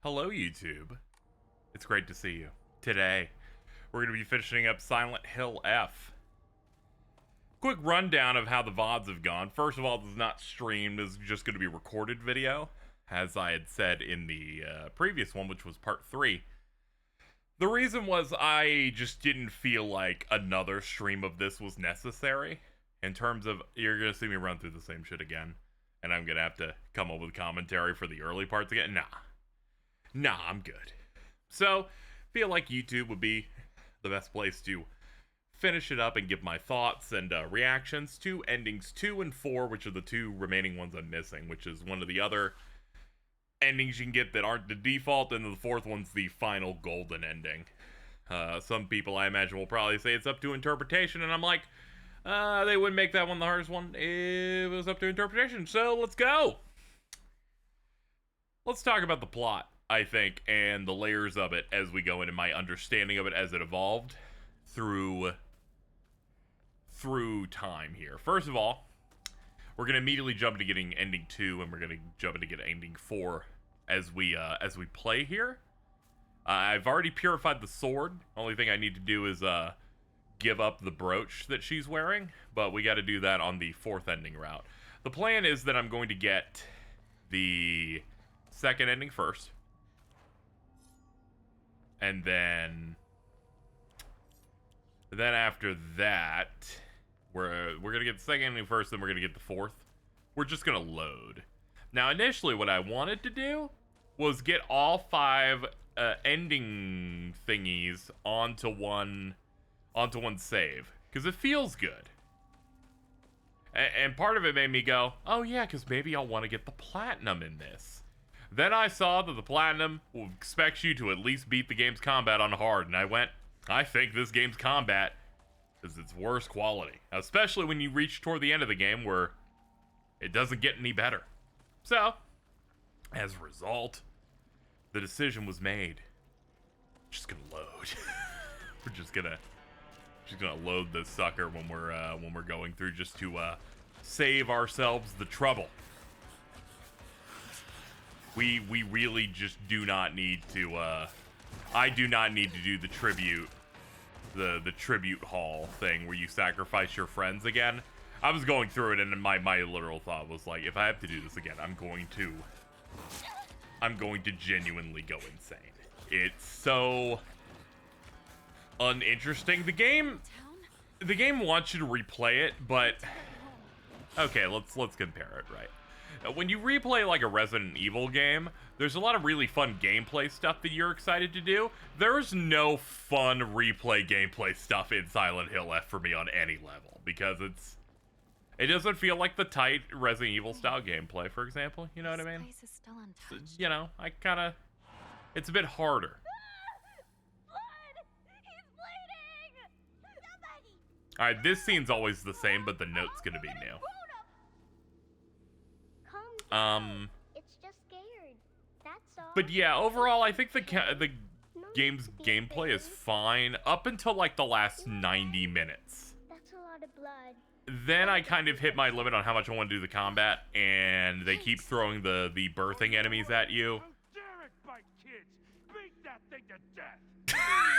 Hello, YouTube. It's great to see you. Today, we're going to be finishing up Silent Hill F. Quick rundown of how the VODs have gone. First of all, this is not streamed. This is just going to be recorded video, as I had said in the previous one, which was part 3. The reason was I just didn't feel like another stream of this was necessary. In terms of, you're going to see me run through the same shit again, and I'm going to have to come up with commentary for the early parts again. Nah, I'm good. So, feel like YouTube would be the best place to finish it up and give my thoughts and reactions to endings 2 and 4, which are the two remaining ones I'm missing, which is one of the other endings you can get that aren't the default, and the fourth one's the final golden ending. Some people, I imagine, will probably say it's up to interpretation, and I'm like, they wouldn't make that one the hardest one if it was up to interpretation, so let's go! Let's talk about the plot, I think, and the layers of it as we go into my understanding of it as it evolved through time here. First of all, we're going to immediately jump into getting ending 2, and we're going to jump into getting ending 4 as we play here. I've already purified the sword. Only thing I need to do is give up the brooch that she's wearing, but we got to do that on the 4th ending route. The plan is that I'm going to get the second ending first, and then after that, we're gonna get the second ending first, then we're gonna get the 4th. We're just gonna load. Now, initially, what I wanted to do was get all 5 ending thingies onto one save, because it feels good. And part of it made me go, oh yeah, because maybe I'll want to get the platinum in this. Then I saw that the platinum will expect you to at least beat the game's combat on hard, and I went, I think this game's combat is its worst quality, especially when you reach toward the end of the game where it doesn't get any better. So, as a result, the decision was made. Just gonna load. We're just gonna load this sucker when we're going through, just to save ourselves the trouble. We really just do not need to, I do not need to do the tribute, the tribute hall thing where you sacrifice your friends again. I was going through it, and my literal thought was like, if I have to do this again, I'm going to genuinely go insane. It's so uninteresting. The game wants you to replay it, but okay, let's compare it, right? When you replay like a Resident Evil game, there's a lot of really fun gameplay stuff that you're excited to do. There's no fun replay gameplay stuff in Silent Hill F for me on any level, because it doesn't feel like the tight Resident Evil style gameplay, for example. You know what I mean? Place is still untouched. You know, it's a bit harder. Blood! He's bleeding! Somebody! Alright, this scene's always the same, but the note's gonna be new. It's just scared. That's all. But yeah, overall, I think the game's gameplay is fine up until like the last 90 minutes. That's a lot of blood. Then I kind of hit my limit on how much I want to do the combat, and they keep throwing the birthing enemies at you.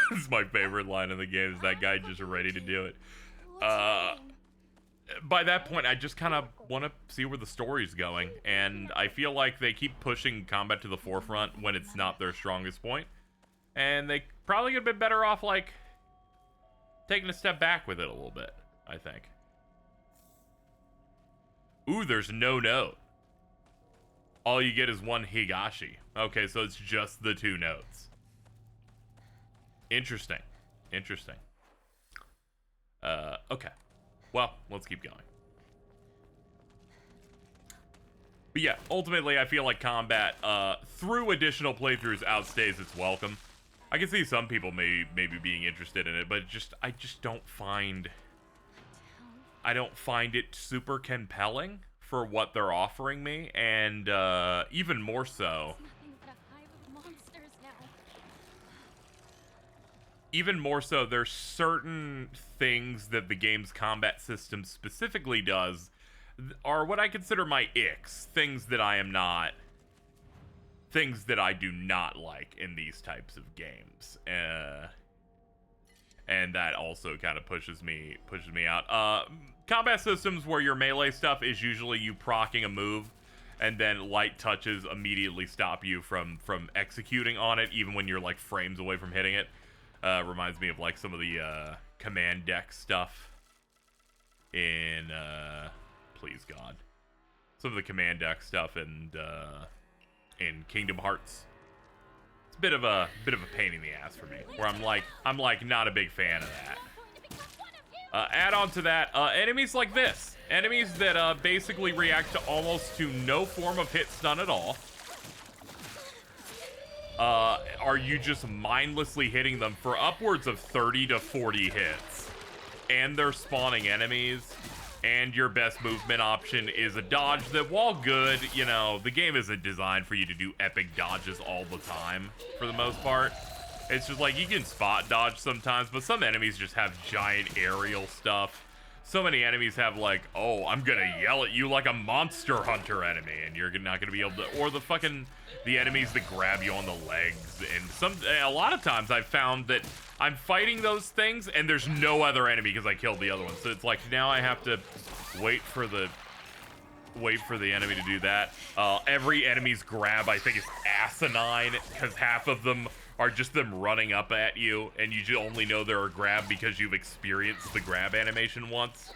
This is my favorite line in the game, is that guy just ready to do it. By that point, I just kind of want to see where the story's going, and I feel like they keep pushing combat to the forefront when it's not their strongest point, and they probably could have been better off, like, taking a step back with it a little bit, I think. Ooh, there's no note. All you get is one Higashi. Okay, so it's just the 2 notes. Interesting. Okay. Well, let's keep going. But yeah, ultimately, I feel like combat, through additional playthroughs, outstays its welcome. I can see some people maybe being interested in it, but I just don't find it super compelling for what they're offering me, and even more so. Even more so, there's certain things that the game's combat system specifically does are what I consider my icks. Things that I am not things that I do not like in these types of games. And that also kind of pushes me out. Combat systems where your melee stuff is usually you proccing a move, and then light touches immediately stop you from executing on it, even when you're like frames away from hitting it. Reminds me of like some of the command deck stuff in please God, some of the command deck stuff in Kingdom Hearts. It's a bit of a pain in the ass for me, where I'm like not a big fan of that. Add on to that, enemies like this. Enemies that basically react to almost to no form of hit stun at all. Are you just mindlessly hitting them for upwards of 30 to 40 hits? And they're spawning enemies, and your best movement option is a dodge that, while good, you know, the game isn't designed for you to do epic dodges all the time, for the most part. It's just like, you can spot dodge sometimes, but some enemies just have giant aerial stuff. So many enemies have like, oh, I'm gonna yell at you like a monster hunter enemy, and you're not gonna be able to, or the enemies that grab you on the legs, and a lot of times I've found that I'm fighting those things and there's no other enemy because I killed the other one. So it's like, now I have to wait for the enemy to do that. Every enemy's grab, I think, is asinine, because half of them are just them running up at you, and you only know they're a grab because you've experienced the grab animation once.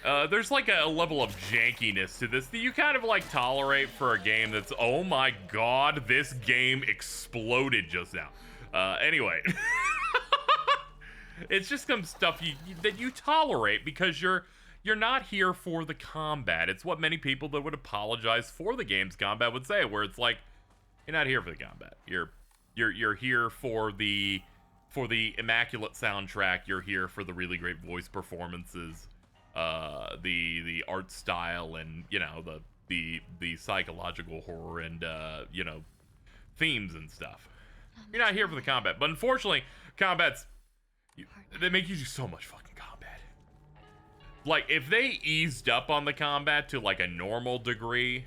There's like a level of jankiness to this that you kind of like tolerate for a game that's, oh my god, this game exploded just now. Anyway. It's just some stuff that you tolerate because you're not here for the combat. It's what many people that would apologize for the game's combat would say, where it's like, you're not here for the combat. You're here for the immaculate soundtrack. You're here for the really great voice performances, the art style, and you know, the psychological horror and you know, themes and stuff. You're not here for the combat. But unfortunately, they make you do so much fucking combat. Like, if they eased up on the combat to like a normal degree,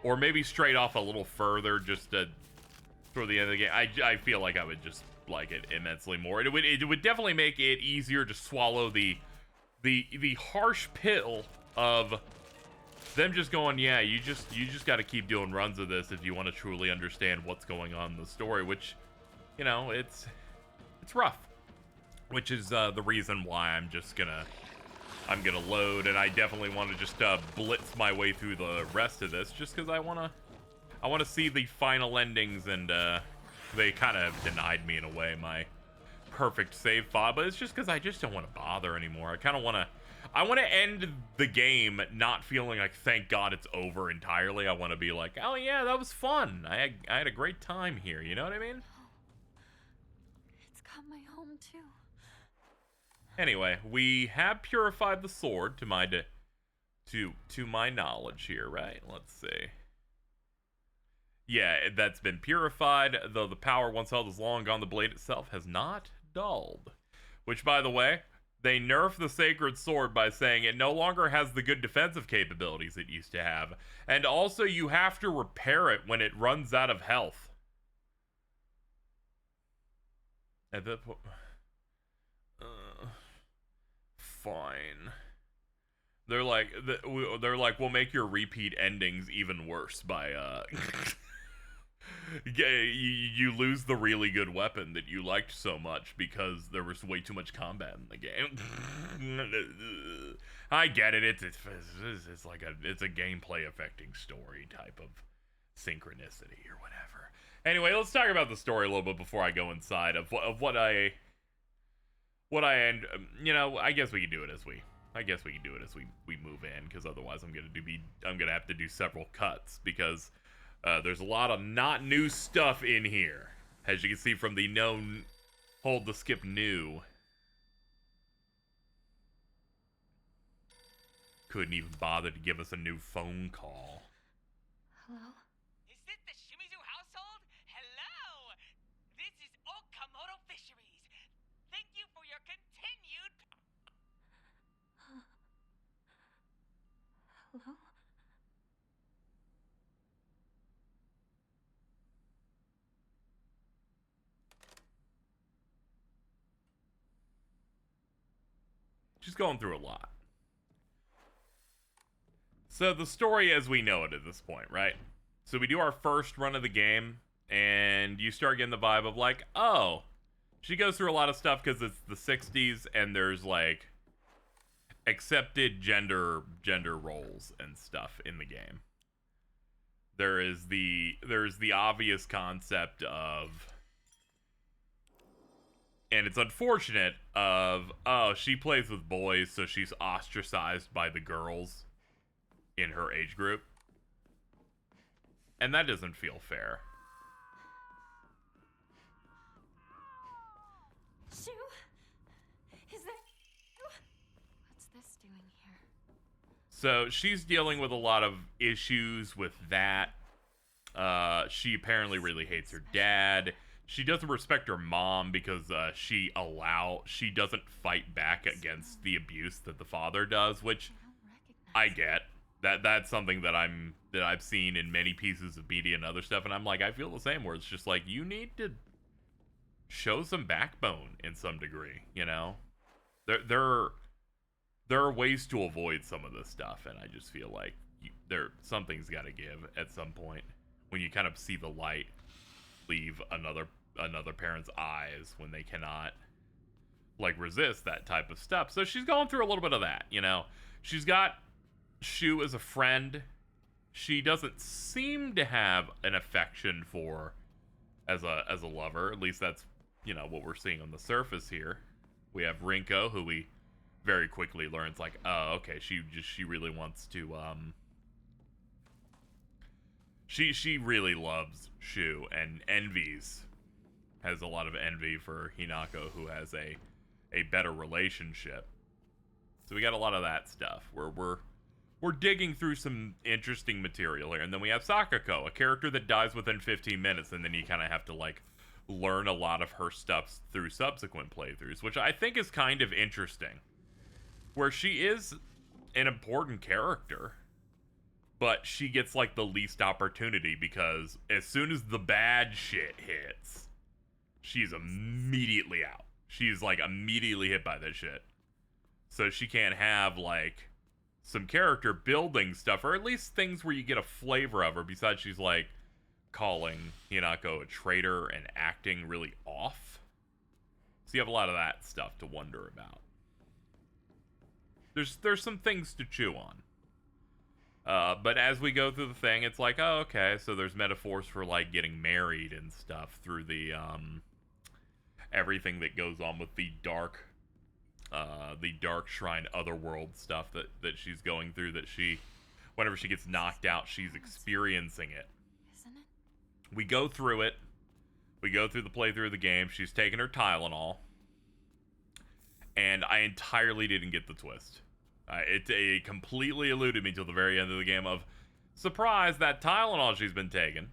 or maybe straight off a little further, just to through the end of the game, I feel like I would just like it immensely more. It would definitely make it easier to swallow the harsh pill of them just going, yeah, you just got to keep doing runs of this if you want to truly understand what's going on in the story, which, you know, it's rough. Which is the reason why I'm gonna load, and I definitely want to just blitz my way through the rest of this, just because I want to see the final endings, and they kind of denied me in a way my perfect save file, but it's just because I just don't want to bother anymore. I want to end the game not feeling like, thank God it's over entirely. I want to be like, oh yeah, that was fun. I had a great time here. You know what I mean? It's got my home too. Anyway, we have purified the sword to my knowledge here, right? Let's see. Yeah, that's been purified, though the power once held is long gone, the blade itself has not dulled. Which, by the way, they nerfed the sacred sword by saying it no longer has the good defensive capabilities it used to have. And also, you have to repair it when it runs out of health. At that point... fine. They're like, we'll make your repeat endings even worse by you lose the really good weapon that you liked so much because there was way too much combat in the game. I get it. It's like it's a gameplay affecting story type of synchronicity or whatever. Anyway, let's talk about the story a little bit before I go inside of what I end. You know, I guess we can do it as we move in, because otherwise I'm gonna have to do several cuts, because there's a lot of not new stuff in here, as you can see from the known hold to skip new. Couldn't even bother to give us a new phone call. Hello? Is it the Shimizu household? Hello! This is Okamoto Fisheries. Thank you for your continued... Hello? She's going through a lot. So the story as we know it at this point, right? So we do our first run of the game, and you start getting the vibe of like, oh, she goes through a lot of stuff because it's the 60s, and there's like accepted gender roles and stuff in the game. There's the obvious concept of, and it's unfortunate, of, oh, she plays with boys, so she's ostracized by the girls in her age group. And that doesn't feel fair. Shu? Is that you? What's this doing here? So she's dealing with a lot of issues with that. She apparently really hates her dad. She doesn't respect her mom because she doesn't fight back against the abuse that the father does, which I get. That's something that I've seen in many pieces of media and other stuff, and I'm like, I feel the same, where it's just like, you need to show some backbone in some degree, you know? There are ways to avoid some of this stuff, and I just feel like something's got to give at some point when you kind of see the light leave another parent's eyes when they cannot like resist that type of stuff. So she's going through a little bit of that, you know. She's got Shu as a friend. She doesn't seem to have an affection for as a lover. At least that's, you know, what we're seeing on the surface here. We have Rinko, who we very quickly learns like, oh, okay, she really wants to she really loves Shu and has a lot of envy for Hinako, who has a better relationship. So we got a lot of that stuff where we're digging through some interesting material here. And then we have Sakako, a character that dies within 15 minutes, and then you kind of have to like learn a lot of her stuff through subsequent playthroughs, which I think is kind of interesting. Where she is an important character, but she gets like the least opportunity because as soon as the bad shit hits, she's immediately out. She's like immediately hit by this shit. So she can't have like some character building stuff, or at least things where you get a flavor of her, besides she's like calling Hinako a traitor and acting really off. So you have a lot of that stuff to wonder about. There's some things to chew on. But as we go through the thing, it's like, oh, okay, so there's metaphors for like getting married and stuff through the everything that goes on with the dark shrine otherworld stuff that she's going through, that whenever she gets knocked out, she's experiencing it. Isn't it? We go through it. We go through the playthrough of the game. She's taking her Tylenol. And I entirely didn't get the twist. It completely eluded me till the very end of the game of, surprise, that Tylenol she's been taking,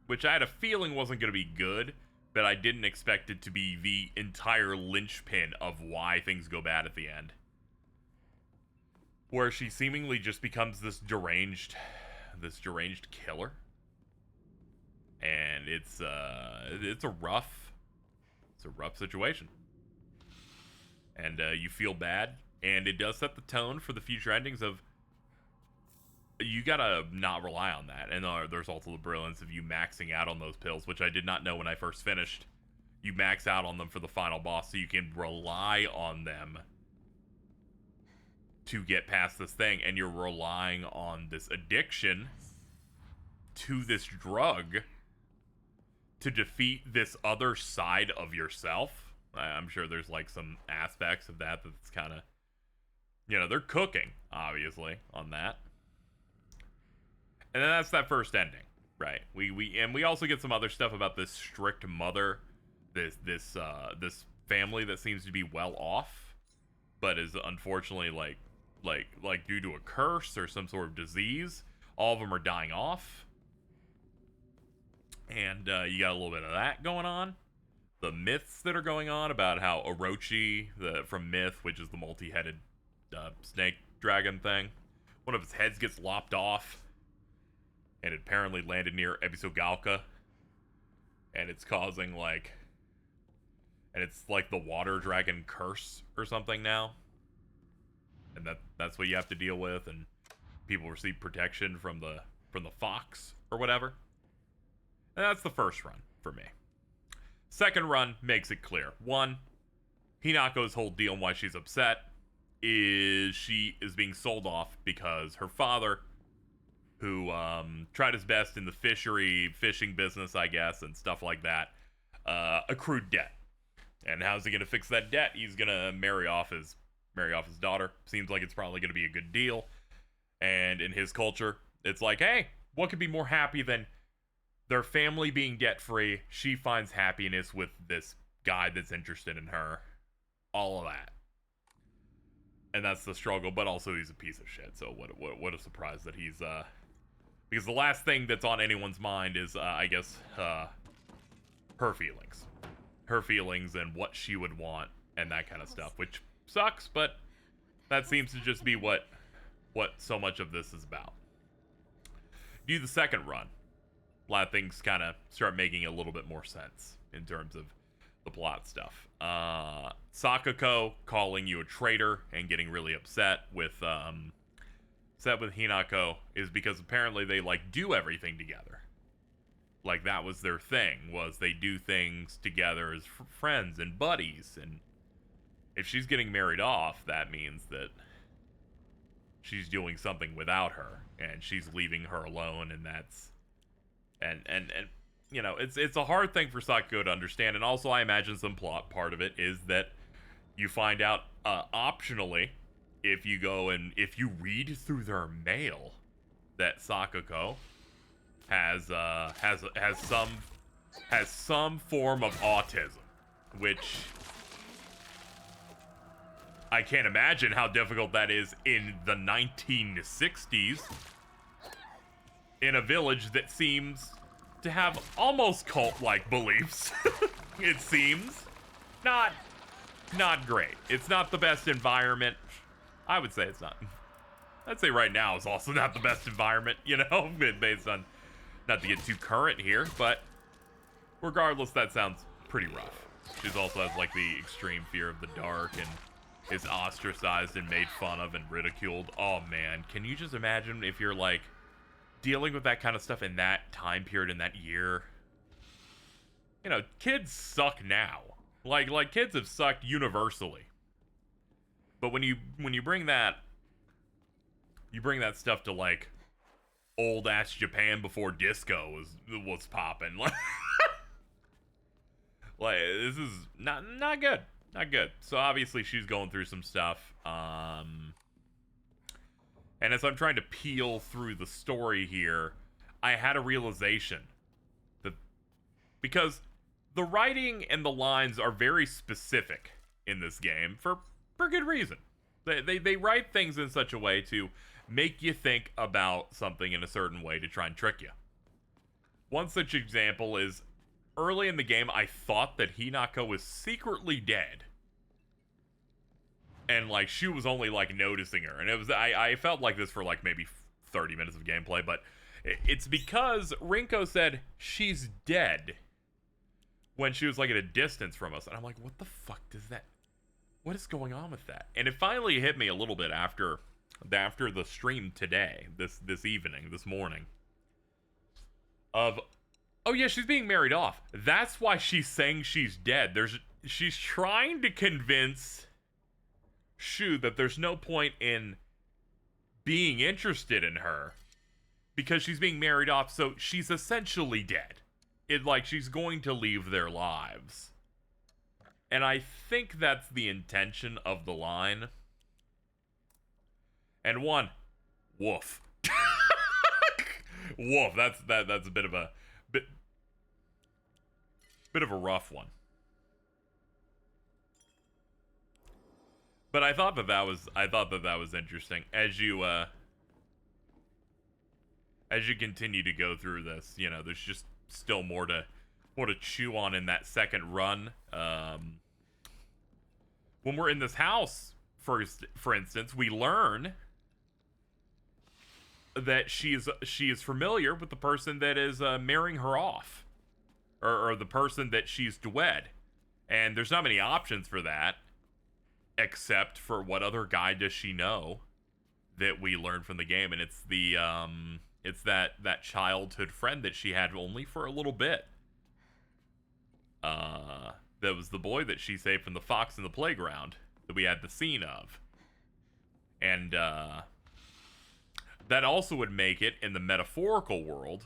which I had a feeling wasn't going to be good, but I didn't expect it to be the entire linchpin of why things go bad at the end. Where she seemingly just becomes this deranged killer. And it's a rough situation. And you feel bad, and it does set the tone for the future endings of, you gotta not rely on that. And there's also the brilliance of you maxing out on those pills, which I did not know when I first finished. You max out on them for the final boss so you can rely on them to get past this thing, and you're relying on this addiction to this drug to defeat this other side of yourself. I'm sure there's like some aspects of that that's kind of, you know, they're cooking obviously on that. And then that's that first ending, right? We also get some other stuff about this strict mother, this family that seems to be well off, but is unfortunately like due to a curse or some sort of disease, all of them are dying off. And you got a little bit of that going on. The myths that are going on about how Orochi, from Myth, which is the multi-headed snake dragon thing, one of his heads gets lopped off, and it apparently landed near Ebisogalka, and it's causing and it's like the water dragon curse or something now. and that's what you have to deal with, and people receive protection from the fox or whatever. And that's the first run for me. Second run makes it clear. One, Hinako's whole deal and why she's upset is she is being sold off because her father, who tried his best in the fishing business, I guess, and stuff like that, accrued debt. And how's he gonna fix that debt? He's gonna marry off his daughter. Seems like it's probably gonna be a good deal. And in his culture, it's like, hey, what could be more happy than their family being debt free? She finds happiness with this guy that's interested in her. All of that. And that's the struggle, but also he's a piece of shit. So what a surprise that he's because the last thing that's on anyone's mind is I guess her feelings. Her feelings and what she would want and that kind of stuff, which sucks, but that seems to just be what so much of this is about. Do the second run. A lot of things kind of start making a little bit more sense in terms of the plot stuff. Sakako calling you a traitor and getting really upset with Hinako is because apparently they like do everything together. Like that was their thing, was they do things together as friends and buddies. And if she's getting married off, that means that she's doing something without her and she's leaving her alone, and that's and you know, it's a hard thing for Sakako to understand. And also I imagine some plot part of it is that you find out optionally if you go and if you read through their mail that Sakako has some form of autism, which I can't imagine how difficult that is in the 1960s in a village that seems to have almost cult-like beliefs. It seems not great. It's not the best environment. I would say it's not. I'd say right now is also not the best environment, you know, based on, not to get too current here, but regardless, that sounds pretty rough. She also has like the extreme fear of the dark and is ostracized and made fun of and ridiculed. Oh man, can you just imagine if you're like dealing with that kind of stuff in that time period, in that year? You know, kids suck now. Like kids have sucked universally. But when you bring that stuff to like old ass Japan before disco was popping, like this is not good. Not good. So obviously she's going through some stuff. And as I'm trying to peel through the story here, I had a realization that because the writing and the lines are very specific in this game for good reason. They write things in such a way to make you think about something in a certain way to try and trick you. One such example is early in the game, I thought that Hinako was secretly dead. And, like, she was only, like, noticing her. And it was, I felt like this for, like, maybe 30 minutes of gameplay. But it's because Rinko said she's dead when she was, like, at a distance from us. And I'm like, what the fuck does that... What is going on with that? And it finally hit me a little bit after the stream today, this evening, this morning. Of... Oh yeah, she's being married off. That's why she's saying she's dead. She's trying to convince Shu that there's no point in being interested in her because she's being married off, so she's essentially dead. She's going to leave their lives. And I think that's the intention of the line. And one, woof. Woof, that's a bit of a rough one. But I thought that was interesting as you continue to go through this. You know, there's just still more to chew on in that second run. When we're in this house, for instance, we learn that she is familiar with the person that is marrying her off. Or the person that she's to wed. And there's not many options for that. except for what other guy does she know that we learned from the game? And it's the it's that childhood friend that she had only for a little bit. That was the boy that she saved from the fox in the playground that we had the scene of. And that also would make it in the metaphorical world,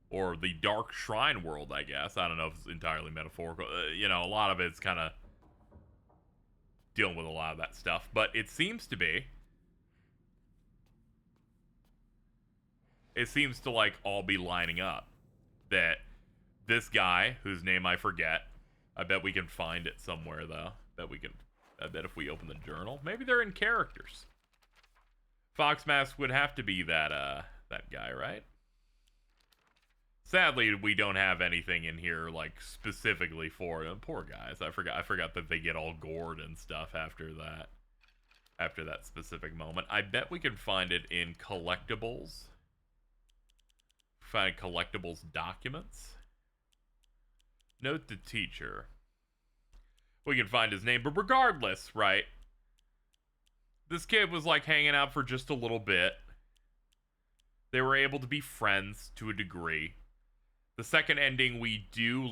or the dark shrine world, I guess. I don't know if it's entirely metaphorical. You know, a lot of it's kind of dealing with a lot of that stuff, but it seems to be. It seems to, like, all be lining up. That this guy, whose name I forget, I bet we can find it somewhere, though. I bet if we open the journal, maybe they're in characters. Foxmask would have to be that guy, right? Sadly, we don't have anything in here, like, specifically for them. Poor guys. I forgot that they get all gored and stuff after that specific moment. I bet we can find it in collectibles. Find collectibles documents. Note the teacher. We can find his name, but regardless, right? This kid was, like, hanging out for just a little bit. They were able to be friends to a degree. The second ending, we do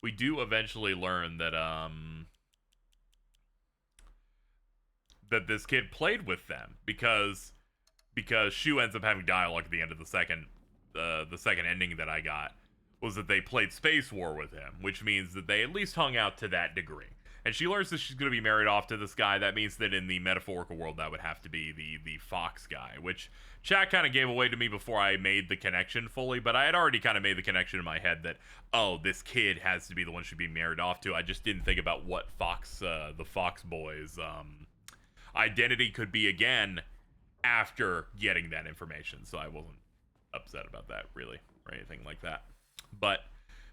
eventually learn that, that this kid played with them because Shu ends up having dialogue at the end of the second ending that I got, was that they played Space War with him, which means that they at least hung out to that degree. And she learns that she's going to be married off to this guy. That means that in the metaphorical world, that would have to be the Fox guy, which chat kind of gave away to me before I made the connection fully, but I had already kind of made the connection in my head that, oh, this kid has to be the one she'd be married off to. I just didn't think about what the Fox boys' identity could be again after getting that information, so I wasn't upset about that, really, or anything like that. But,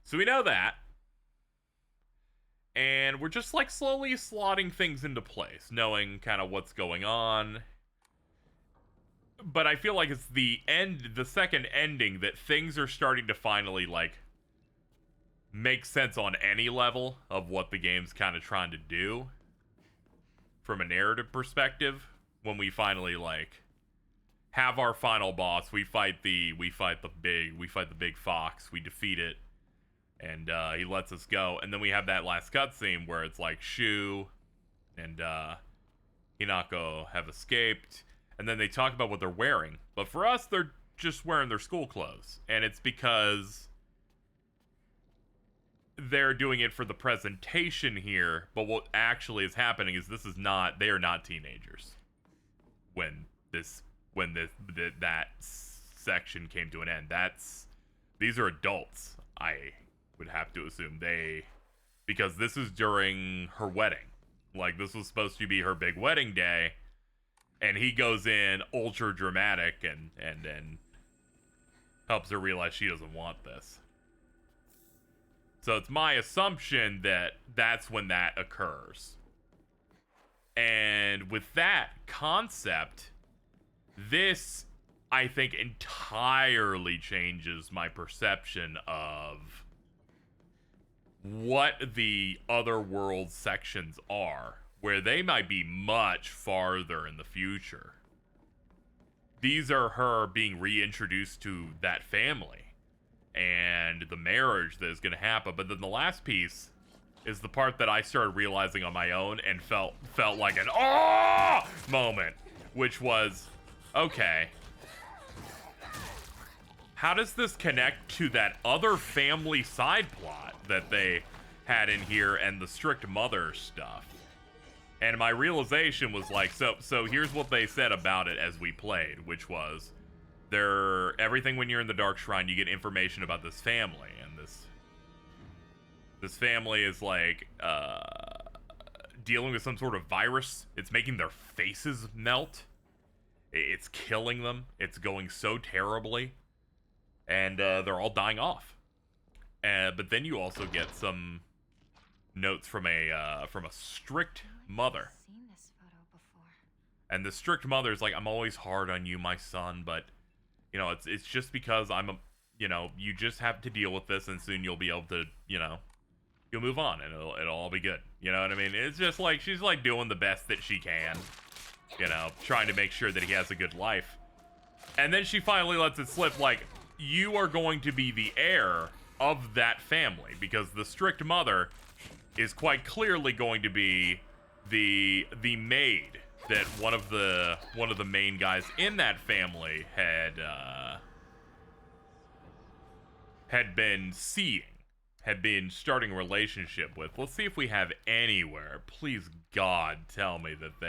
so we know that. And we're just, like, slowly slotting things into place, knowing kind of what's going on. But I feel like it's the second ending, that things are starting to finally, like, make sense on any level of what the game's kind of trying to do. From a narrative perspective, when we finally, like, have our final boss, we fight the big fox, we defeat it. And he lets us go. And then we have that last cutscene where it's like Shu and Hinako have escaped. And then they talk about what they're wearing. But for us, they're just wearing their school clothes. And it's because they're doing it for the presentation here. But what actually is happening is they are not teenagers. When that section came to an end. These are adults, I would have to assume, because this is during her wedding. Like, this was supposed to be her big wedding day, and he goes in ultra dramatic and helps her realize she doesn't want this. So it's my assumption that that's when that occurs. And with that concept, this, I think, entirely changes my perception of what the other world sections are, where they might be much farther in the future. These are her being reintroduced to that family and the marriage that is going to happen. But then the last piece is the part that I started realizing on my own and felt like an oh moment, which was, okay, how does this connect to that other family side plot that they had in here and the strict mother stuff? And my realization was like, so here's what they said about it as we played, which was, everything when you're in the Dark Shrine, you get information about this family, and this family is like dealing with some sort of virus. It's making their faces melt. It's killing them. It's going so terribly. And they're all dying off. But then you also get some notes from a strict mother. I've seen this photo before. And the strict mother is like, I'm always hard on you, my son, but you know, it's just because you just have to deal with this, and soon you'll be able to, you'll move on, and it'll all be good. You know what I mean? It's just like she's like doing the best that she can, you know, trying to make sure that he has a good life. And then she finally lets it slip, like, you are going to be the heir of that family, because the strict mother is quite clearly going to be the maid that one of the main guys in that family had been seeing, had been starting a relationship with. Let's see if we have anywhere. Please God, tell me that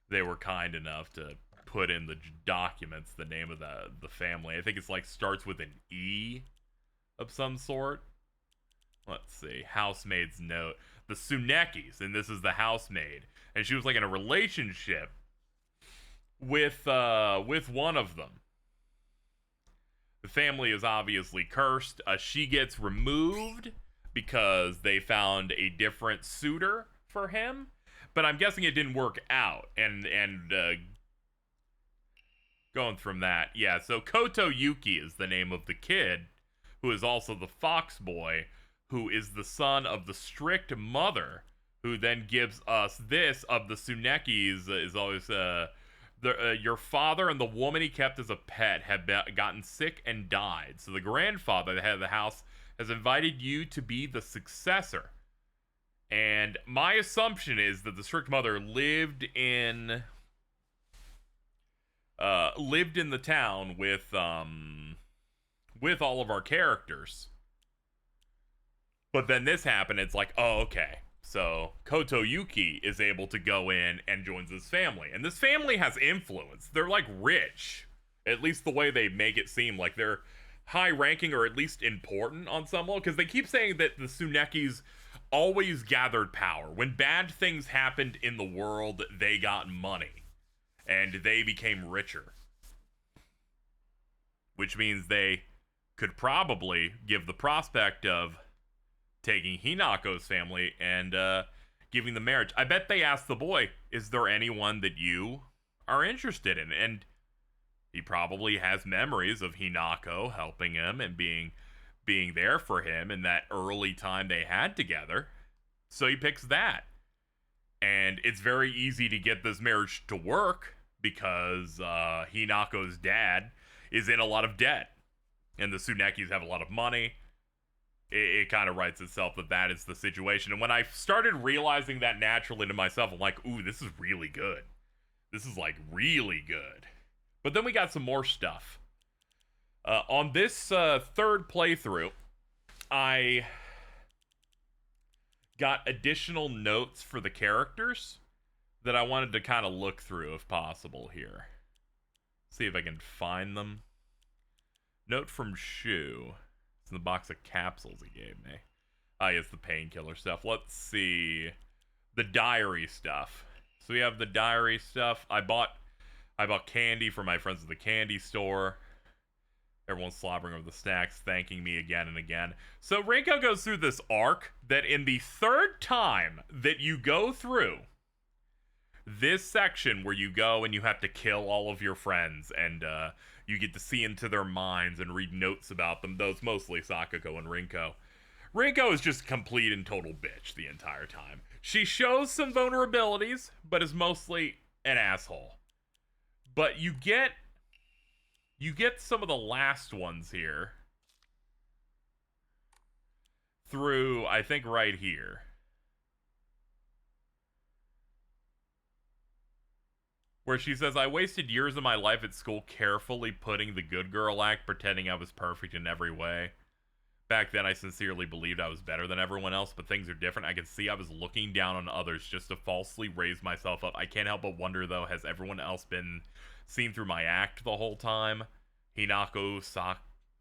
they were kind enough to put in the documents the name of the family. I think it's like starts with an E of some sort. Let's see. Housemaid's note. The Sunekis, and this is the housemaid. And she was like in a relationship with one of them. The family is obviously cursed. She gets removed because they found a different suitor for him. But I'm guessing it didn't work out. And going from that, yeah, so Koto Yuki is the name of the kid, who is also the fox boy, who is the son of the strict mother, who then gives us this of the Sunekis, is always, your father and the woman he kept as a pet have gotten sick and died. So the grandfather, the head of the house, has invited you to be the successor. And my assumption is that the strict mother lived in the town with all of our characters. But then this happened, it's like, oh, okay. So Koto Yuki is able to go in and joins this family. And this family has influence. They're like rich. At least the way they make it seem, like they're high ranking or at least important on some level. Because they keep saying that the Sunekis always gathered power. When bad things happened in the world, they got money. And they became richer. Which means they could probably give the prospect of taking Hinako's family and giving the marriage. I bet they asked the boy, is there anyone that you are interested in? And he probably has memories of Hinako helping him and being there for him in that early time they had together. So he picks that. And it's very easy to get this marriage to work because Hinako's dad is in a lot of debt. And the Sunekis have a lot of money. It kind of writes itself that is the situation. And when I started realizing that naturally to myself, I'm like, ooh, this is really good. This is like really good. But then we got some more stuff. On this third playthrough, I got additional notes for the characters that I wanted to kind of look through if possible here. See if I can find them. Note from Shu. In the box of capsules he gave me. Yes, the painkiller stuff. Let's see. The diary stuff. So we have the diary stuff. I bought candy for my friends at the candy store. Everyone's slobbering over the snacks, thanking me again and again. So Rinko goes through this arc that in the third time that you go through this section where you go and you have to kill all of your friends and you get to see into their minds and read notes about them. Those mostly Sakuko and Rinko. Rinko is just complete and total bitch the entire time. She shows some vulnerabilities, but is mostly an asshole. But you get some of the last ones here through, I think, right here. Where she says, I wasted years of my life at school carefully putting the good girl act, pretending I was perfect in every way. Back then, I sincerely believed I was better than everyone else, but things are different. I could see I was looking down on others just to falsely raise myself up. I can't help but wonder, though, has everyone else been seen through my act the whole time? Hinako,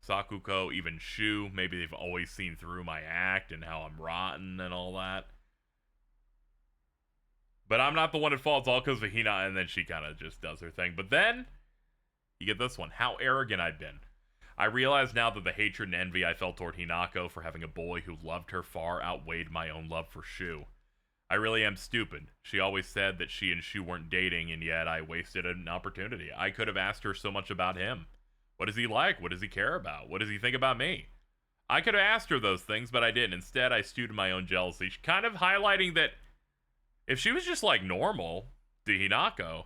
Sakuko, even Shu, maybe they've always seen through my act and how I'm rotten and all that. But I'm not the one at fault. It's all because of Hina, and then she kind of just does her thing. But then, you get this one. How arrogant I've been. I realize now that the hatred and envy I felt toward Hinako for having a boy who loved her far outweighed my own love for Shu. I really am stupid. She always said that she and Shu weren't dating, and yet I wasted an opportunity. I could have asked her so much about him. What is he like? What does he care about? What does he think about me? I could have asked her those things, but I didn't. Instead, I stewed in my own jealousy. She kind of highlighting that if she was just like normal to Hinako,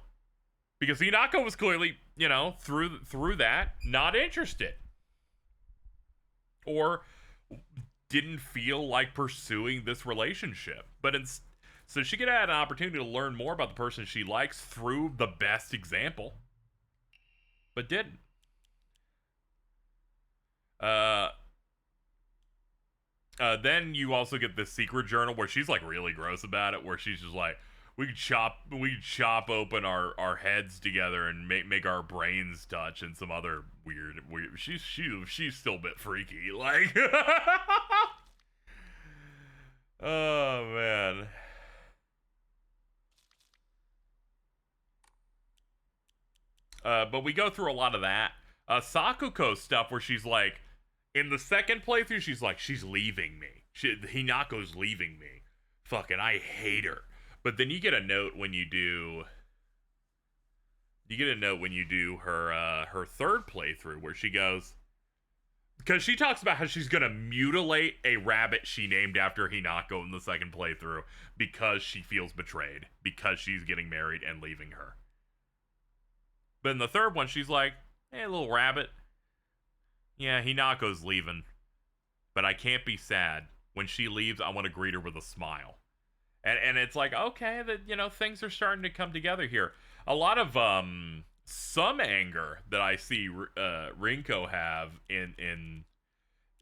because Hinako was clearly, you know, through that, not interested. Or didn't feel like pursuing this relationship. So she could have had an opportunity to learn more about the person she likes through the best example, but didn't. Then you also get this secret journal where she's like really gross about it, where she's just like, we could chop open our heads together and make our brains touch, and some other weird. She's still a bit freaky, like. Oh man. But we go through a lot of that. Sakuko stuff where she's like, in the second playthrough, she's like, she's leaving me. Hinako's leaving me. Fucking, I hate her. But then you get a note when you do. You get a note when you do her third playthrough where she goes, because she talks about how she's gonna mutilate a rabbit she named after Hinako in the second playthrough because she feels betrayed, because she's getting married and leaving her. But in the third one, she's like, hey, little rabbit. Yeah, Hinako's leaving. But I can't be sad. When she leaves, I want to greet her with a smile. And it's like, okay, that, you know, things are starting to come together here. A lot of some anger that I see Rinko have in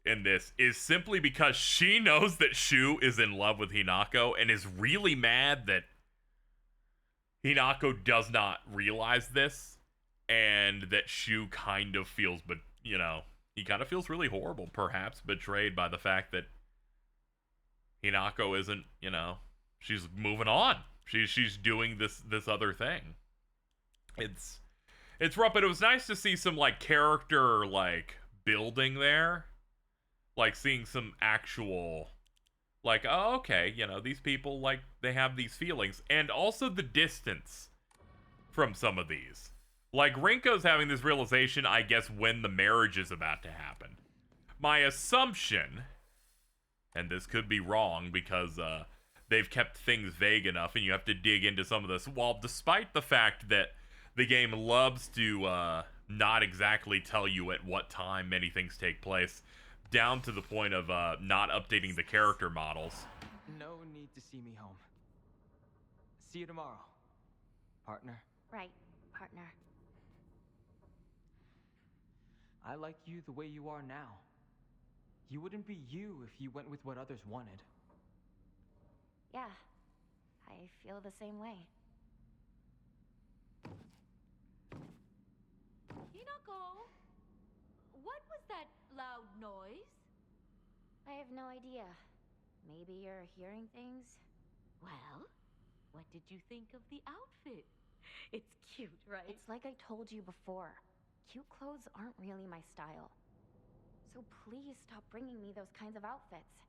this is simply because she knows that Shu is in love with Hinako and is really mad that Hinako does not realize this, and that Shu kind of feels, but you know, he kind of feels really horrible, perhaps betrayed by the fact that Hinako isn't, you know, she's moving on. She's doing this other thing. It's rough, but it was nice to see some like character like building there. Like seeing some actual like, oh, okay, you know, these people like they have these feelings, and also the distance from some of these. Like Rinko's having this realization, I guess, when the marriage is about to happen. My assumption, and this could be wrong because they've kept things vague enough and you have to dig into some of this. While despite the fact that the game loves to not exactly tell you at what time many things take place, down to the point of not updating the character models. No need to see me home. See you tomorrow, partner. Right, partner. I like you the way you are now. You wouldn't be you if you went with what others wanted. Yeah, I feel the same way. Hinako, what was that loud noise? I have no idea. Maybe you're hearing things? Well, what did you think of the outfit? It's cute, right? It's like I told you before. Cute clothes aren't really my style. So please stop bringing me those kinds of outfits.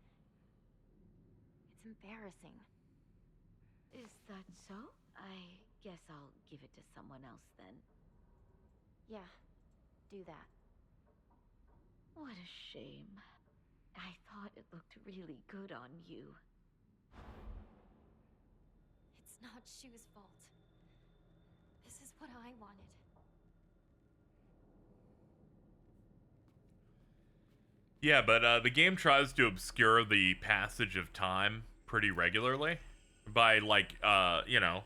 It's embarrassing. Is that so? I guess I'll give it to someone else then. Yeah, do that. What a shame. I thought it looked really good on you. It's not Shu's fault. This is what I wanted. Yeah, but the game tries to obscure the passage of time pretty regularly by, like, you know,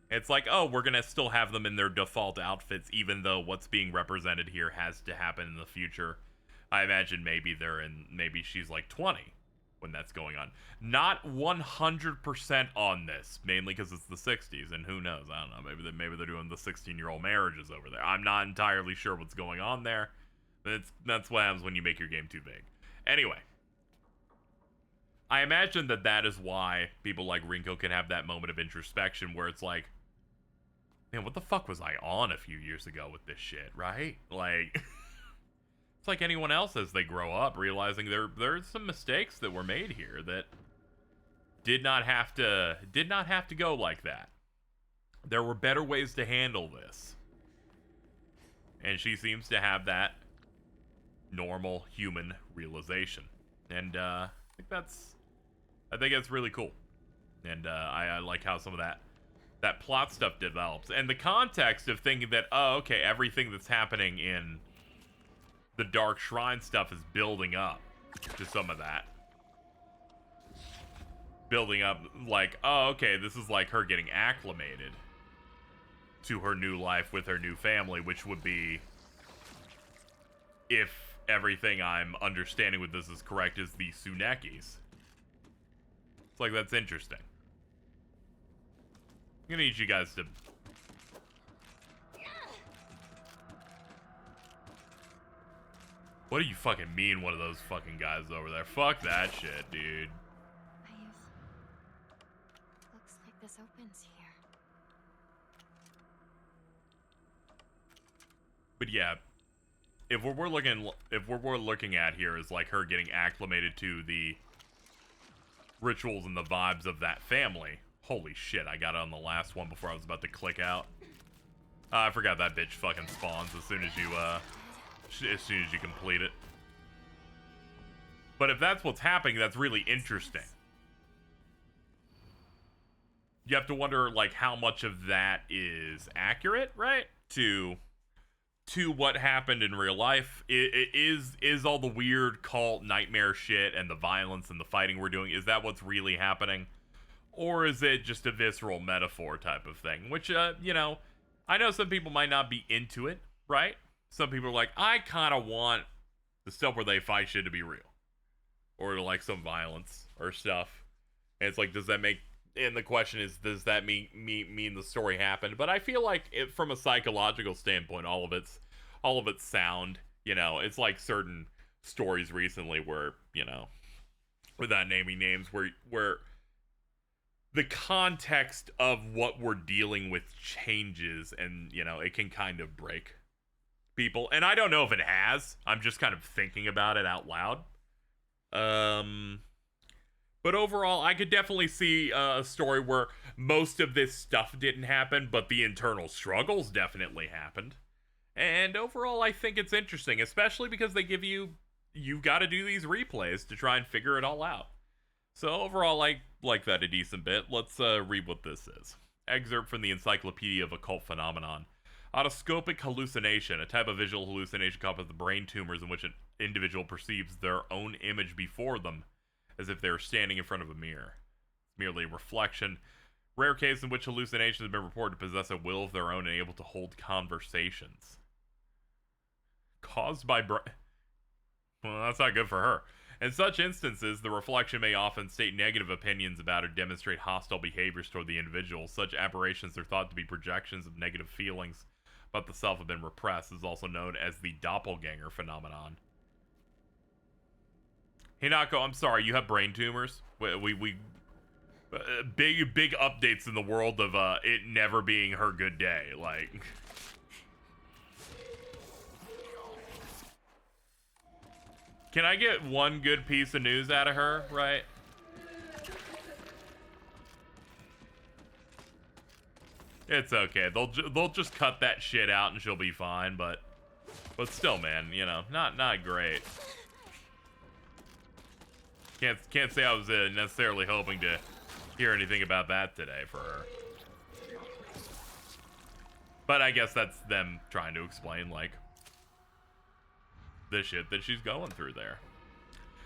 it's like, oh, we're gonna still have them in their default outfits, even though what's being represented here has to happen in the future. I imagine maybe maybe she's like 20 when that's going on. Not 100% on this, mainly because it's the 60s, and who knows? I don't know. Maybe they're doing the 16-year-old marriages over there. I'm not entirely sure what's going on there. That's what happens when you make your game too big. Anyway, I imagine that is why people like Rinko can have that moment of introspection where it's like, man, what the fuck was I on a few years ago with this shit, right? Like, it's like anyone else as they grow up, realizing there's some mistakes that were made here that did not have to go like that. There were better ways to handle this. And she seems to have that normal human realization. And I think that's really cool. And I like how some of that plot stuff develops, and the context of thinking that, oh, okay, everything that's happening in the Dark Shrine stuff is building up to some of that. Building up, like, oh, okay, this is like her getting acclimated to her new life with her new family, which would be, if everything I'm understanding with this is correct, is the Tsunekis. It's like, that's interesting. I'm gonna need you guys to... What do you fucking mean, one of those fucking guys over there? Fuck that shit, dude. Looks like this opens here. But yeah, if what we're looking at here is like her getting acclimated to the rituals and the vibes of that family. Holy shit, I got it on the last one before I was about to click out. I forgot that bitch fucking spawns as soon as you complete it. But if that's what's happening, that's really interesting. You have to wonder, like, how much of that is accurate, right? To what happened in real life. Is all the weird cult nightmare shit and the violence and the fighting we're doing, is that what's really happening? Or is it just a visceral metaphor type of thing? Which, you know, I know some people might not be into it, right? Some people are like, I kind of want the stuff where they fight shit to be real. Or like some violence or stuff. And it's like, does that make... And the question is, does that mean the story happened? But I feel like, from a psychological standpoint, all of it's sound. You know, it's like certain stories recently where, you know, without naming names, where the context of what we're dealing with changes, and, you know, it can kind of break people. And I don't know if it has. I'm just kind of thinking about it out loud. But overall, I could definitely see a story where most of this stuff didn't happen, but the internal struggles definitely happened. And overall, I think it's interesting, especially because they give you've got to do these replays to try and figure it all out. So overall, I like that a decent bit. Let's read what this is. Excerpt from the Encyclopedia of Occult Phenomenon. Autoscopic hallucination, a type of visual hallucination caused by the brain tumors in which an individual perceives their own image before them, as if they were standing in front of a mirror. Merely a reflection. Rare case in which hallucinations have been reported to possess a will of their own and able to hold conversations. Caused by well, that's not good for her. In such instances, the reflection may often state negative opinions about or demonstrate hostile behaviors toward the individual. Such aberrations are thought to be projections of negative feelings, but the self have been repressed. This is also known as the doppelganger phenomenon. Hinako, I'm sorry, you have brain tumors? We big updates in the world of it never being her good day. Like, can I get one good piece of news out of her, right? It's okay. They'll just cut that shit out and she'll be fine, but still, man, you know, not great. Can't say I was necessarily hoping to hear anything about that today for her. But I guess that's them trying to explain, like, the shit that she's going through there.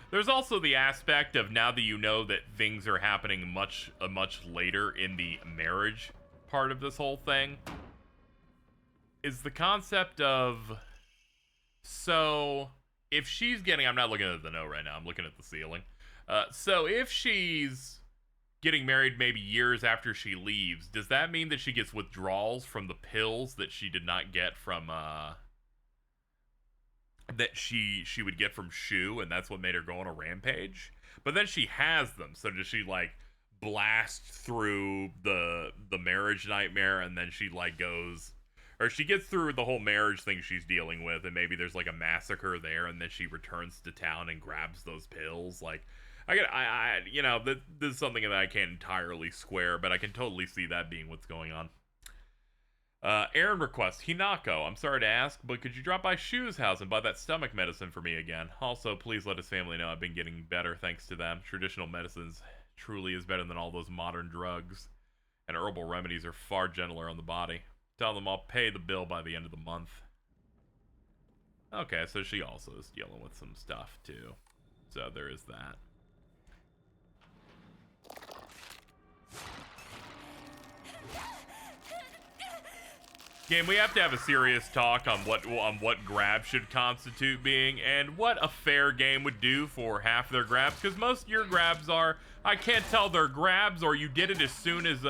There's also the aspect of, now that you know that things are happening much later in the marriage part of this whole thing, is the concept of, so if she's getting, I'm not looking at the note right now, I'm looking at the ceiling. So if she's getting married maybe years after she leaves, does that mean that she gets withdrawals from the pills that she did not get from, that she would get from Shu, and that's what made her go on a rampage? But then she has them, so does she, like, blast through the marriage nightmare, and then she, like, goes, or she gets through the whole marriage thing she's dealing with, and maybe there's, like, a massacre there, and then she returns to town and grabs those pills? Like, I you know, this is something that I can't entirely square, but I can totally see that being what's going on. Aaron requests, Hinako, I'm sorry to ask, but could you drop by Shu's house and buy that stomach medicine for me again? Also, please let his family know I've been getting better thanks to them. Traditional medicines truly is better than all those modern drugs, and herbal remedies are far gentler on the body. Tell them I'll pay the bill by the end of the month. Okay, so she also is dealing with some stuff, too. So there is that. Game, we have to have a serious talk on what grabs should constitute being, and what a fair game would do for half their grabs, because most of your grabs are, I can't tell, they're grabs, or you did it as soon as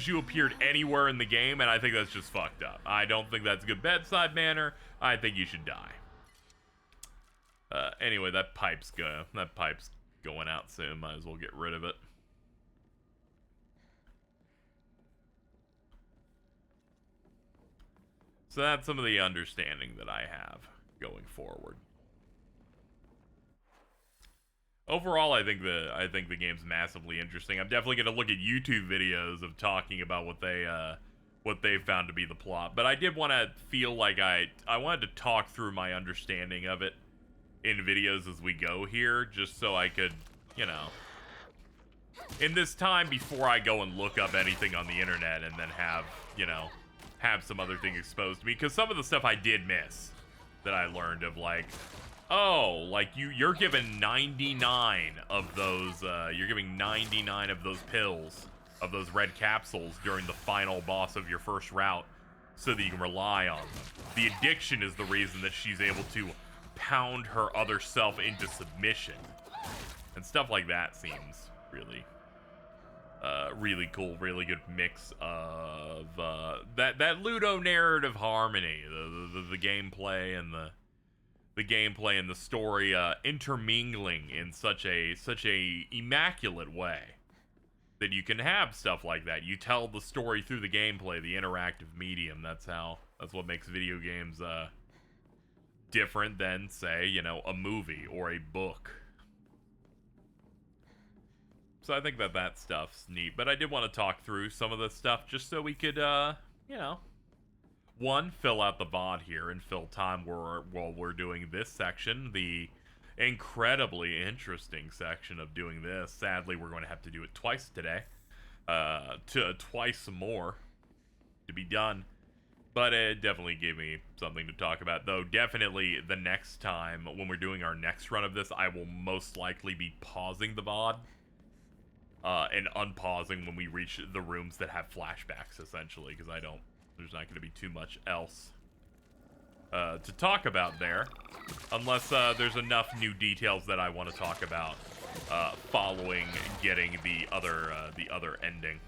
you appeared anywhere in the game, and I think that's just fucked up. I don't think that's good bedside manner. I think you should die. Anyway, that pipe's going out soon. Might as well get rid of it. So that's some of the understanding that I have going forward. Overall, I think the game's massively interesting. I'm definitely gonna look at YouTube videos of talking about what they found to be the plot. But I did want to feel like I wanted to talk through my understanding of it in videos as we go here, just so I could, you know, in this time before I go and look up anything on the internet and then have, you know, have some other thing exposed to me, because some of the stuff I did miss that I learned of, like, oh, like you're given 99 of those you're giving 99 of those pills, of those red capsules during the final boss of your first route so that you can rely on them. The addiction is the reason that she's able to pound her other self into submission. And stuff like that seems really really cool, really good mix of that Ludo narrative harmony, the gameplay and the gameplay and the story intermingling in such a immaculate way that you can have stuff like that. You tell the story through the gameplay, the interactive medium. That's what makes video games different than, say, you know, a movie or a book. So I think that stuff's neat, but I did want to talk through some of the stuff just so we could, you know, one, fill out the VOD here and fill time while we're doing this section, the incredibly interesting section of doing this. Sadly, we're going to have to do it twice today, twice more to be done, but it definitely gave me something to talk about, though definitely the next time, when we're doing our next run of this, I will most likely be pausing the VOD. And unpausing when we reach the rooms that have flashbacks, essentially, because there's not going to be too much else to talk about there, unless there's enough new details that I want to talk about following getting the other ending.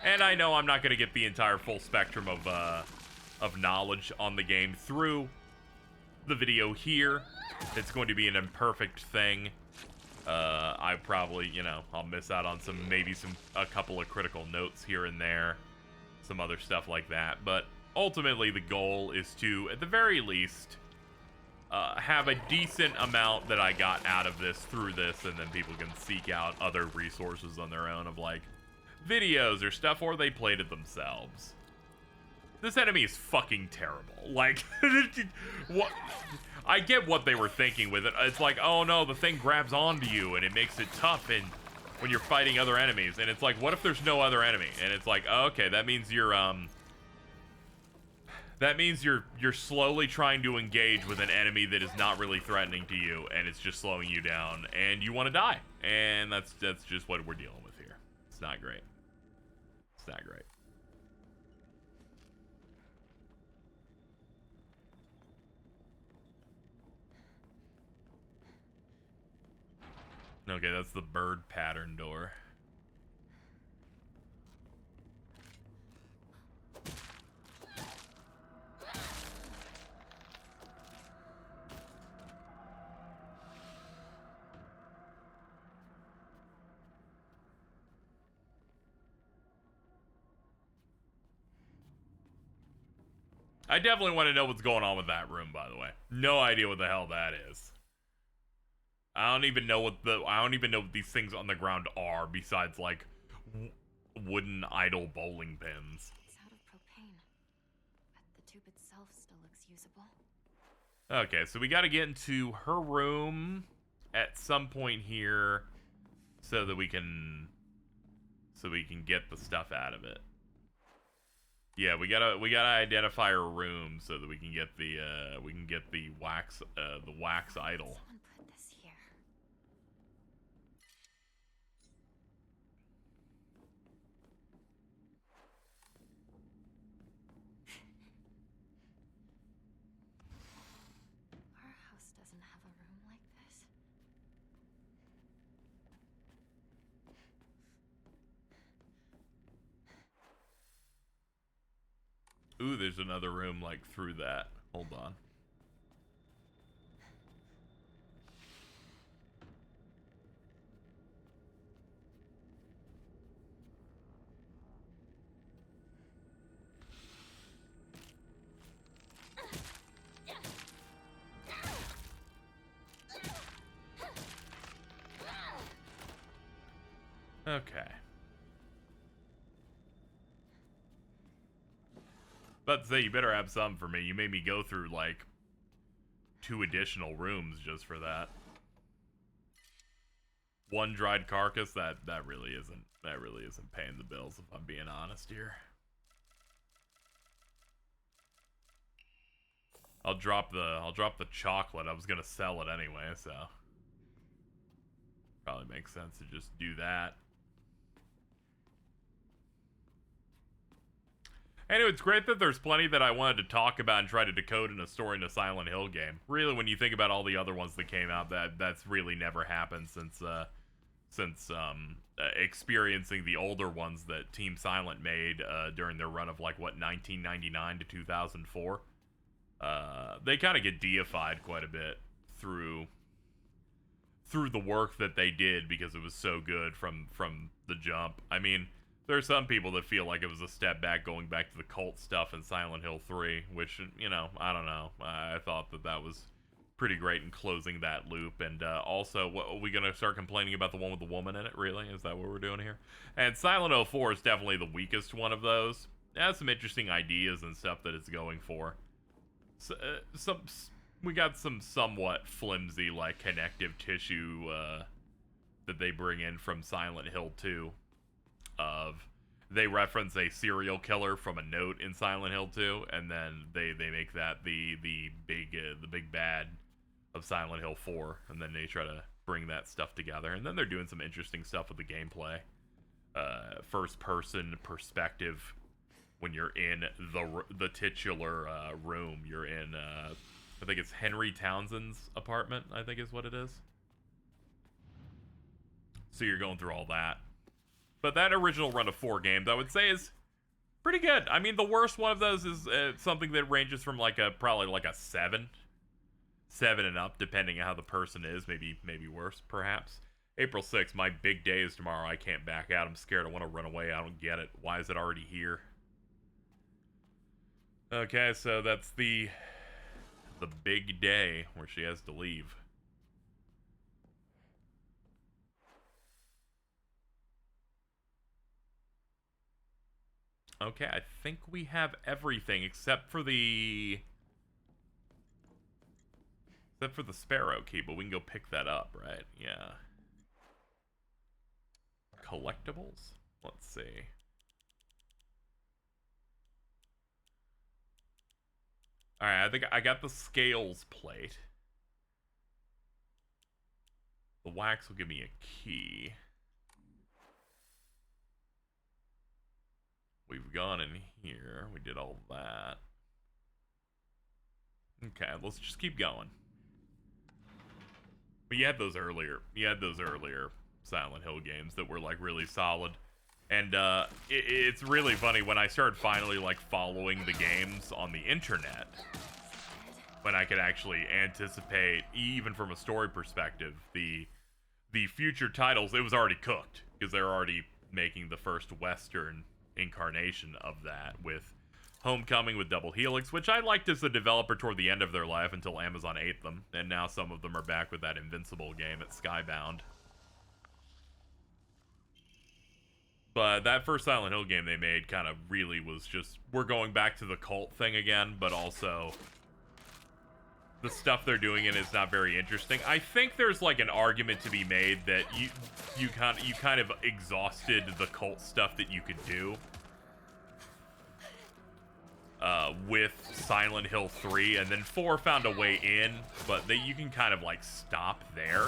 And I know I'm not going to get the entire full spectrum of knowledge on the game through the video here. It's going to be an imperfect thing. I probably, you know, I'll miss out on a couple of critical notes here and there, some other stuff like that, but ultimately the goal is to, at the very least, have a decent amount that I got out of this through this, and then people can seek out other resources on their own of, like, videos or stuff, or they played it themselves. This enemy is fucking terrible. Like, what? I get what they were thinking with it. It's like, oh no, the thing grabs onto you and it makes it tough and when you're fighting other enemies. And it's like, what if there's no other enemy? And it's like, oh, okay, that means you're slowly trying to engage with an enemy that is not really threatening to you, and it's just slowing you down, and you want to die. And that's just what we're dealing with here. It's not great. It's not great. Okay, that's the bird pattern door. I definitely want to know what's going on with that room, by the way. No idea what the hell that is. I don't even know what these things on the ground are, besides, like, wooden idle bowling pins. It's out of propane, but the tube itself still looks usable. Okay, so we got to get into her room at some point here so that we can get the stuff out of it. Yeah, we gotta identify her room so that we can get the wax idol. Someone put this here. Our house doesn't have a room like this. Ooh, there's another room like through that. Hold on. Okay. But say, you better have some for me. You made me go through like 2 additional rooms just for that. 1 dried carcass, that really isn't paying the bills, if I'm being honest here. I'll drop the chocolate. I was gonna sell it anyway, so probably makes sense to just do that. Anyway, it's great that there's plenty that I wanted to talk about and try to decode in a story in a Silent Hill game. Really, when you think about all the other ones that came out, that's really never happened since experiencing the older ones that Team Silent made during their run of like what 1999 to 2004. They kind of get deified quite a bit through the work that they did because it was so good from the jump. I mean, there are some people that feel like it was a step back going back to the cult stuff in Silent Hill 3, which, you know, I don't know. I thought that was pretty great in closing that loop. And also, what, are we going to start complaining about the one with the woman in it, really? Is that what we're doing here? And Silent Hill 4 is definitely the weakest one of those. It has some interesting ideas and stuff that it's going for. So, we got some somewhat flimsy, like, connective tissue that they bring in from Silent Hill 2. They reference a serial killer from a note in Silent Hill 2, and then they make that the big bad of Silent Hill 4, and then they try to bring that stuff together. And then they're doing some interesting stuff with the gameplay. First person perspective when you're in the titular room. You're in I think it's Henry Townsend's apartment, I think is what it is. So you're going through all that. But that original run of 4 games, I would say, is pretty good. I mean, the worst one of those is something that ranges from like probably like a 7 and up, depending on how the person is. Maybe worse, perhaps. April 6th, my big day is tomorrow. I can't back out. I'm scared. I want to run away. I don't get it. Why is it already here? Okay, so that's the big day where she has to leave. Okay, I think we have everything except for the sparrow key, but we can go pick that up, right? Yeah. Collectibles? Let's see. Alright, I think I got the scales plate. The wax will give me a key. We've gone in here. We did all that. Okay, let's just keep going. But you had those earlier Silent Hill games that were like really solid. And it's really funny when I started finally like following the games on the internet. When I could actually anticipate, even from a story perspective, the future titles. It was already cooked because they're already making the first Western incarnation of that with Homecoming with Double Helix, which I liked as a developer toward the end of their life until Amazon ate them, and now some of them are back with that Invincible game at Skybound. But that first Silent Hill game they made kind of really was just, we're going back to the cult thing again, but also the stuff they're doing in it is not very interesting. I think there's like an argument to be made that you kind of exhausted the cult stuff that you could do with Silent Hill 3, and then 4 found a way in, but you can kind of like stop there.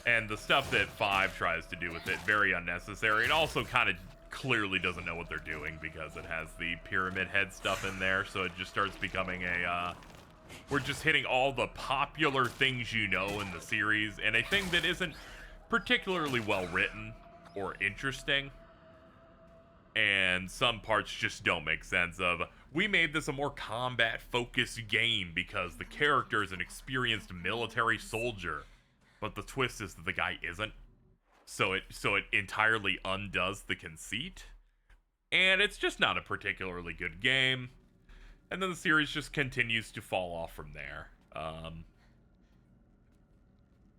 And the stuff that 5 tries to do with it, very unnecessary. It also kind of clearly doesn't know what they're doing because it has the Pyramid Head stuff in there, so it just starts becoming a, we're just hitting all the popular things you know in the series, and a thing that isn't particularly well written or interesting. And some parts just don't make sense of, we made this a more combat-focused game because the character is an experienced military soldier. But the twist is that the guy isn't. So it entirely undoes the conceit. And it's just not a particularly good game. And then the series just continues to fall off from there.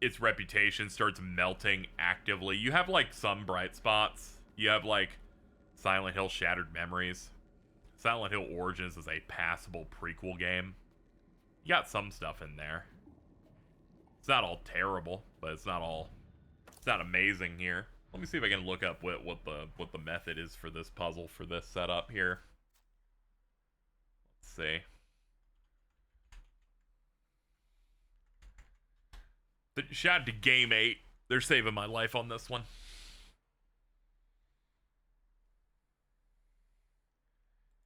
Its reputation starts melting actively. You have like some bright spots. You have like Silent Hill Shattered Memories. Silent Hill Origins is a passable prequel game. You got some stuff in there. It's not all terrible, but it's not amazing here. Let me see if I can look up what the method is for this puzzle, for this setup here. Let's see. Shout out to Game 8. They're saving my life on this one.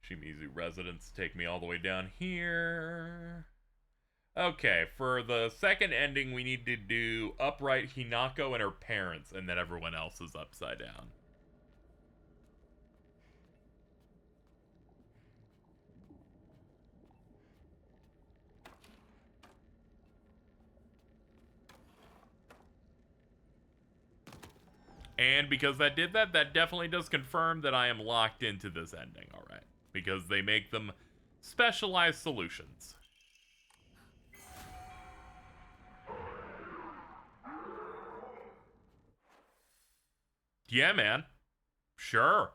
Shimizu residents take me all the way down here. Okay, for the second ending, we need to do upright Hinako and her parents, and then everyone else is upside down. And because that did that, that definitely does confirm that I am locked into this ending, alright. Because they make them specialized solutions. Yeah, man. Sure.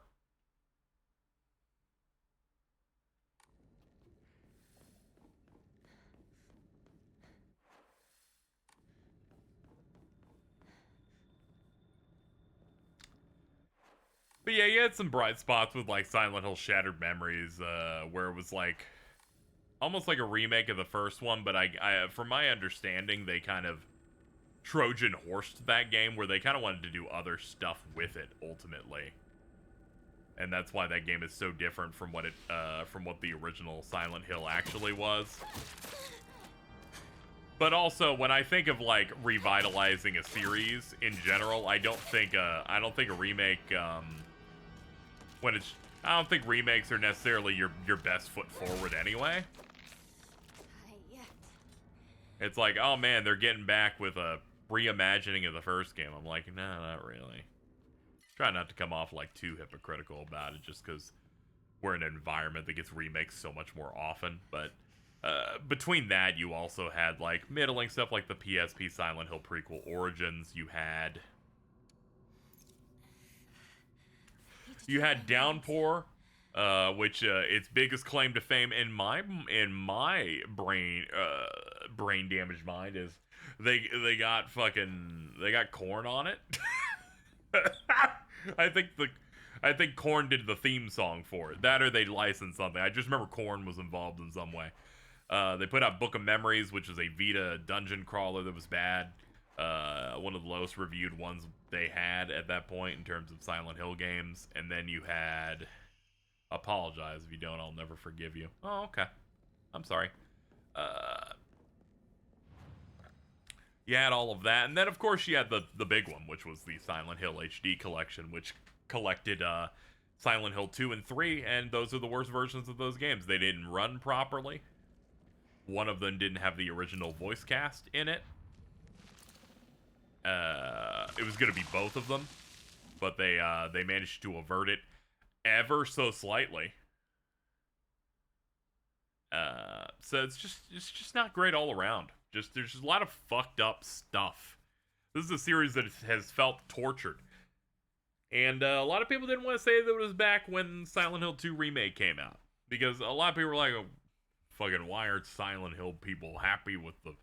But yeah, you had some bright spots with like Silent Hill Shattered Memories, where it was like almost like a remake of the first one, but I from my understanding, they kind of Trojan horsed that game where they kind of wanted to do other stuff with it ultimately. And that's why that game is so different from what the original Silent Hill actually was. But also, when I think of like revitalizing a series in general, I don't think a remake I don't think remakes are necessarily your best foot forward anyway. It's like, oh man, they're getting back with a reimagining of the first game. I'm like, no, not really. Try not to come off like too hypocritical about it just because we're in an environment that gets remakes so much more often. But between that, you also had like middling stuff like the PSP Silent Hill prequel Origins. You had Downpour, which its biggest claim to fame in my brain damaged mind is they got Korn on it. I think Korn did the theme song for it. That or they licensed something. I just remember Korn was involved in some way. They put out Book of Memories, which is a Vita dungeon crawler that was bad. One of the lowest reviewed ones they had at that point in terms of Silent Hill games. And then you had Apologize. If you don't, I'll never forgive you. Oh, okay. I'm sorry. You had all of that. And then, of course, you had the big one, which was the Silent Hill HD collection, which collected Silent Hill 2 and 3, and those are the worst versions of those games. They didn't run properly. One of them didn't have the original voice cast in it. It was going to be both of them, but they managed to avert it ever so slightly. So it's just not great all around. There's just a lot of fucked up stuff. This is a series that has felt tortured. And a lot of people didn't want to say that it was back when Silent Hill 2 Remake came out. Because a lot of people were like, oh, fucking, why aren't Silent Hill people happy with the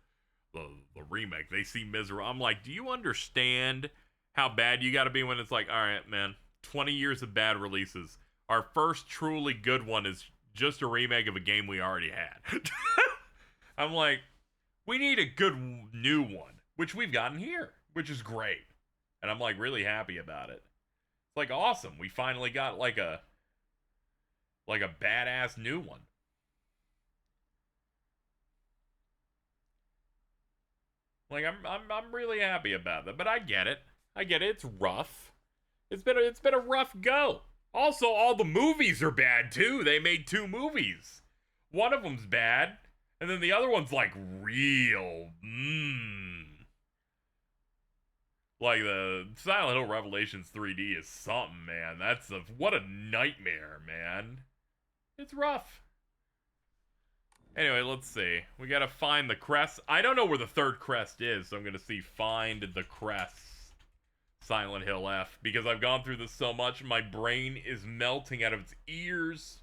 remake? They seem miserable. I'm like, do you understand how bad you gotta be when it's like, alright, man, 20 years of bad releases. Our first truly good one is just a remake of a game we already had. I'm like, we need a good new one, which we've gotten here, which is great. And I'm like really happy about it. It's like awesome. We finally got like a badass new one. Like I'm really happy about that, but I get it. It's rough. It's been a rough go. Also, all the movies are bad too. They made 2 movies. One of them's bad, and then the other one's like real. Like the Silent Hill Revelations 3D is something, man. What a nightmare, man. It's rough. Anyway, let's see. We gotta find the crest. I don't know where the 3rd crest is, so I'm gonna see find the crests. Silent Hill F. Because I've gone through this so much, my brain is melting out of its ears.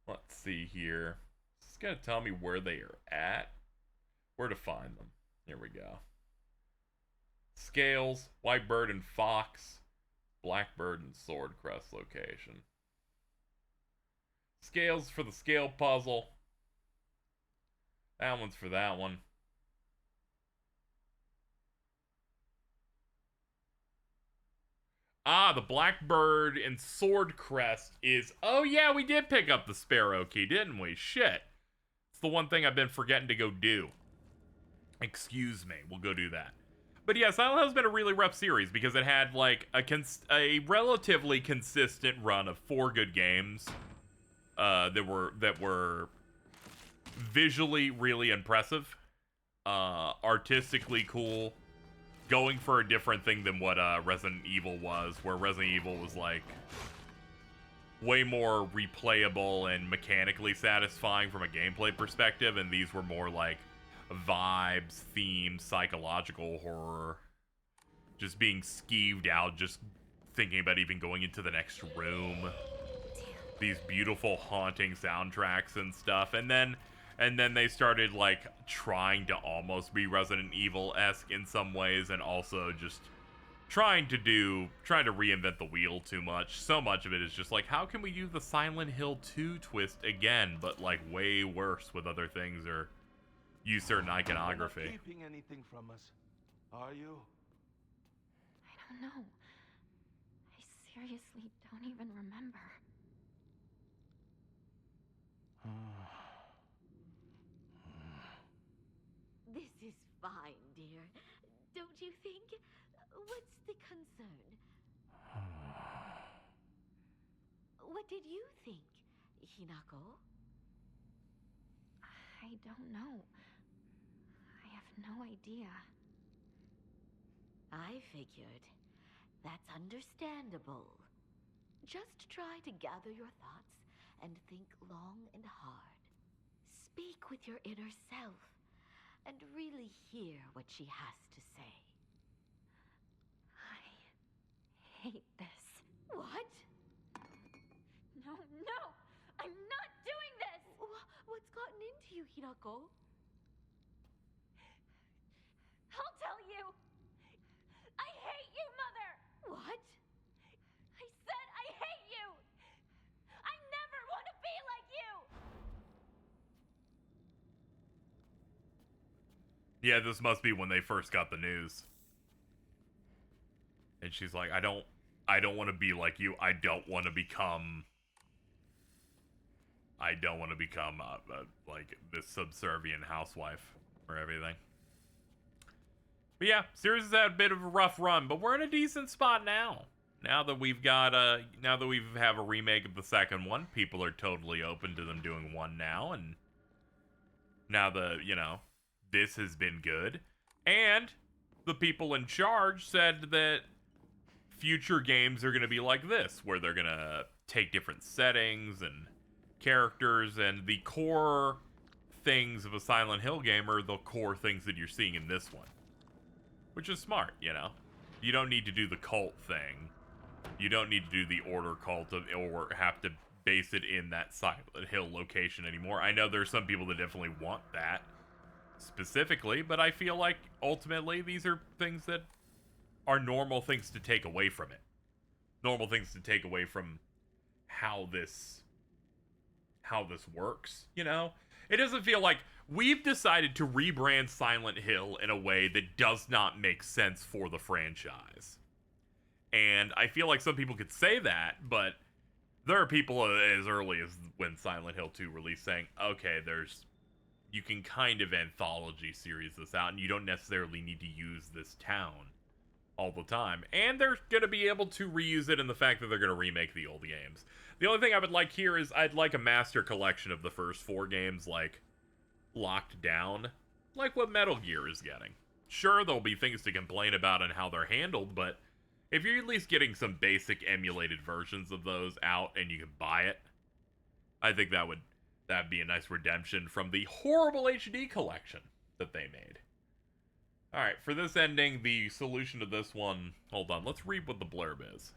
Let's see here. It's gonna tell me where they are at. Where to find them. Here we go. Scales, Whitebird and Fox. Blackbird and Swordcrest location. Scales for the scale puzzle. That one's for that one. Ah, the Blackbird and Swordcrest is... Oh yeah, we did pick up the Sparrow key, didn't we? Shit. It's the one thing I've been forgetting to go do. Excuse me, we'll go do that. But yeah, Silent Hill's been a really rough series because it had like a relatively consistent run of 4 good games that were visually really impressive, artistically cool, going for a different thing than what Resident Evil was, where Resident Evil was like way more replayable and mechanically satisfying from a gameplay perspective, and these were more like vibes, themes, psychological horror, just being skeeved out, just thinking about even going into the next room. These beautiful haunting soundtracks and stuff, and then they started like trying to almost be Resident Evil-esque in some ways, and also just trying to reinvent the wheel too much. So much of it is just like, how can we do the Silent Hill 2 twist again, but like way worse with other things, or use certain iconography. You're not keeping anything from us, are you? I don't know. I seriously don't even remember. This is fine, dear. Don't you think? What's the concern? What did you think, Hinako? I don't know. I have no idea. I figured. That's understandable. Just try to gather your thoughts and think long and hard. Speak with your inner self and really hear what she has to say. I hate this. What? No, no! I'm not doing this! What's gotten into you, Hinako? I'll tell you! I hate you, Mother! What? I said I hate you! I never want to be like you! Yeah, this must be when they first got the news. And she's like, I don't want to be like you. I don't want to become like this subservient housewife or everything. But yeah, series has had a bit of a rough run, but we're in a decent spot now. Now that we have a remake of the second one, people are totally open to them doing one now, and now this has been good. And the people in charge said that future games are going to be like this, where they're going to take different settings and characters, and the core things of a Silent Hill game are the core things that you're seeing in this one. Which is smart, you know? You don't need to do the cult thing. You don't need to do the order cult or have to base it in that Silent Hill location anymore. I know there's some people that definitely want that specifically, but I feel like ultimately these are things that are normal things to take away from it. Normal things to take away from how this works, you know? It doesn't feel like we've decided to rebrand Silent Hill in a way that does not make sense for the franchise. And I feel like some people could say that, but there are people as early as when Silent Hill 2 released saying, okay, you can kind of anthology series this out, and you don't necessarily need to use this town all the time. And they're going to be able to reuse it in the fact that they're going to remake the old games. The only thing I would like here is I'd like a master collection of the first 4 games, like, locked down, like what Metal Gear is getting. Sure, there'll be things to complain about and how they're handled, but if you're at least getting some basic emulated versions of those out and you can buy it, I think that'd be a nice redemption from the horrible HD collection that they made. Alright, for this ending, the solution to this one, hold on, let's read what the blurb is.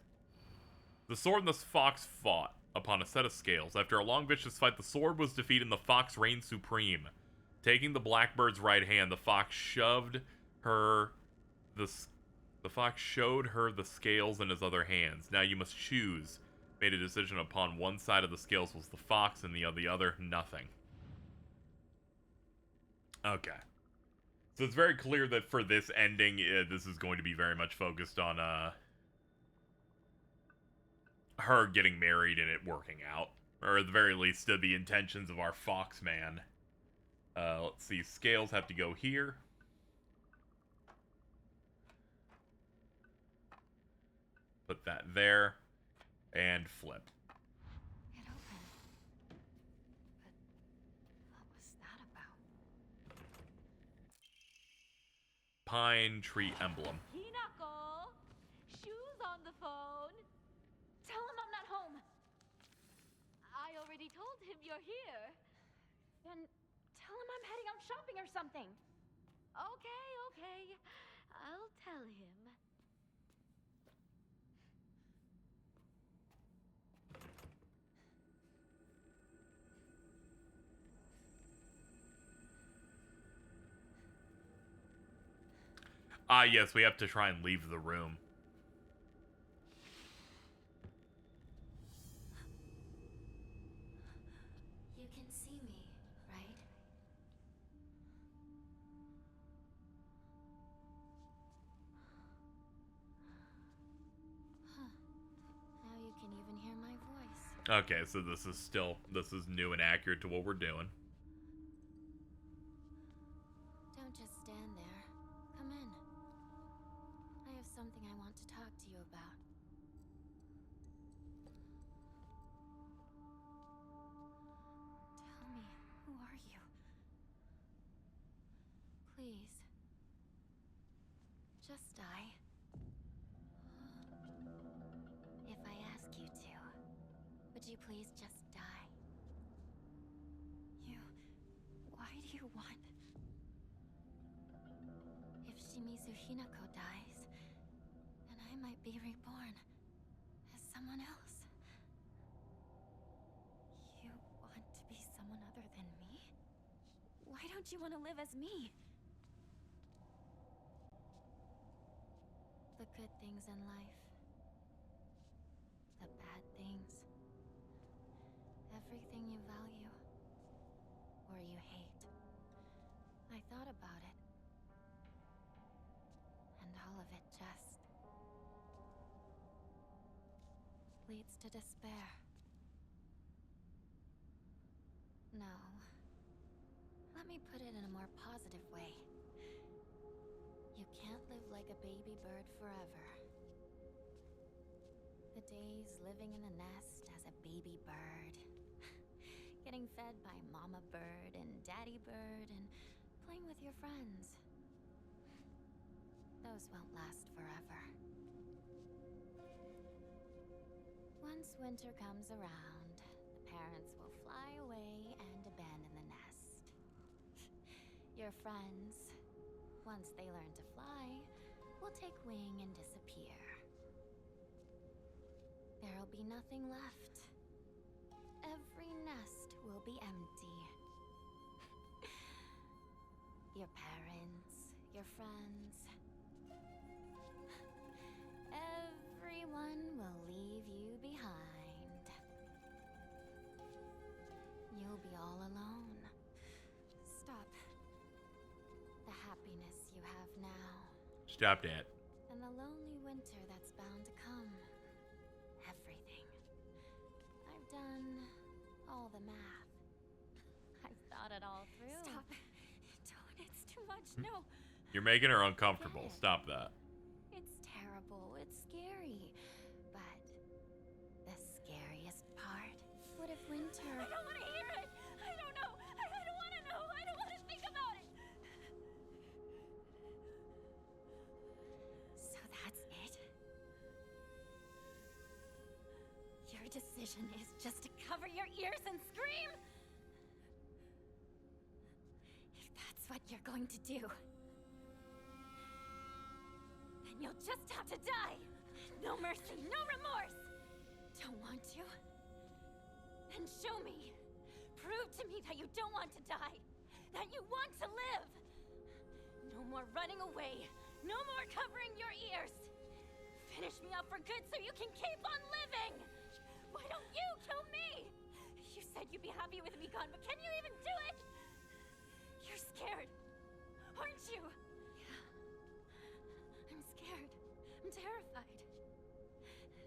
The sword and the fox fought upon a set of scales. After a long vicious fight, the sword was defeated and the fox reigned supreme. Taking the blackbird's right hand, the fox showed her the scales in his other hands. Now you must choose. Made a decision upon one side of the scales was the fox and the other, nothing. Okay. So it's very clear that for this ending, this is going to be very much focused on her getting married and it working out. Or at the very least, the intentions of our fox man. Let's see, scales have to go here. Put that there. And flip. It opened. But what was that about? Pine tree emblem. Hinako! Shoes on the phone! Tell him I'm not home! I already told him you're here. Then tell him I'm heading out shopping or something. Okay. I'll tell him. Ah, yes, we have to try and leave the room. You can see me, right? Huh. Now you can even hear my voice. Okay, so this is new and accurate to what we're doing. Don't just stand there. Come in. I have something I want to talk to you about. Tell me, who are you? Please. Just die. If I ask you to, would you please just die? Why do you want... If Shimizu Hinako dies, then I might be reborn as someone else. You want to be someone other than me? Why don't you want to live as me? The good things in life. The bad things. Everything you value. Or you hate. I thought about it. And all of it just leads to despair. No. Let me put it in a more positive way. You can't live like a baby bird forever. The days living in a nest as a baby bird. Getting fed by mama bird and daddy bird and playing with your friends. Those won't last forever. Once winter comes around, the parents will fly away and abandon the nest. Your friends, once they learn to fly, will take wing and disappear. There'll be nothing left. Every nest will be empty. Your parents, your friends, everyone will leave you behind. You'll be all alone. Stop. The happiness you have now, Stop that. and the lonely winter that's bound to come. Everything. I've done all the math. I've thought it all through. Stop. Don't. It's too much. No. You're making her uncomfortable. Stop that. It's terrible. It's scary. But the scariest part? What if winter... I don't want to hear it! I don't know! I don't want to know! I don't want to think about it! So that's it? Your decision is just to cover your ears and scream? If that's what you're going to do, then you'll just have to die. No mercy, no remorse. Don't want to? Then show me. Prove to me that you don't want to die. That you want to live. No more running away. No more covering your ears. Finish me up for good so you can keep on living. Why don't you kill me? You said you'd be happy with me gone, but can you even do it? You're scared, aren't you? Yeah. I'm scared. I'm terrified.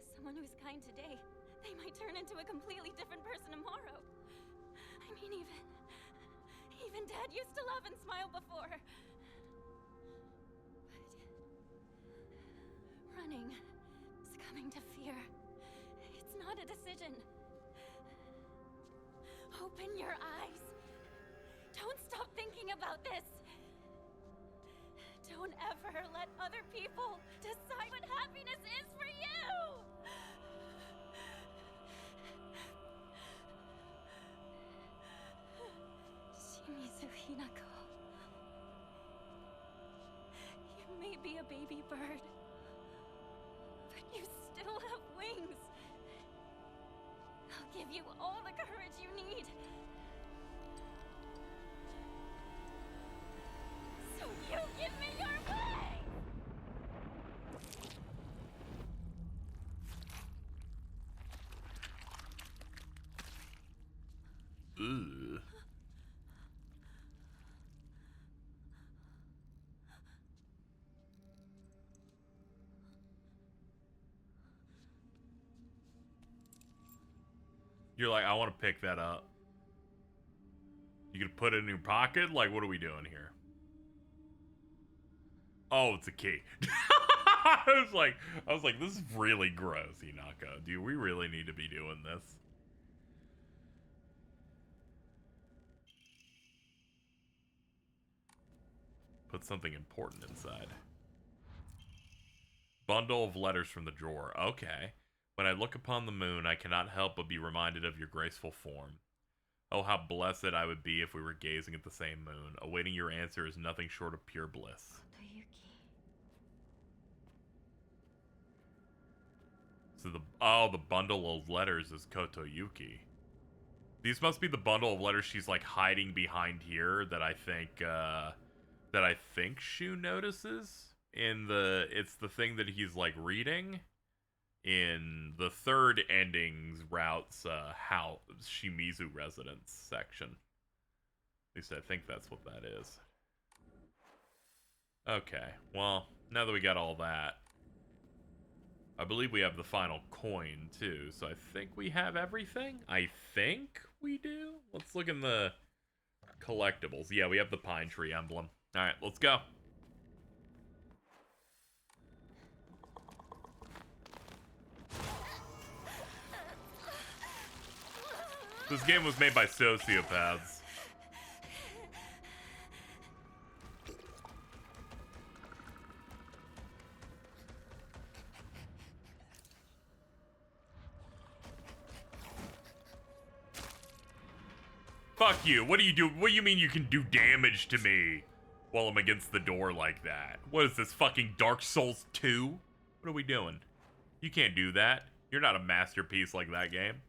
Someone who's kind today, they might turn into a completely different person tomorrow. I mean, even Dad used to laugh and smile before. But running, succumbing to fear, it's not a decision. Open your eyes. Don't stop thinking about this. Don't ever let other people decide what happiness is for you! Shimizu Hinako. You may be a baby bird, but you still have wings. I'll give you all the courage you need. So you give me your way! Ugh. You're like, I want to pick that up. You gonna put it in your pocket? Like, what are we doing here? Oh, it's a key. I was like, this is really gross, Hinako. Do we really need to be doing this? Put something important inside. Bundle of letters from the drawer. Okay. When I look upon the moon, I cannot help but be reminded of your graceful form. Oh, how blessed I would be if we were gazing at the same moon. Awaiting your answer is nothing short of pure bliss. So the bundle of letters is Kotoyuki. These must be the bundle of letters she's like hiding behind here that I think Shu notices it's the thing that he's like reading in the third endings routes how Shimizu residence section. At least I think that's what that is. Okay, well, now that we got all that, I believe we have the final coin too, so I think we have everything. I think we do. Let's look in the collectibles. Yeah, we have the pine tree emblem. All right, let's go. This game was made by sociopaths. Fuck you. What do you do? What do you mean you can do damage to me while I'm against the door like that? What is this, fucking Dark Souls 2? What are we doing? You can't do that. You're not a masterpiece like that game.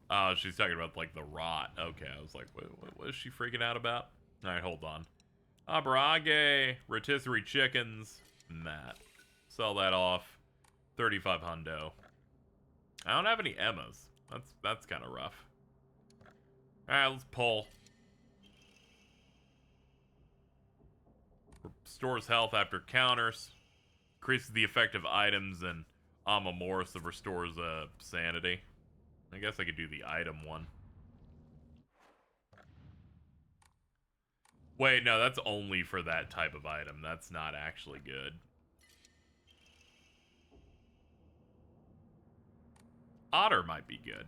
Oh, she's talking about, like, the rot. Okay, I was like, what is she freaking out about? Alright, hold on. Abrage, rotisserie chickens, and that. Sell that off. 35 hundo. I don't have any Emmas. That's kind of rough. Alright, let's pull. Restores health after counters. Increases the effect of items, and Amamorsa restores sanity. I guess I could do the item one. Wait, no, that's only for that type of item. That's not actually good. Otter might be good.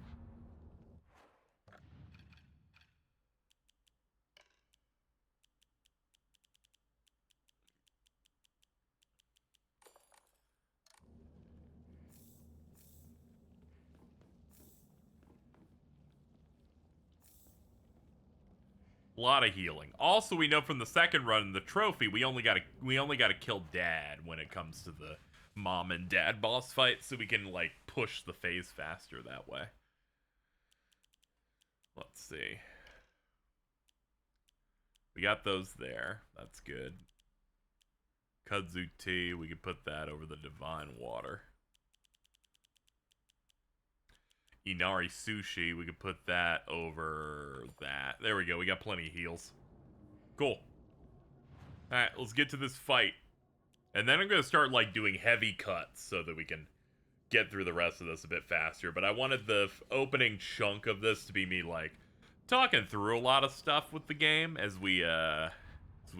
A lot of healing. Also, we know from the second run, the trophy, we only gotta kill Dad when it comes to the mom and dad boss fight, so we can like push the phase faster that way. Let's see. We got those there. That's good. Kudzu tea, we could put that over the divine water. Inari sushi, we could put that over that. There we go, we got plenty of heals. Cool. Alright, let's get to this fight. And then I'm going to start, like, doing heavy cuts so that we can get through the rest of this a bit faster. But I wanted the opening chunk of this to be me, like, talking through a lot of stuff with the game as we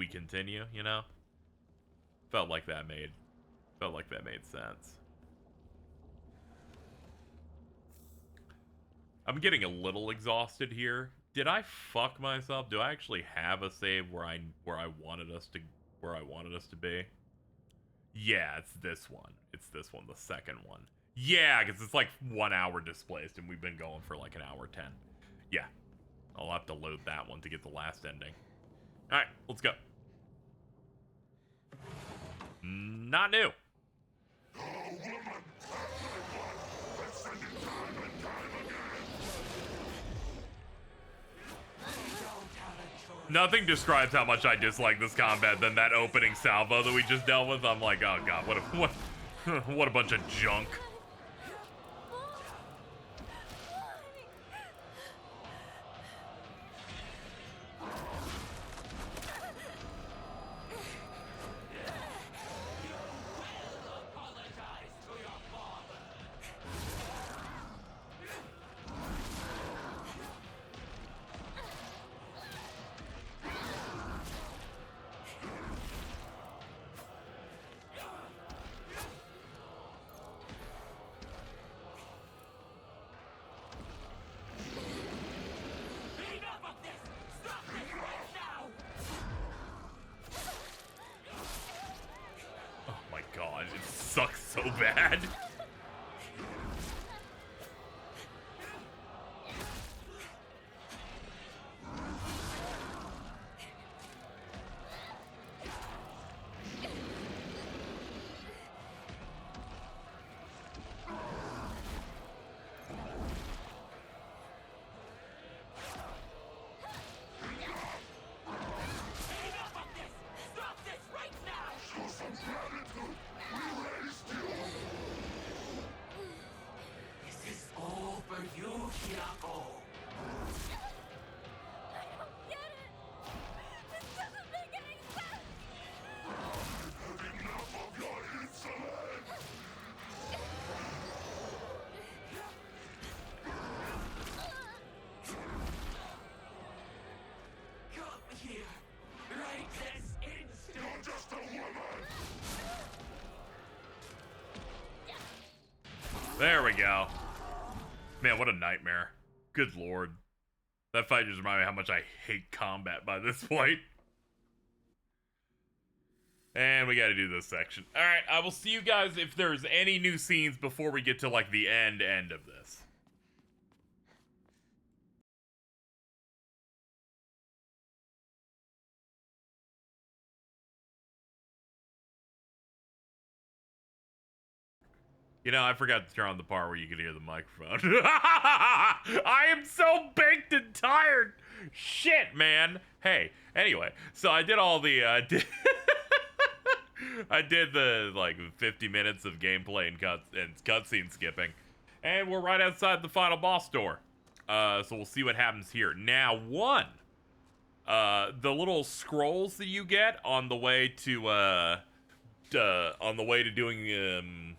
continue, you know? Felt like that made sense. I'm getting a little exhausted here. Did I fuck myself? Do I actually have a save where I wanted us to be? Yeah, it's this one. It's this one, the second one. Yeah, because it's like 1 hour displaced, and we've been going for like an hour 10. Yeah, I'll have to load that one to get the last ending. All right, let's go. Not new. Nothing describes how much I dislike this combat than that opening salvo that we just dealt with. I'm like, oh god, what a bunch of junk. Sucks so bad. There we go. Man, what a nightmare. Good lord. That fight just reminded me how much I hate combat by this point. And we gotta do this section. Alright, I will see you guys if there's any new scenes before we get to, like, the end of this. You know, I forgot to turn on the part where you could hear the microphone. I am so baked and tired. Shit, man. Hey, anyway, so I did all the, I did the, like, 50 minutes of gameplay and cutscene skipping. And we're right outside the final boss door. So we'll see what happens here. Now, the little scrolls that you get on the way to, doing,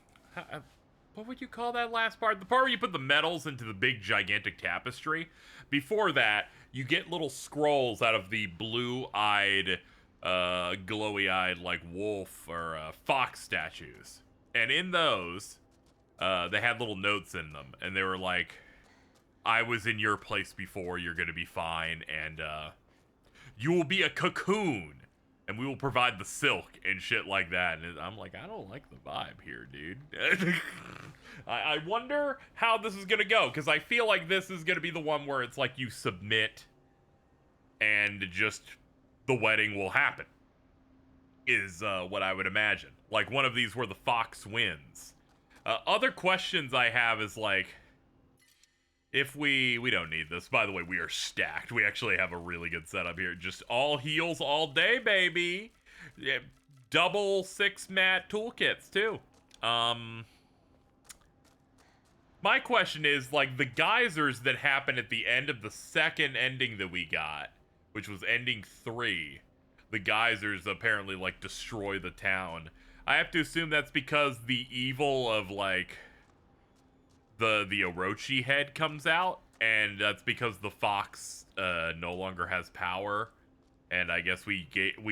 what would you call that last part? The part where you put the metals into the big gigantic tapestry. Before that, you get little scrolls out of the blue-eyed, glowy-eyed, like, wolf or fox statues. And in those, they had little notes in them. And they were like, I was in your place before, you're gonna be fine, and, you will be a cocoon. And we will provide the silk and shit like that. And I'm like, I don't like the vibe here, dude. I wonder how this is going to go. Because I feel like this is going to be the one where it's like you submit and just the wedding will happen. Is what I would imagine. Like one of these where the fox wins. Other questions I have is like, if we don't need this. By the way, we are stacked. We actually have a really good setup here. Just all heals all day, baby. Yeah, double 6 mat toolkits too. My question is like the geysers that happen at the end of the second ending that we got, which was ending 3. The geysers apparently like destroy the town. I have to assume that's because the evil of like the Orochi head comes out, and that's because the fox no longer has power, and I guess we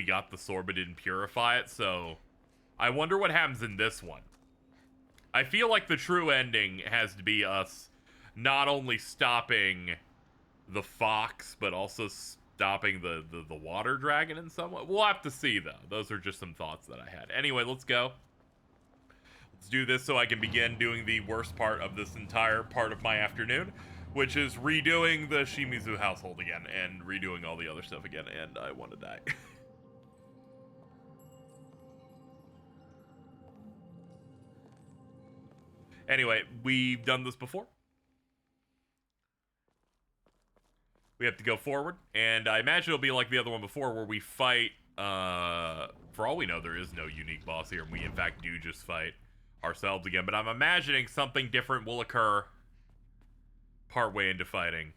got the sword but didn't purify it, so I wonder what happens in this one. I feel like the true ending has to be us not only stopping the fox, but also stopping the water dragon in some way. We'll have to see, though. Those are just some thoughts that I had. Anyway, let's go. Let's do this so I can begin doing the worst part of this entire part of my afternoon, which is redoing the Shimizu household again and redoing all the other stuff again, and I want to die. Anyway, we've done this before. We have to go forward, and I imagine it'll be like the other one before where we fight, for all we know, there is no unique boss here, and we in fact do just fight ourselves again, but I'm imagining something different will occur partway into fighting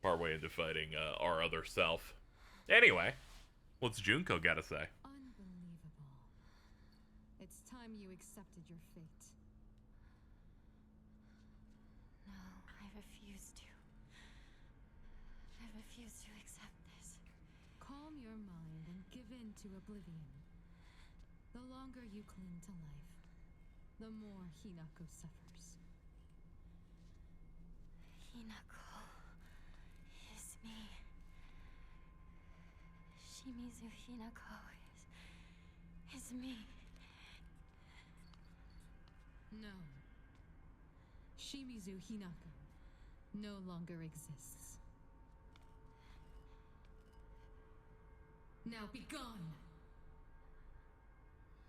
our other self. Anyway, what's Junko gotta say? Unbelievable. It's time you accepted your fate. No, I refuse to. I refuse to accept this. Calm your mind and give in to oblivion. The longer you cling to life, the more Hinako suffers. Hinako is me. Shimizu Hinako is me. No. Shimizu Hinako no longer exists. Now be gone!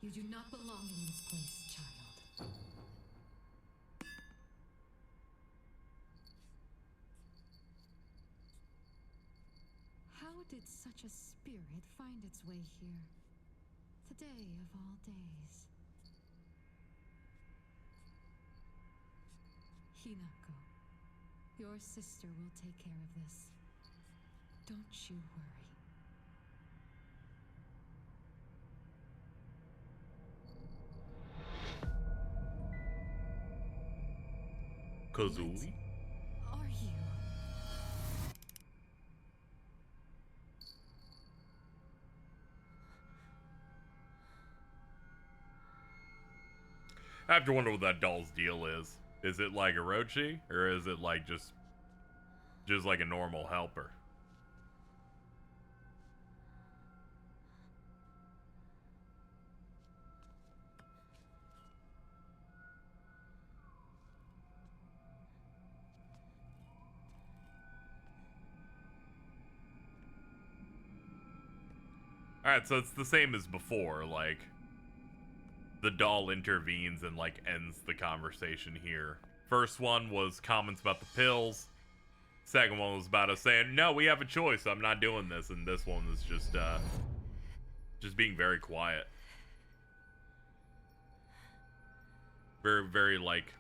You do not belong in this place, child. How did such a spirit find its way here? Today of all days. Hinako, your sister will take care of this. Don't you worry. Kazooie? Are you? I have to wonder what that doll's deal is. Is it like Orochi, or is it like just like a normal helper? Alright, so it's the same as before, like, the doll intervenes and, like, ends the conversation here. First one was comments about the pills. Second one was about us saying, no, we have a choice, I'm not doing this. And this one is just being very quiet. Very, very, like,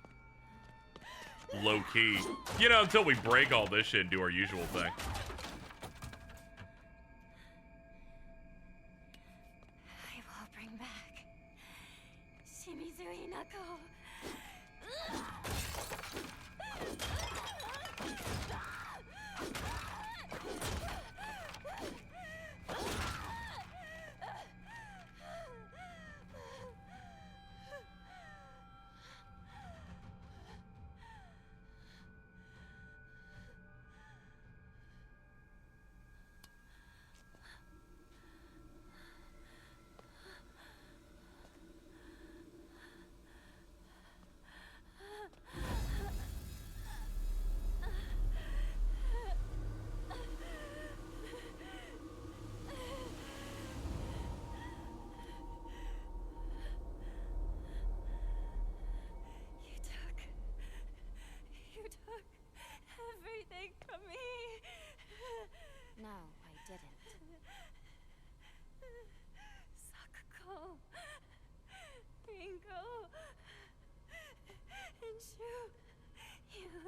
low-key. You know, until we break all this shit and do our usual thing.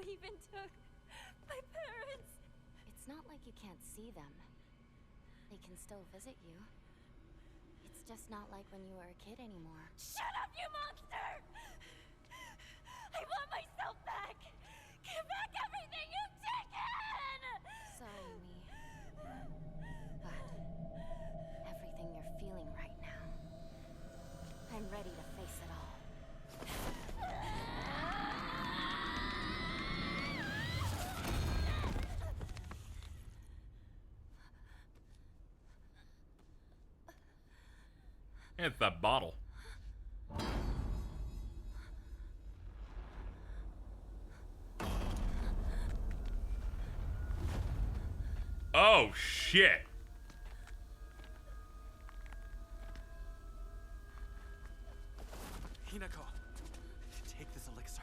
Even took my parents. It's not like you can't see them. They can still visit you. It's just not like when you were a kid anymore. Shut up, you monster! I want myself back! Give back everything you've taken! Sorry, me. But everything you're feeling right now, I'm ready to face it all. It's that bottle. Oh, shit. Hinako, take this elixir.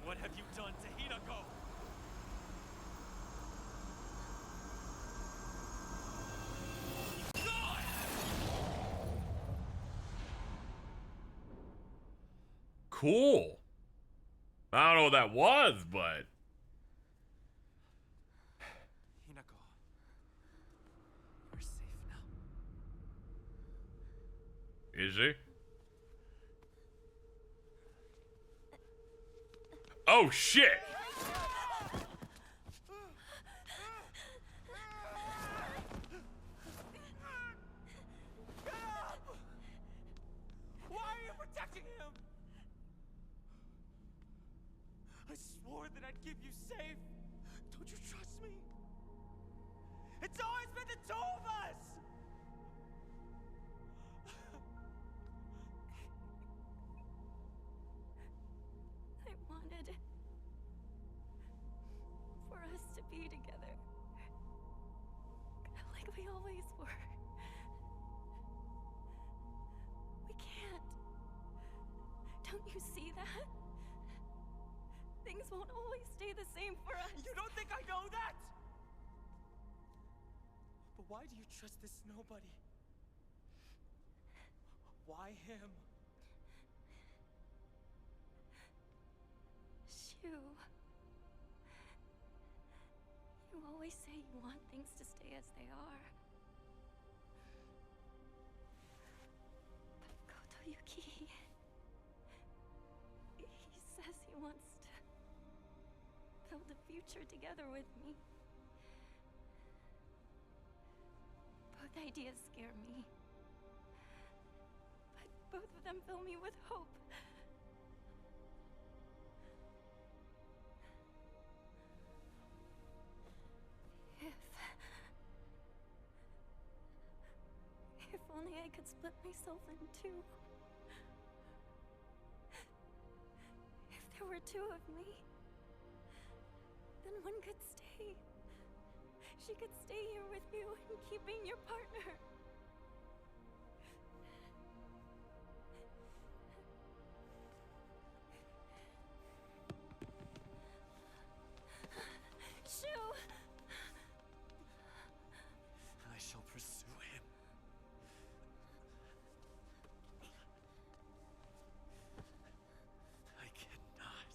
What have you done to Hinako? Cool. I don't know what that was, but Hinako, you're safe now. is she? Oh shit! Why are you protecting him? I swore that I'd keep you safe. Don't you trust me? It's always been the two of us! I wanted for us to be together. Like we always were. We can't. Don't you see that? Things won't always stay the same for us. You don't think I know that? But But why do you trust this nobody? Why him? Shu. You always say you want things to stay as they are. But Kotoyuki... he says he wants to build a future together with me. Both ideas scare me. But both of them fill me with hope. If only I could split myself in two. If there were two of me, then one could stay. She could stay here with you and keep being your partner. Shu! I shall pursue him. I cannot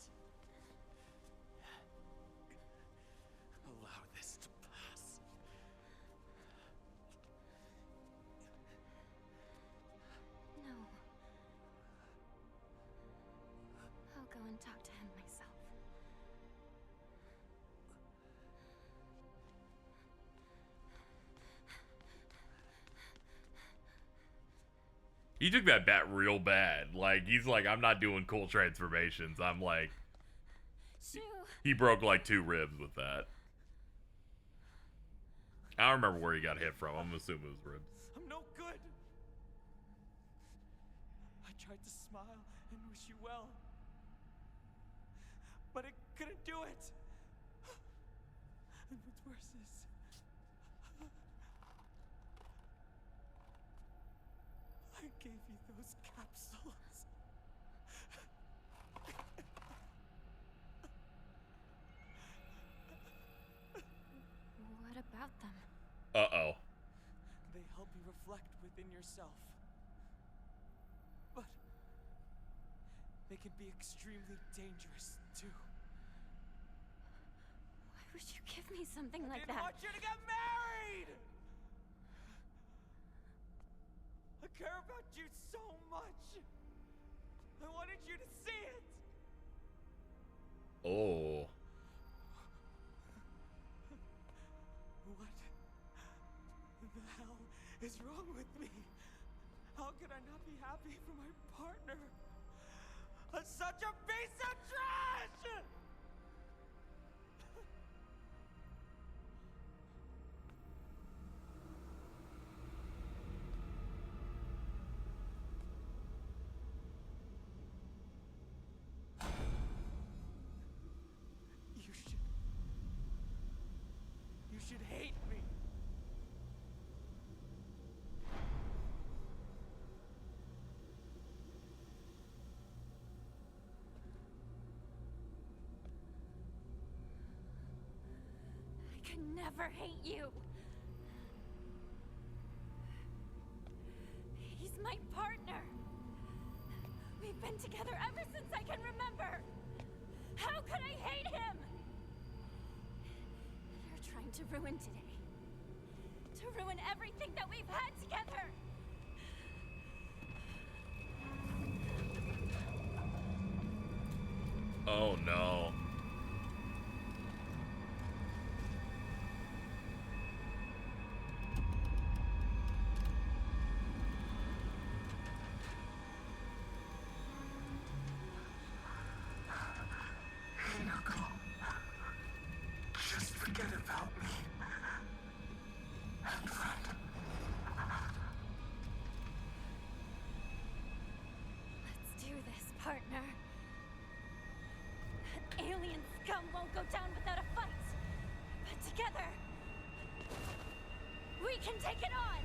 allow this to pass. No. I'll go and talk to him myself. He took that bet real bad. Like, he's like, I'm not doing cool transformations. I'm like, Shu! he broke like 2 ribs with that. I don't remember where he got hit from. I'm assuming it was ribs. I'm no good. I tried to smile and wish you well, but I couldn't do it. And what's worse is, I gave you those capsules. What about them? Uh-oh. They help you reflect within yourself. But they can be extremely dangerous, too. Why would you give me something like I didn't that? want you to get married! I care about you so much. I wanted you to see it. Oh. What the hell is wrong with me? How could I not be happy for my partner? I'm such a piece of trash! You should hate me. I can never hate you. He's my partner. We've been together ever since I can remember. How could I hate him? You're trying to ruin today. To ruin everything that we've had together. Oh no. Just forget about me. And run. Let's do this, partner. That alien scum won't go down without a fight. But together, we can take it on.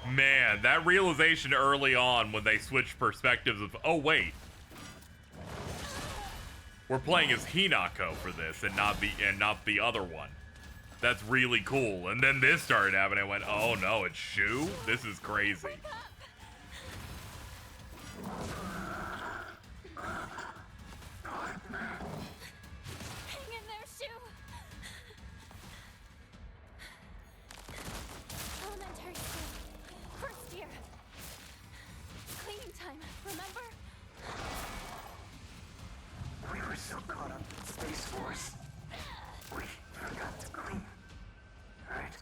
Man, that realization early on when they switched perspectives of, oh wait, we're playing as Hinako for this and not the other one. That's really cool. And then this started happening. I went, oh no, it's Shu? This is crazy. Hang in there, Shu. Elementary school. First year. Cleaning time, remember? We were so caught up in Space Force. We forgot to clean. Right?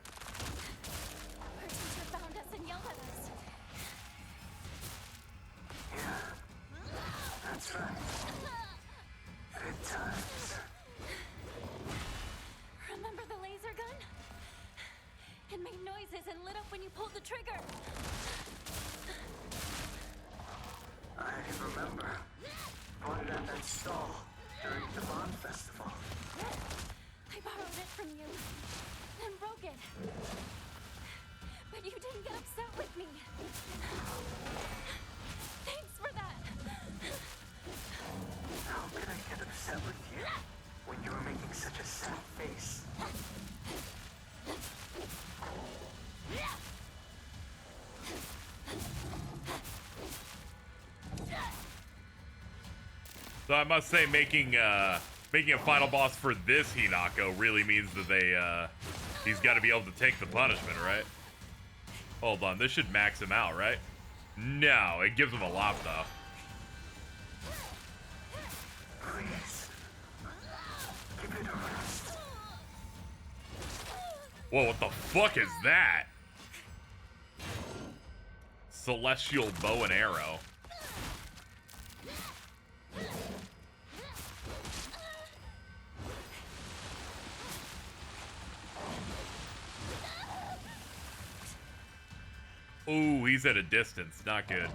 Our teacher found us and yelled at us. Yeah. That's right. Good times. Remember the laser gun? It made noises and lit up when you pulled the trigger. I remember. Bought it at that stall during the Bond Festival. I borrowed it from you, then broke it. But you didn't get upset with me. Thanks for that. How could I get upset with you when you were making such a sad face? So I must say, making a final boss for this Hinako really means that he's got to be able to take the punishment, right? Hold on, this should max him out, right? No, it gives him a lot though. Please. Give it a rest. Whoa, what the fuck is that? Celestial bow and arrow. Ooh, he's at a distance. Not good.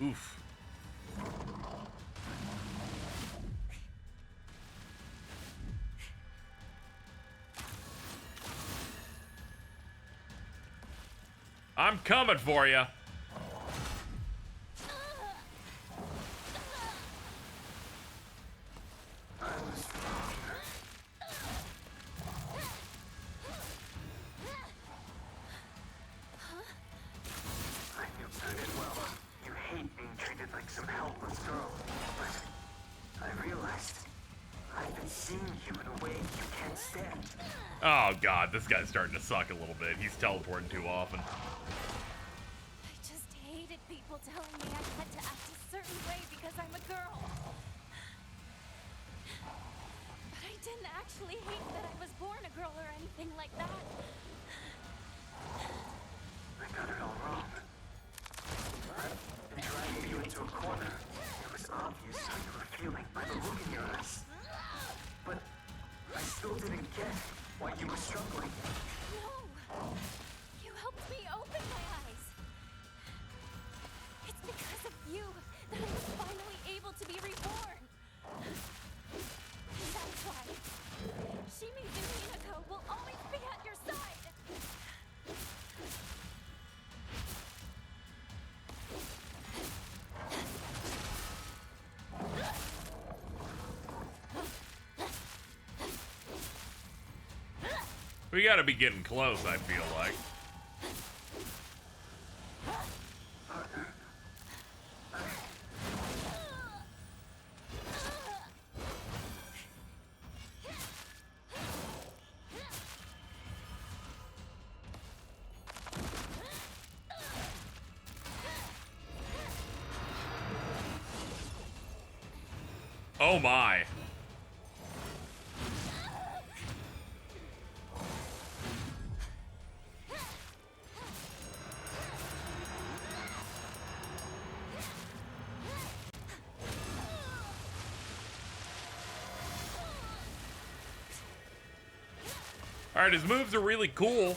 Oof. I'm coming for you. Oh god, this guy's starting to suck a little bit. He's teleporting too often. I just hated people telling me I had to act a certain way because I'm a girl. But I didn't actually hate that I was born a girl or anything like that. I got it all wrong. In dragging you into a corner, it was obvious how you were feeling by the look in your eyes. But I still didn't get why you were struggling. No! You helped me open my eyes. It's because of you that I was finally able to be reborn. And that's why Shimizu Hinako will always be at your side. We gotta be getting close, I feel like. Oh my. Alright, his moves are really cool.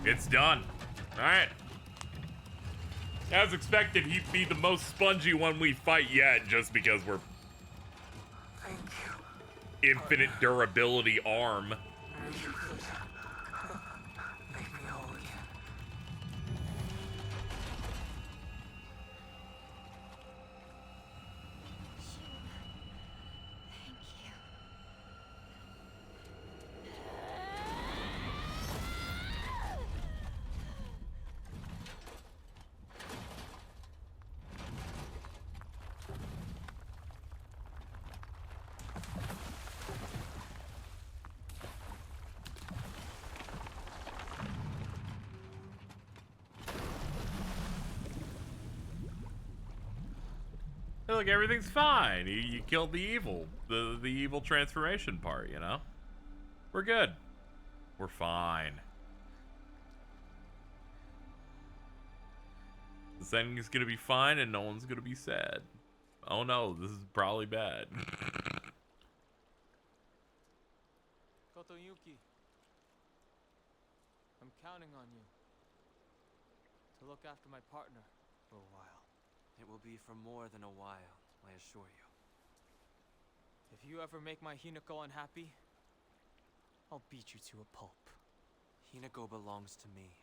It's done. Alright. As expected, he'd be the most spongy one we fight yet, just because we're Thank you. infinite durability arm. You could make me whole again. Thank you. Hey, look, everything's fine. You killed the evil. The evil transformation part, you know? We're good. We're fine. This ending's gonna be fine and no one's gonna be sad. Oh no, this is probably bad. Kotoyuki, I'm counting on you to look after my partner for a while. It will be for more than a while, I assure you. If you ever make my Hinako unhappy, I'll beat you to a pulp. Hinako belongs to me.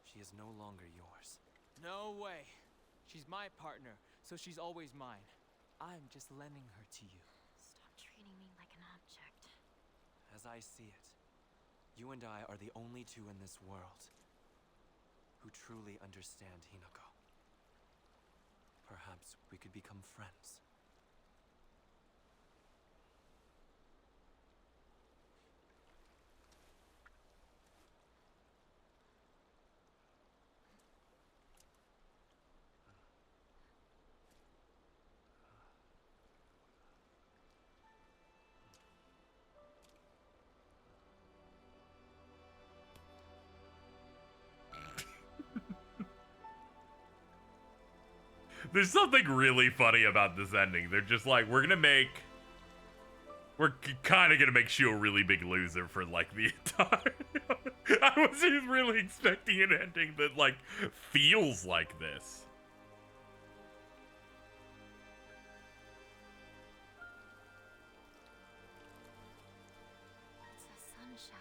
She is no longer yours. No way. She's my partner, so she's always mine. I'm just lending her to you. Stop treating me like an object. As I see it, you and I are the only two in this world who truly understand Hinako. Perhaps we could become friends. There's something really funny about this ending. They're just like, we're kind of gonna make Shu a really big loser for like the entire. I was just really expecting an ending that like feels like this. It's a sun shower.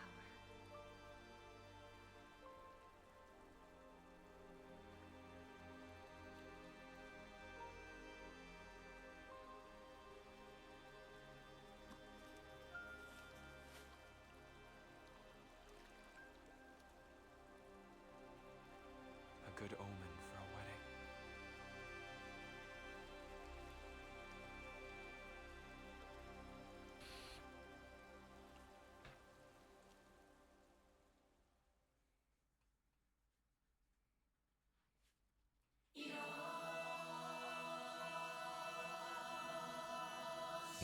A good omen for a wedding.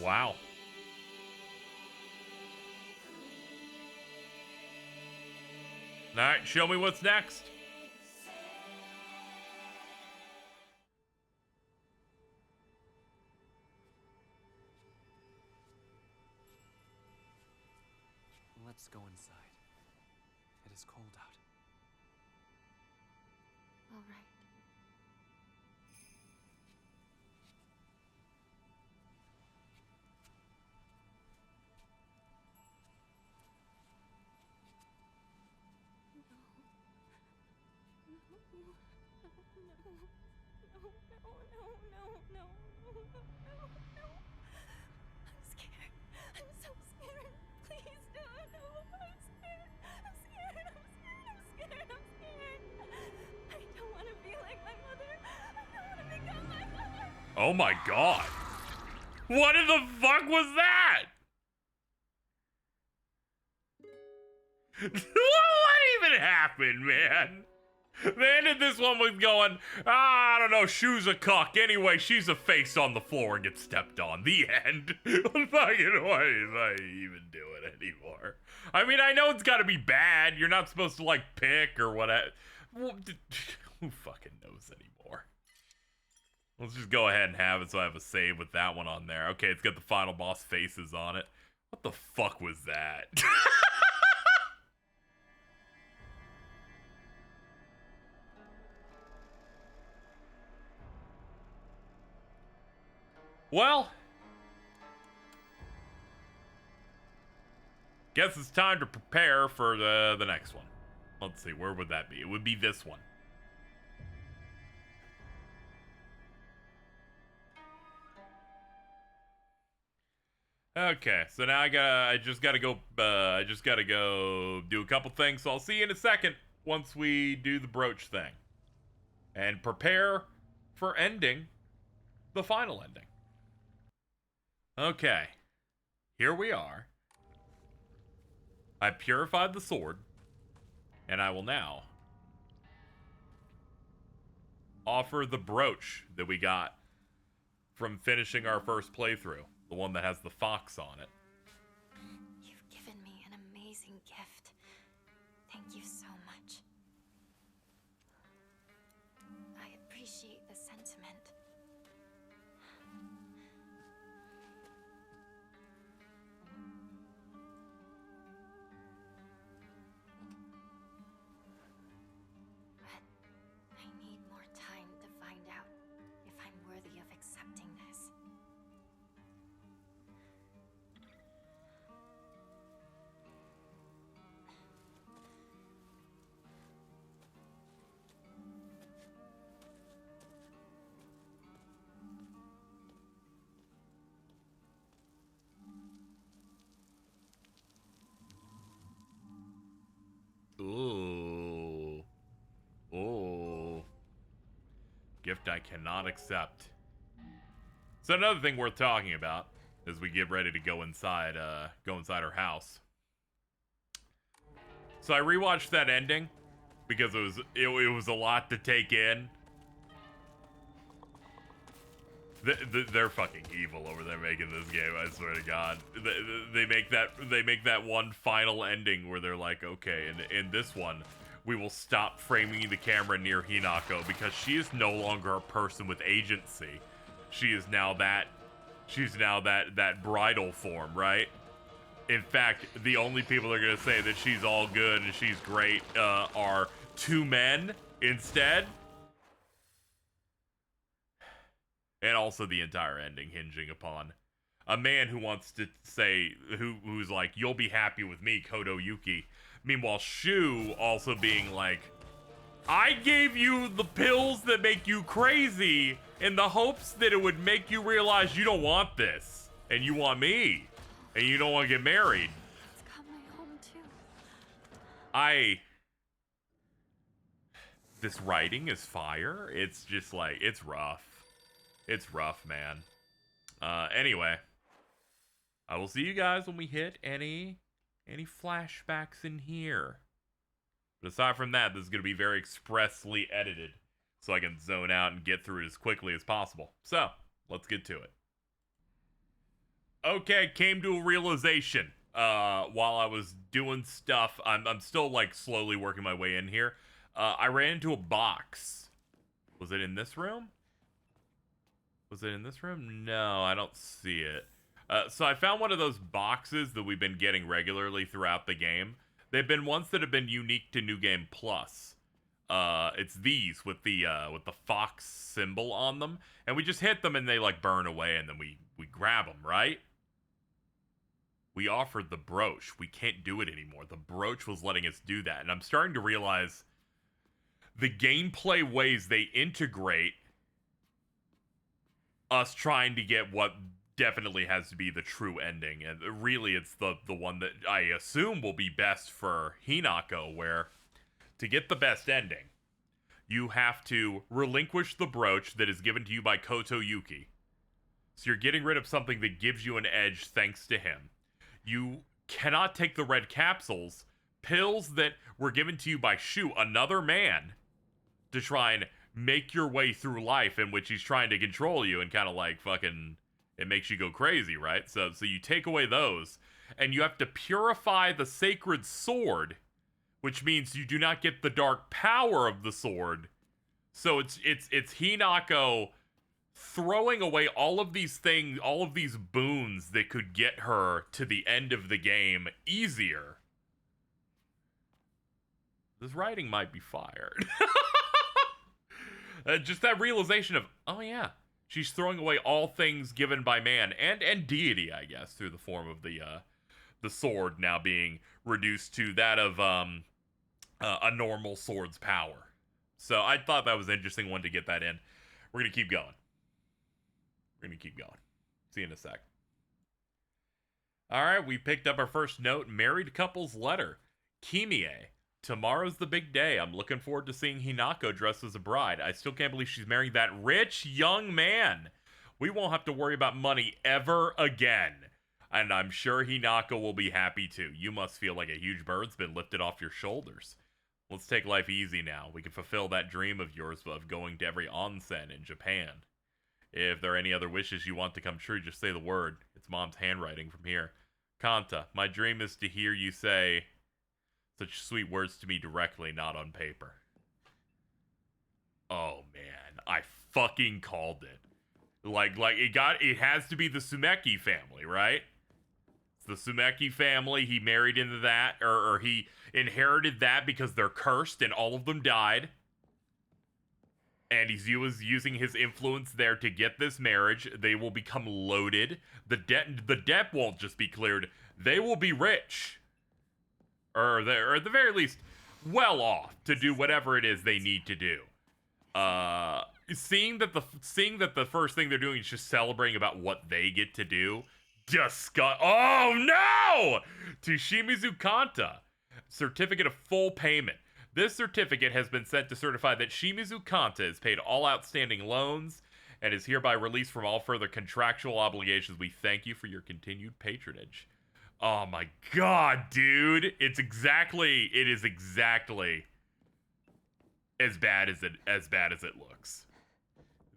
Wow. All right, show me what's next. Let's go inside. It is cold out. All right. No. I'm scared. I'm so scared. Please don't. No, I'm scared. I'm scared. I don't want to be like my mother. I don't want to become my mother. Oh my god. What in the fuck was that? What even happened, man? They ended this one with going, I don't know, Shu's a cuck. Anyway, she's a face on the floor and gets stepped on. The end. Fucking why is I even doing anymore? I mean, I know it's gotta be bad. You're not supposed to, like, pick or whatever. Who fucking knows anymore? Let's just go ahead and have it so I have a save with that one on there. Okay, it's got the final boss faces on it. What the fuck was that? Well, guess it's time to prepare for the next one. Let's see, where would that be? It would be this one. Okay, so now I just gotta go do a couple things. So I'll see you in a second once we do the brooch thing. And prepare for ending the final ending. Okay, here we are. I purified the sword, and I will now offer the brooch that we got from finishing our first playthrough, the one that has the fox on it. You've given me an amazing gift. Thank you so much. I appreciate the sentiment. But I need more time to find out if I'm worthy of accepting this. Ooh. Ooh. Gift I cannot accept. So another thing worth talking about as we get ready to go inside our house. So I rewatched that ending because it was a lot to take in. They're fucking evil over there making this game. I swear to God, they make that one final ending where they're like, okay, in this one, we will stop framing the camera near Hinako because she is no longer a person with agency. She's now that bridal form, right? In fact, the only people that are gonna say that she's all good and she's great are two men instead. And also the entire ending hinging upon a man who wants to say, who's like, you'll be happy with me, Kodo Yuki. Meanwhile, Shu also being like, I gave you the pills that make you crazy in the hopes that it would make you realize you don't want this. And you want me. And you don't want to get married. It's got my home too. This writing is fire. It's just like, it's rough. It's rough, man. Anyway, I will see you guys when we hit any flashbacks in here. But aside from that, this is going to be very expressly edited so I can zone out and get through it as quickly as possible. So, let's get to it. Okay, came to a realization while I was doing stuff. I'm still like slowly working my way in here. I ran into a box. Was it in this room? Was it in this room? No, I don't see it. So I found one of those boxes that we've been getting regularly throughout the game. They've been ones that have been unique to New Game Plus. It's these with the fox symbol on them, and we just hit them and they like burn away, and then we grab them, right? We offered the brooch. We can't do it anymore. The brooch was letting us do that, and I'm starting to realize the gameplay ways they integrate us trying to get what definitely has to be the true ending. And really, it's the one that I assume will be best for Hinako, where to get the best ending, you have to relinquish the brooch that is given to you by Koto Yuki. So you're getting rid of something that gives you an edge thanks to him. You cannot take the red capsules, pills that were given to you by Shu, another man, to try and make your way through life, in which he's trying to control you and kind of like fucking, it makes you go crazy, right? So you take away those, and you have to purify the sacred sword, which means you do not get the dark power of the sword. So it's Hinako throwing away all of these things, all of these boons that could get her to the end of the game easier. This writing might be fired. Just that realization of, oh yeah, She's throwing away all things given by man and deity, I guess, through the form of the sword now being reduced to that of a normal sword's power. So I thought that was an interesting one to get that in. We're gonna keep going. See you in a sec. All right, we picked up our first note. Married couple's letter. Kimie. Tomorrow's the big day. I'm looking forward to seeing Hinako dressed as a bride. I still can't believe she's marrying that rich young man. We won't have to worry about money ever again. And I'm sure Hinako will be happy too. You must feel like a huge bird's been lifted off your shoulders. Let's take life easy now. We can fulfill that dream of yours of going to every onsen in Japan. If there are any other wishes you want to come true, just say the word. It's Mom's handwriting from here. Kanta, my dream is to hear you say such sweet words to me directly, not on paper. Oh man, I fucking called it. Like it has to be the Sumeki family, right? It's the Sumeki family. He married into that, or he inherited that because they're cursed and all of them died. And he was using his influence there to get this marriage. They will become loaded. The debt won't just be cleared. They will be rich. Or at the very least, well off to do whatever it is they need to do. Seeing that the first thing they're doing is just celebrating about what they get to do. Oh no! To Shimizu Kanta. Certificate of full payment. This certificate has been sent to certify that Shimizu Kanta has paid all outstanding loans and is hereby released from all further contractual obligations. We thank you for your continued patronage. Oh my god, dude. It is exactly as bad as it looks.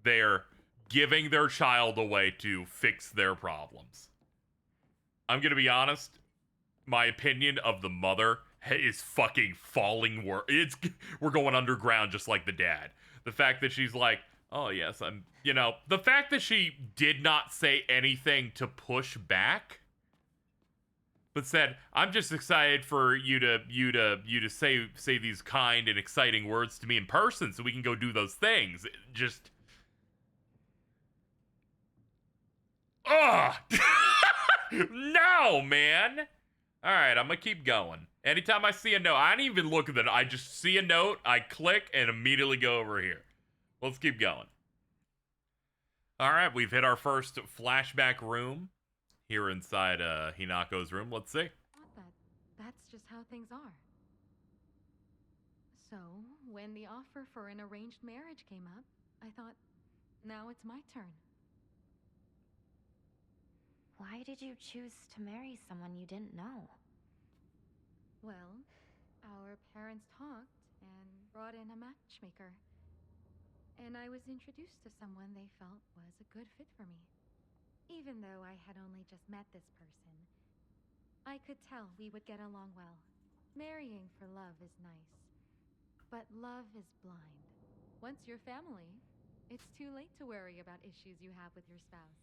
They're giving their child away to fix their problems. I'm going to be honest, my opinion of the mother is fucking falling. We're going underground just like the dad. The fact that she's like, oh yes, the fact that she did not say anything to push back, but said, I'm just excited for you to say these kind and exciting words to me in person so we can go do those things. Ugh! No, man! Alright, I'm gonna keep going. Anytime I see a note, I don't even look at it. I just see a note, I click, and immediately go over here. Let's keep going. Alright, we've hit our first flashback room here inside Hinako's room. Let's see. That's just how things are. So, when the offer for an arranged marriage came up, I thought, now it's my turn. Why did you choose to marry someone you didn't know? Well, our parents talked and brought in a matchmaker. And I was introduced to someone they felt was a good fit for me. Even though I had only just met this person, I could tell we would get along well. Marrying for love is nice, but love is blind. Once you're family, it's too late to worry about issues you have with your spouse.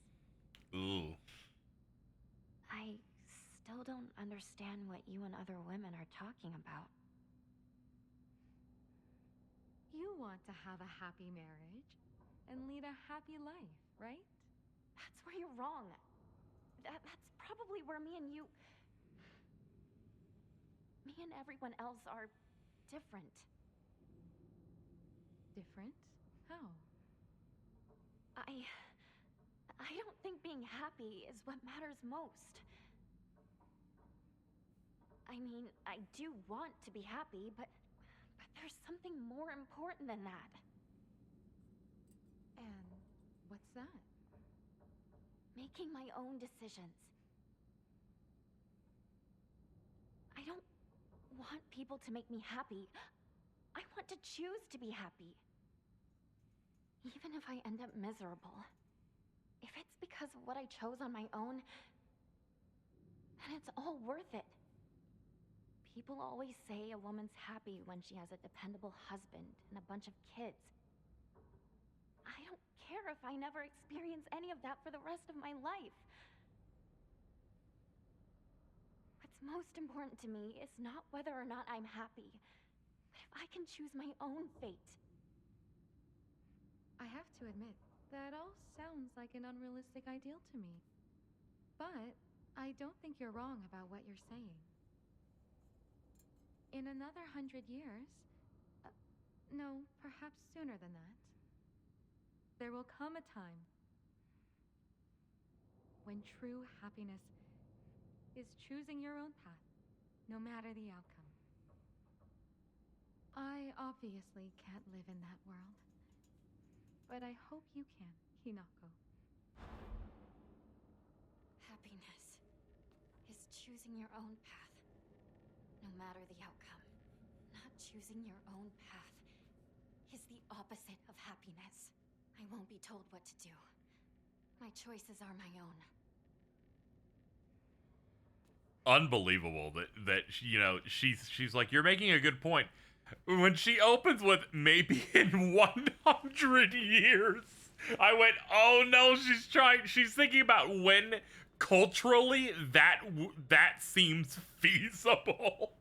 Ooh. I still don't understand what you and other women are talking about. You want to have a happy marriage and lead a happy life, right? That's where you're wrong. That's probably where me and everyone else are different. Different? How? I don't think being happy is what matters most. I mean, I do want to be happy, but there's something more important than that. And what's that? Making my own decisions. I don't want people to make me happy. I want to choose to be happy. Even if I end up miserable. If it's because of what I chose on my own, then it's all worth it. People always say a woman's happy when she has a dependable husband and a bunch of kids. I don't care if I never experience any of that for the rest of my life. What's most important to me is not whether or not I'm happy, but if I can choose my own fate. I have to admit, That all sounds like an unrealistic ideal to me. But I don't think you're wrong about what you're saying. In another 100 years, no, perhaps sooner than that, there will come a time when true happiness is choosing your own path, no matter the outcome. I obviously can't live in that world, but I hope you can, Hinako. Happiness is choosing your own path, no matter the outcome. Not choosing your own path is the opposite of happiness. I won't be told what to do. My choices are my own. Unbelievable that you know, she's like, you're making a good point. When she opens with maybe in 100 years, I went, oh no, she's thinking about when culturally that seems feasible.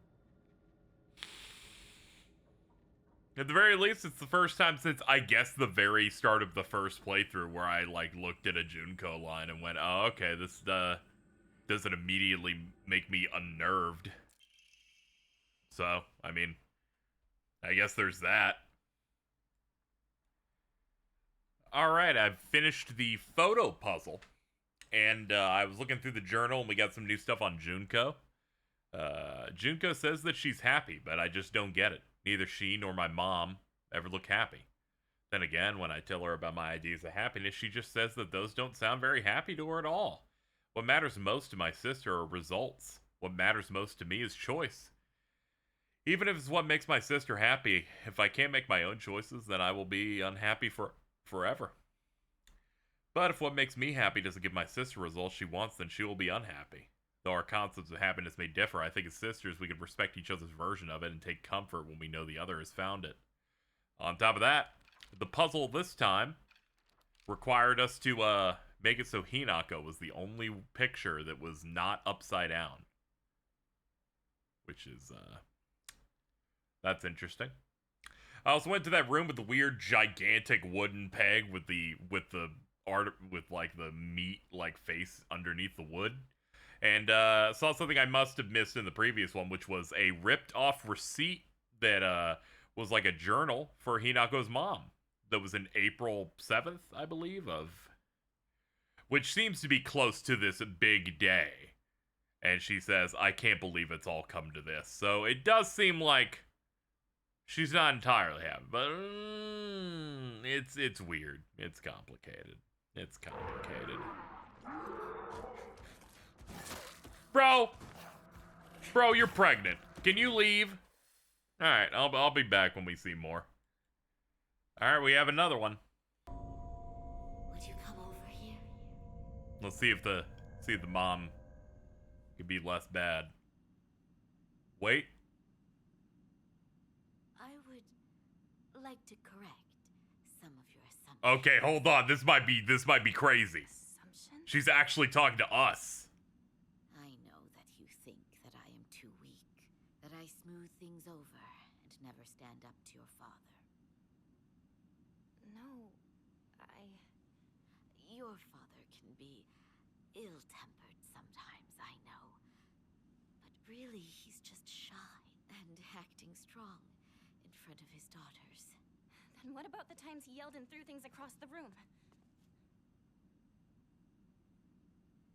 At the very least, it's the first time since, I guess, the very start of the first playthrough where I, like, looked at a Junko line and went, oh, okay, this, doesn't immediately make me unnerved. So, I mean, I guess there's that. Alright, I've finished the photo puzzle. And, I was looking through the journal and we got some new stuff on Junko. Junko says that she's happy, but I just don't get it. Neither she nor my mom ever look happy. Then again, when I tell her about my ideas of happiness, she just says that those don't sound very happy to her at all. What matters most to my sister are results. What matters most to me is choice. Even if it's what makes my sister happy, if I can't make my own choices, then I will be unhappy forever. But if what makes me happy doesn't give my sister results she wants, then she will be unhappy. Though our concepts of happiness may differ, I think as sisters we can respect each other's version of it and take comfort when we know the other has found it. On top of that, the puzzle this time required us to make it so Hinako was the only picture that was not upside down. Which is, that's interesting. I also went to that room with the weird gigantic wooden peg with the like the meat like face underneath the wood. And saw something I must have missed in the previous one, which was a ripped off receipt that was like a journal for Hinako's mom. That was in April 7th, I believe, which seems to be close to this big day. And she says, I can't believe it's all come to this. So it does seem like she's not entirely happy, but it's weird. It's complicated. It's complicated. Bro, you're pregnant. Can you leave? All right, I'll be back when we see more. All right, we have another one. Would you come over here? Let's see if the mom could be less bad. Wait. I would like to correct some of your assumptions. Okay, hold on. This might be crazy. Assumptions? She's actually talking to us. I know that you think that I am too weak, that I smooth things over and never stand up to your father. No, Your father can be ill-tempered sometimes, I know. But really, he's just shy and acting strong in front of his daughters. Then what about the times he yelled and threw things across the room?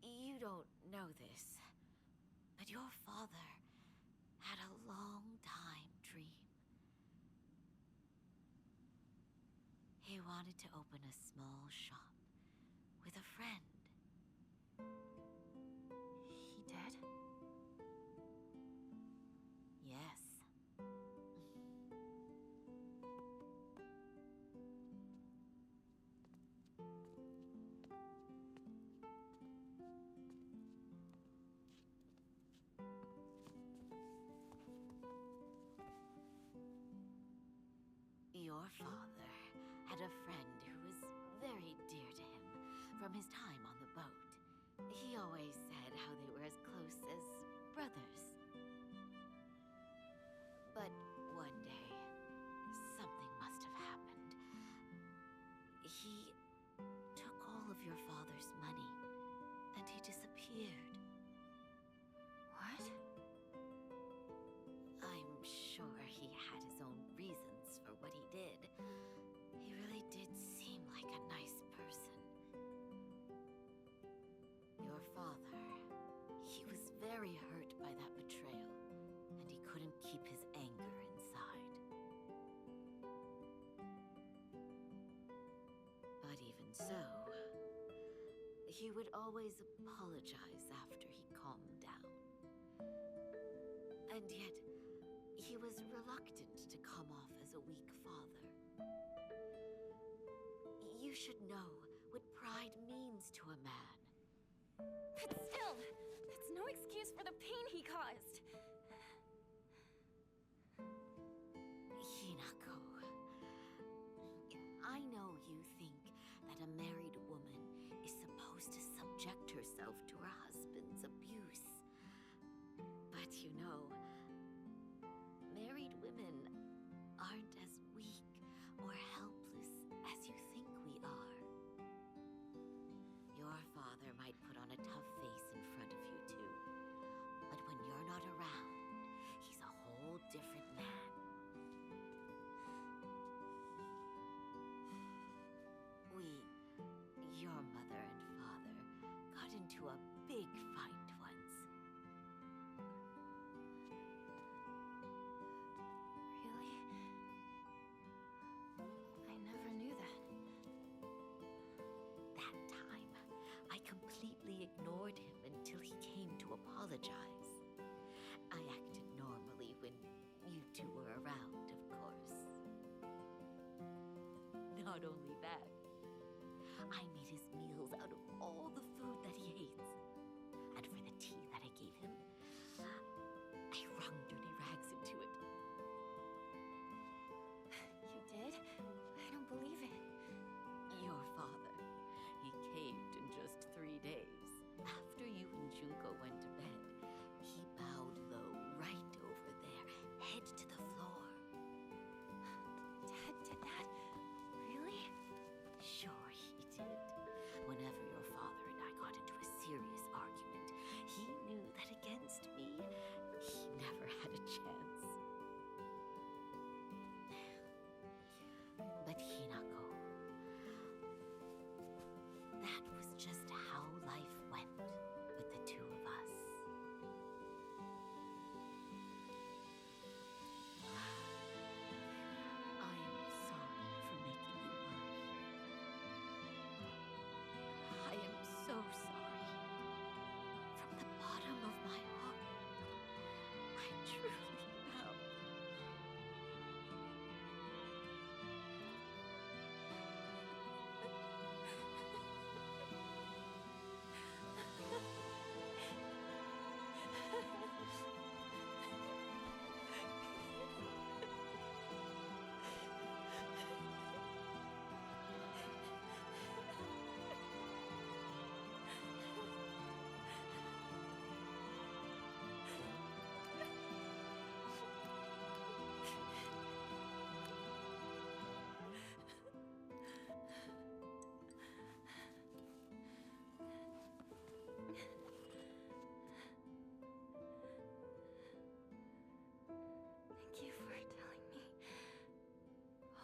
You don't know this, but your father had a long-time dream. He wanted to open a small shop with a friend. He did? Yes. Your father had a friend who was very dear to him from his time on the boat. He always said how they were as close as brothers. But one day, something must have happened. He a nice person. Your father, he was very hurt by that betrayal, and he couldn't keep his anger inside. But even so, he would always apologize after he calmed down. And yet, he was reluctant to come off as a weak father. You should know what pride means to a man. But still, that's no excuse for the pain he caused. Hinako, I know you think that a married woman is supposed to subject herself to her husband's abuse. But you know, married women aren't as weak or helpless as you think we are. Your father might put on a tough face in front of you too, but when you're not around, he's a whole different man. Your mother and father, got into a big fight once. Really? I never knew that. That time, I completely ignored him until he came to apologize. I acted normally when you two were around, of course. Not only that, I made his meals out of all the food that he hates. And for the tea that I gave him, I wrung dirty rags into it. You did? I don't believe it. Your father, he caved in just 3 days. After you and Junko went to bed, he bowed low right over there, head to the floor. Dad did that? Really? Sure he did. Whenever your father and I got into a serious argument, he knew that against me, he never had a chance. But Hinako, that was just how life went with the two of us. I am sorry for making you worry. I am so sorry. From the bottom of my heart, I truly am. Thank you for telling me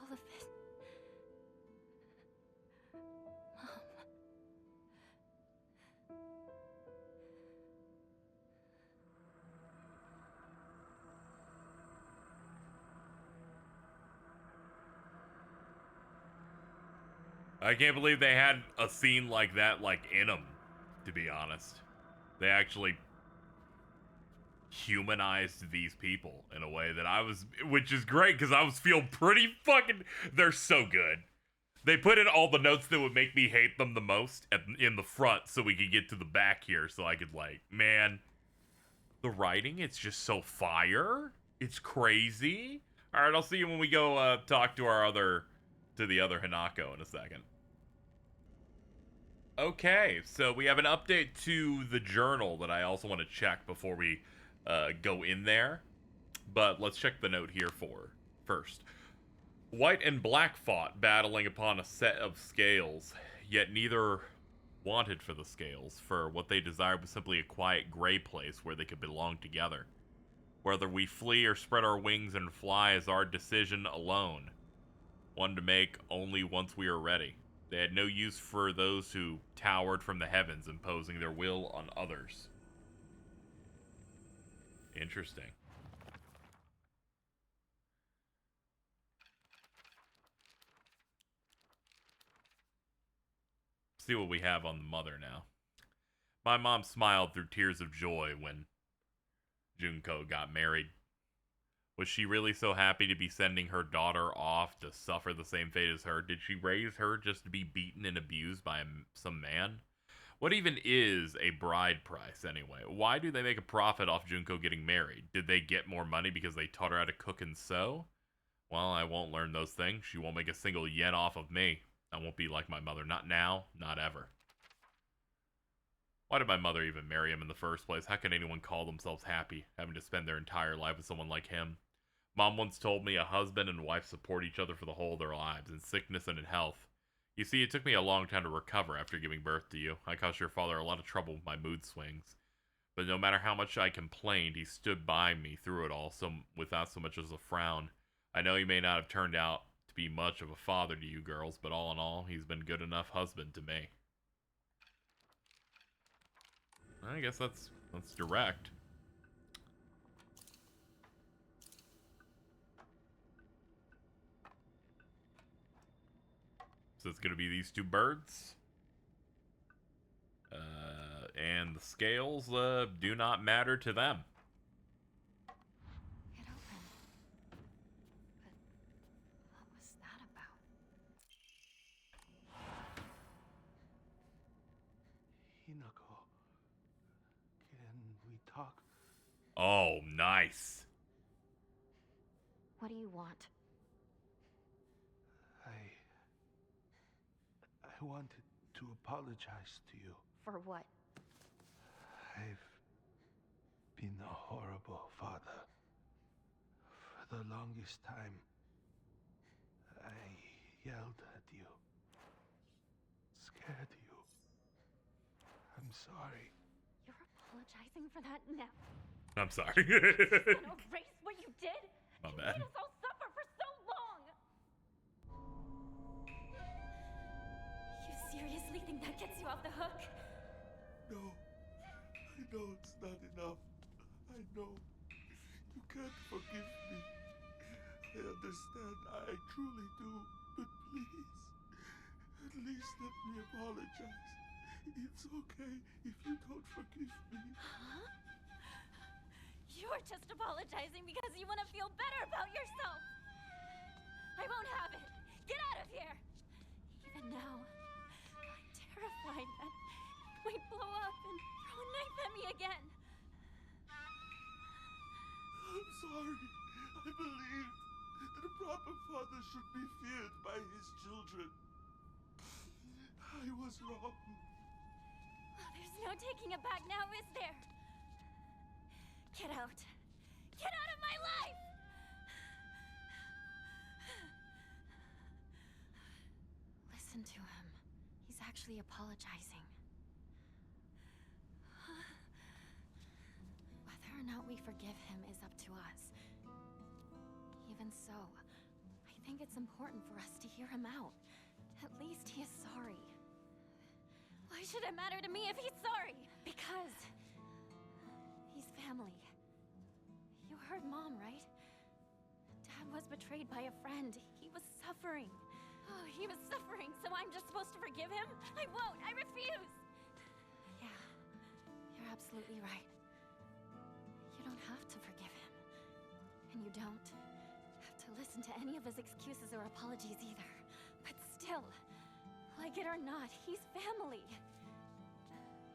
all of this. Mom. I can't believe they had a scene like that, like, in them, to be honest. They actually humanized these people in a way that which is great, because I was feeling pretty fucking, they're so good. They put in all the notes that would make me hate them the most in the front so we could get to the back here so I could, like, man, the writing, it's just so fire. It's crazy. All right, I'll see you when we go talk to the other Hinako in a second. Okay, so we have an update to the journal that I also want to check before we go in there. But let's check the note here first. White and Black fought, battling upon a set of scales, yet neither wanted for the scales, for what they desired was simply a quiet gray place where they could belong together. Whether we flee or spread our wings and fly is our decision alone, one to make only once we are ready. They had no use for those who towered from the heavens, imposing their will on others. Interesting. See what we have on the mother now. My mom smiled through tears of joy when Junko got married. Was she really so happy to be sending her daughter off to suffer the same fate as her? Did she raise her just to be beaten and abused by some man? What even is a bride price anyway? Why do they make a profit off Junko getting married? Did they get more money because they taught her how to cook and sew? Well, I won't learn those things. She won't make a single yen off of me. I won't be like my mother. Not now, not ever. Why did my mother even marry him in the first place? How can anyone call themselves happy, having to spend their entire life with someone like him? Mom once told me a husband and wife support each other for the whole of their lives, in sickness and in health. You see, it took me a long time to recover after giving birth to you. I caused your father a lot of trouble with my mood swings. But no matter how much I complained, he stood by me through it all, without so much as a frown. I know he may not have turned out to be much of a father to you girls, but all in all, he's been good enough husband to me. I guess that's direct. So it's going to be these two birds. And the scales do not matter to them. It opened. But what was that about? Hinako, can we talk? Oh, nice. What do you want? I wanted to apologize to you. For what? I've been a horrible father. For the longest time, I yelled at you, scared you. I'm sorry. You're apologizing for that now? I'm sorry. You just want to erase what you did? My You bad. made us all suffer for so long! You seriously think that gets you off the hook? No, I know it's not enough. I know. You can't forgive me. I understand, I truly do. But please, at least let me apologize. It's okay if you don't forgive me. Huh? You're just apologizing because you want to feel better about yourself. I won't have it. Get out of here. Even now, I'm terrified that you might blow up and throw a knife at me again. I'm sorry. I believed that a proper father should be feared by his children. I was wrong. Well, there's no taking it back now, is there? Get out. Get out of my life! Listen to him. He's actually apologizing. Whether or not we forgive him is up to us. Even so, I think it's important for us to hear him out. At least he is sorry. Why should it matter to me if he's sorry? Because he's family. You heard Mom, right? Dad was betrayed by a friend. He was suffering. Oh, he was suffering, so I'm just supposed to forgive him? I won't! I refuse! Yeah, you're absolutely right. You don't have to forgive him. And you don't have to listen to any of his excuses or apologies either. But still, like it or not, he's family.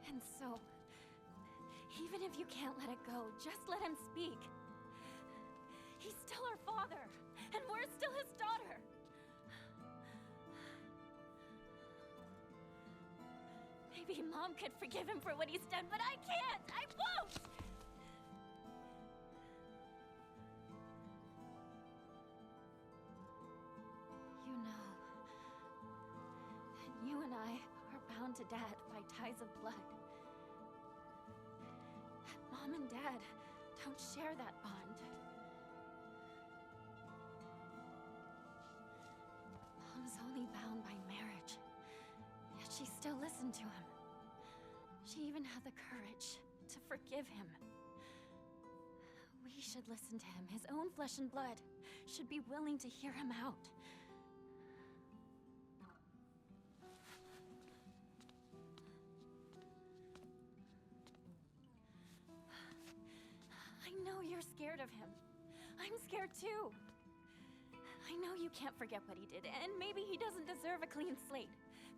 And so, even if you can't let it go, just let him speak. He's still our father, and we're still his daughter. Maybe Mom could forgive him for what he's done, but I can't! I won't! You know that you and I are bound to Dad by ties of blood. Mom and Dad don't share that bond. Mom's only bound by marriage, listened to him. She even had the courage to forgive him. We should listen to him. His own flesh and blood should be willing to hear him out. I know you're scared of him. I'm scared too. I know you can't forget what he did, and maybe he doesn't deserve a clean slate.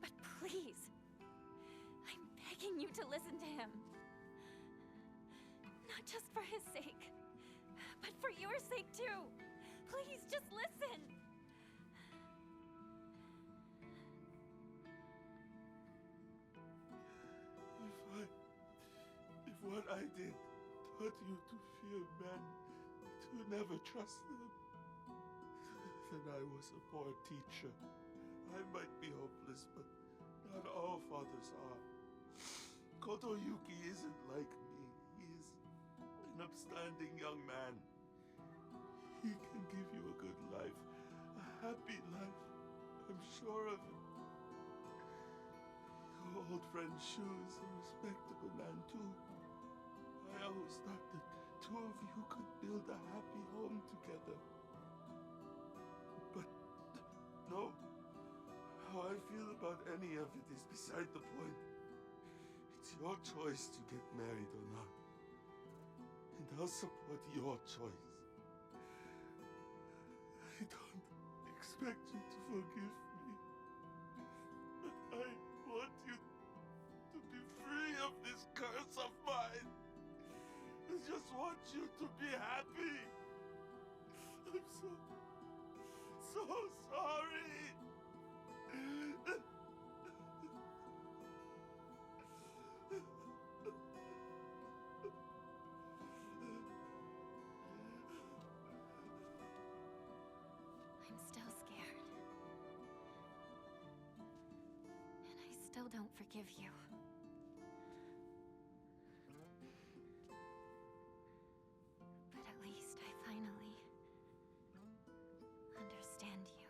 But please, I'm begging you to listen to him. Not just for his sake, but for your sake too. Please, just listen. If what I did taught you to fear men, to never trust them, then I was a poor teacher. I might be hopeless, but not all fathers are. Kotoyuki isn't like me. He is an upstanding young man. He can give you a good life, a happy life. I'm sure of it. Your old friend Shu is a respectable man too. I always thought that two of you could build a happy home together. But no, how I feel about any of it is beside the point. It's your choice to get married or not. And I'll support your choice. I don't expect you to forgive me. But I want you to be free of this curse of mine. I just want you to be happy. I'm so sorry. I'm still scared. And I still don't forgive you. But at least I finally understand you.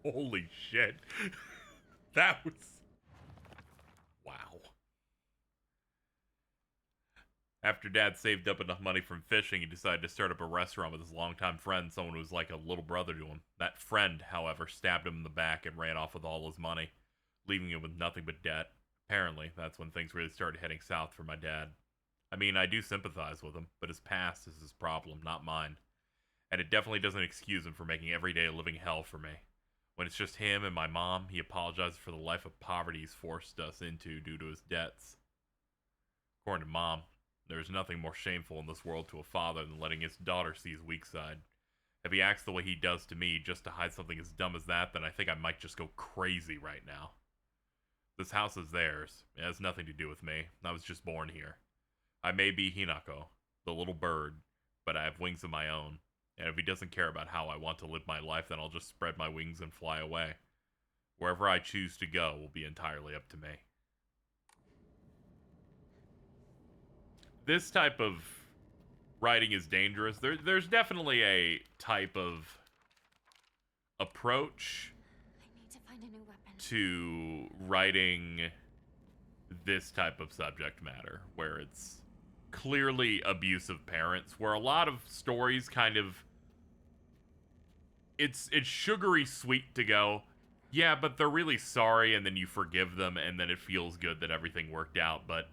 Holy shit. That was... Wow. After Dad saved up enough money from fishing, he decided to start up a restaurant with his longtime friend, someone who was like a little brother to him. That friend, however, stabbed him in the back and ran off with all his money, leaving him with nothing but debt. Apparently, that's when things really started heading south for my dad. I mean, I do sympathize with him, but his past is his problem, not mine. And it definitely doesn't excuse him for making every day a living hell for me. When it's just him and my mom, he apologizes for the life of poverty he's forced us into due to his debts. According to Mom, there is nothing more shameful in this world to a father than letting his daughter see his weak side. If he acts the way he does to me just to hide something as dumb as that, then I think I might just go crazy right now. This house is theirs. It has nothing to do with me. I was just born here. I may be Hinako, the little bird, but I have wings of my own. And if he doesn't care about how I want to live my life, then I'll just spread my wings and fly away. Wherever I choose to go will be entirely up to me. This type of writing is dangerous. There's definitely a type of approach I need to find a new weapon. to writing this type of subject matter, where it's clearly abusive parents, where a lot of stories kind of it's sugary sweet to go, yeah, but they're really sorry, and then you forgive them, and then it feels good that everything worked out. But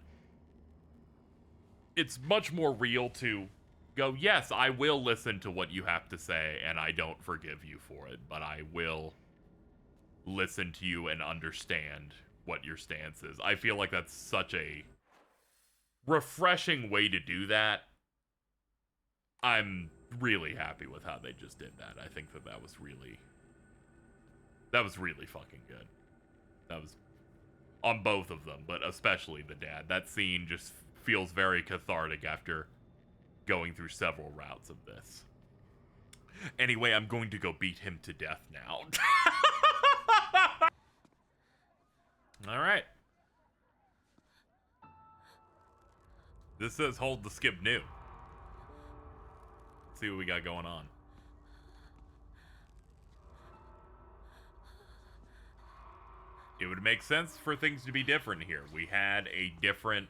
it's much more real to go, yes, I will listen to what you have to say, and I don't forgive you for it, but I will listen to you and understand what your stance is. I feel like that's such a refreshing way to do that. I'm really happy with how they just did that. I think that was really fucking good. That was on both of them, but especially the dad. That scene just feels very cathartic after going through several routes of this. Anyway, I'm going to go beat him to death now. All right. This says hold to skip new. see what we got going on. It would make sense for things to be different here. We had a different...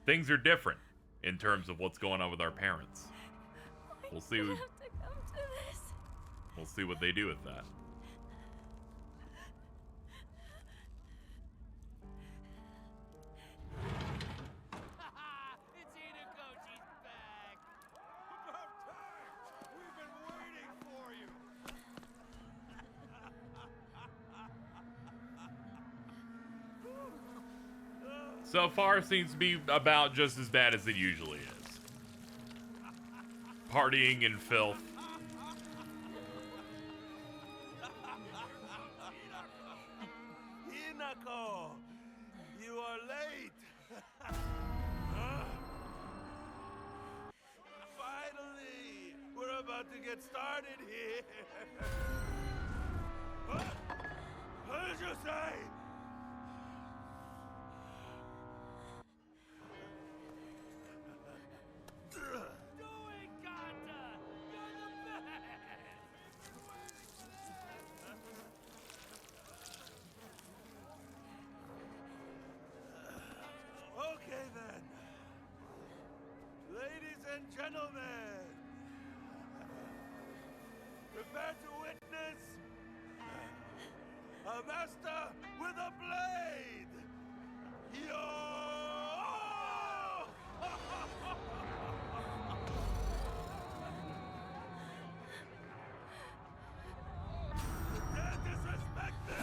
Things are different in terms of what's going on with our parents. We'll see. We'll see what they do with that. It's Inakochi's back! About time! We've been waiting for you! So far, seems to be about just as bad as it usually is. Partying and filth. Hinako! You are late! Finally! We're about to get started here! What did you say? Doing, Kanta! You're the best! Okay then. Ladies and gentlemen, prepare to witness a master with a blade! Yo! Dare disrespect me!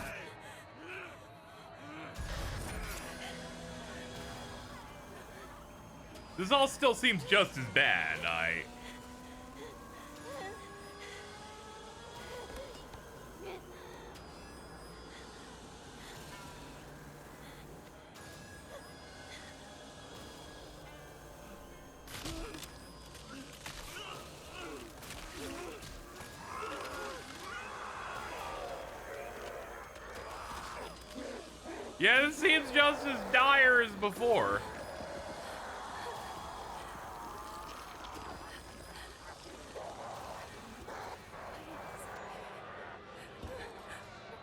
This all still seems just as bad. Yeah, this seems just as dire as before.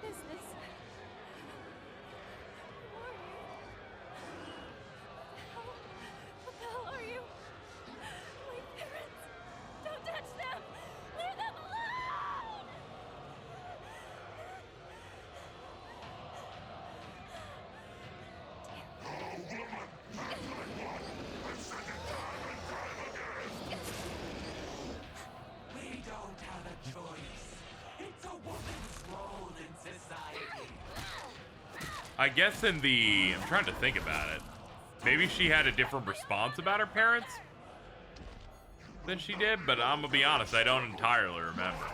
What is this? What the hell are you? My parents! Don't touch them! Leave them alone! We don't have a choice. It's a woman's role in society. I guess in the... I'm trying to think about it. Maybe she had a different response about her parents than she did, but I'm gonna be honest, I don't entirely remember.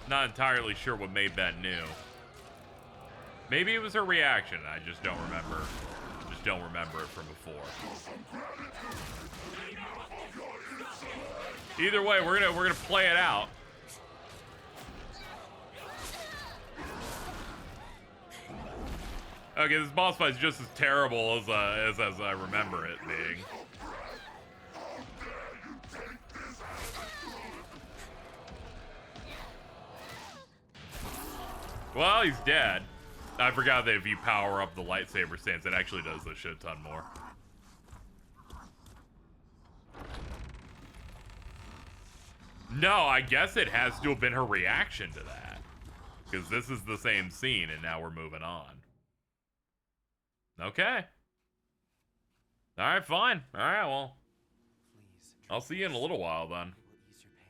Not entirely sure what made that new. Maybe it was her reaction. I just don't remember. Just don't remember it from before. Either way, we're gonna play it out. Okay, this boss fight is just as terrible as I remember it being. Well, he's dead. I forgot that if you power up the lightsaber stance, it actually does a shit ton more. No, I guess it has to have been her reaction to that. Because this is the same scene, and now we're moving on. Okay. Alright, fine. Alright, well. Please. I'll see you in a little while, then. It will ease your pain.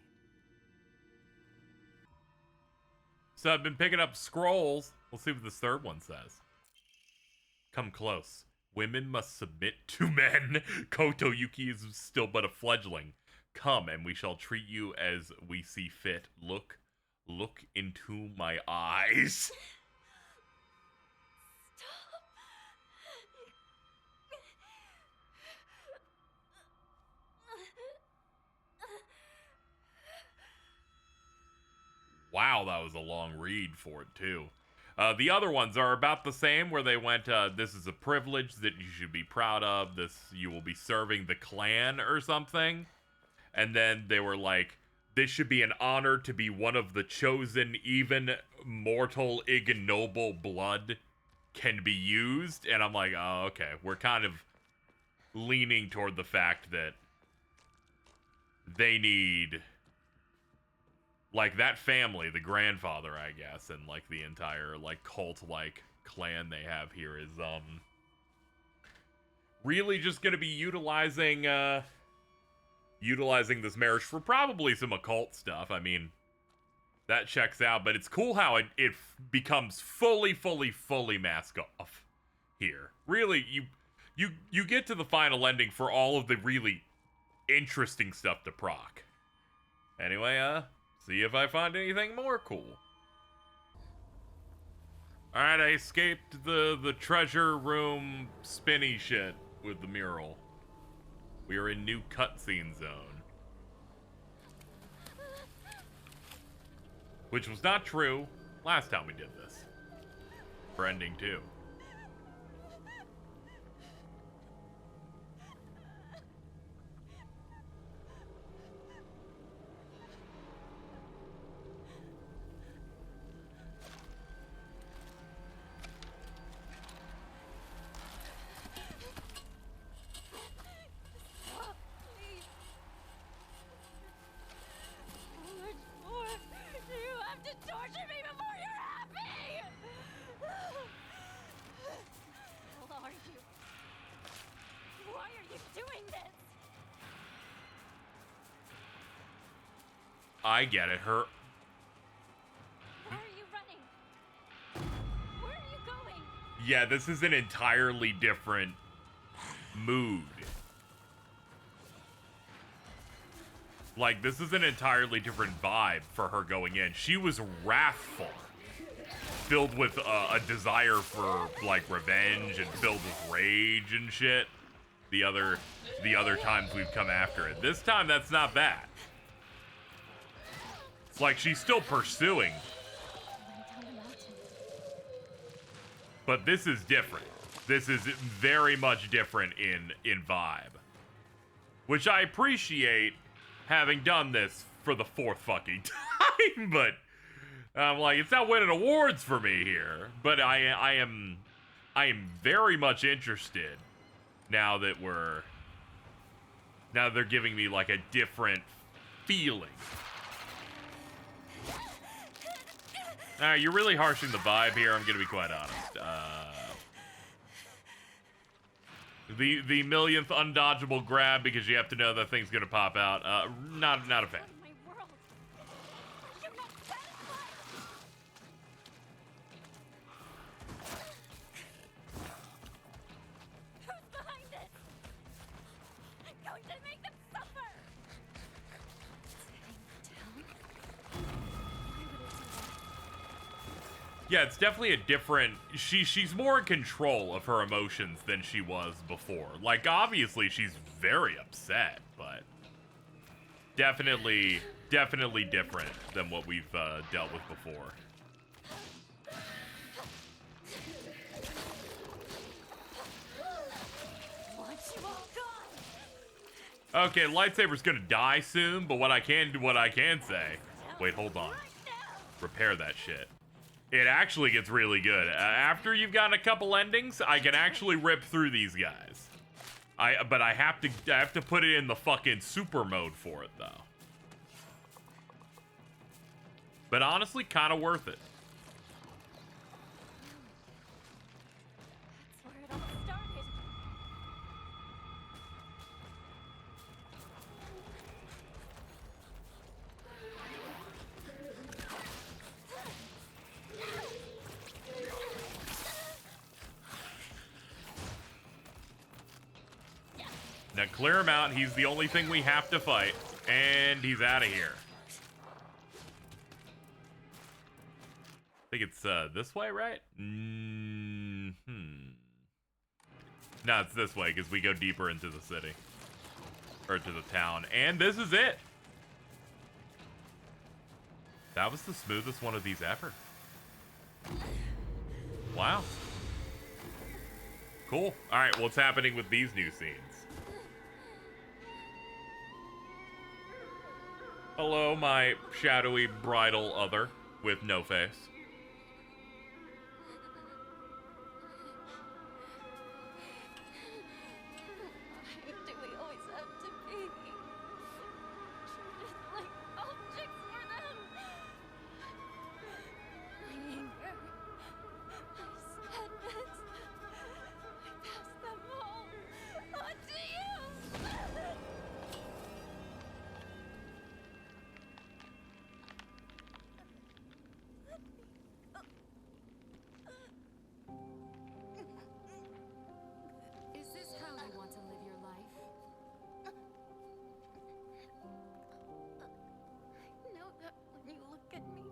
So I've been picking up scrolls. Let's see what this third one says. Come close. Women must submit to men. Koto Yuki is still but a fledgling. Come, and we shall treat you as we see fit. Look into my eyes. Wow, that was a long read for it, too. The other ones are about the same, where they went, this is a privilege that you should be proud of. You will be serving the clan or something. And then they were like, this should be an honor to be one of the chosen, even mortal, ignoble blood can be used. And I'm like, oh, okay. We're kind of leaning toward the fact that they need, like, that family, the grandfather, I guess, and, like, the entire, like, cult-like clan they have here is, really just gonna be utilizing this marriage for probably some occult stuff. I mean, that checks out, but it's cool how it becomes fully mask off here. Really, you get to the final ending for all of the really interesting stuff to proc. Anyway, see if I find anything more cool. Alright, I escaped the treasure room spinny shit with the mural. We are in new cutscene zone. Which was not true last time we did this. For ending 2. Stop, please. How much more do you have to torture me before you're happy? How are you? Why are you doing this? I get it. Why are you running? Where are you going? Yeah, this is an entirely different mood. Like, this is an entirely different vibe for her going in. She was wrathful, filled with a desire for, like, revenge and filled with rage and shit. The other times we've come after it. This time, that's not bad. It's like she's still pursuing. But this is different. This is very much different in vibe. Which I appreciate, having done this for the 4th fucking time, but I'm like, it's not winning awards for me here. But I am very much interested now that they're giving me like a different feeling. You're really harshing the vibe here, I'm gonna be quite honest. The millionth undodgeable grab because you have to know that thing's gonna pop out. Not a fan. Who's behind this? I'm going to make them suffer. Yeah, it's definitely a different. She's more in control of her emotions than she was before. Like, obviously, she's very upset, but definitely different than what we've dealt with before. Okay, lightsaber's gonna die soon, but what I can say. Wait, hold on. Repair that shit. It actually gets really good. After you've gotten a couple endings, I can actually rip through these guys. But I have to put it in the fucking super mode for it though. But honestly, kind of worth it. That's where it all started. Now clear him out. He's the only thing we have to fight. And he's out of here. I think it's this way, right? No, it's this way because we go deeper into the city. Or to the town. And this is it. That was the smoothest one of these ever. Wow. Cool. All right, what's happening with these new scenes? Hello, my shadowy bridal other with no face. Why do we always have to be treated like objects for them? My anger, my sadness, I pass them all on to you! Is this how you want to live your life? I know that when you look at me,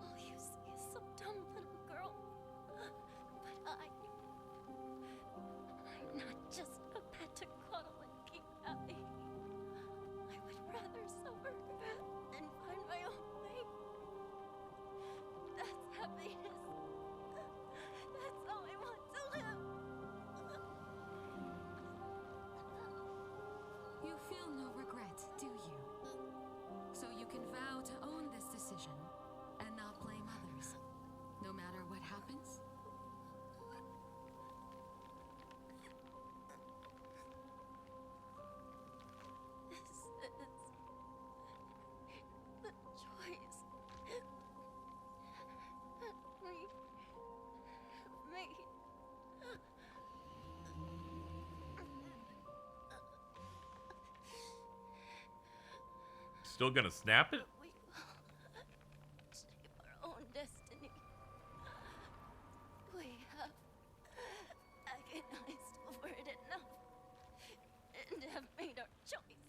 all you see is some dumb little girl. But I'm not just a pet to cuddle and keep happy. I would rather suffer and find my own way. That's happiness. That's how I want to live. You feel no regret, do you? So you can vow to own this decision and not blame others, no matter what happens? This is the choice that we made. Still gonna snap it? We will shape our own destiny. We have agonized over it enough and have made our choice.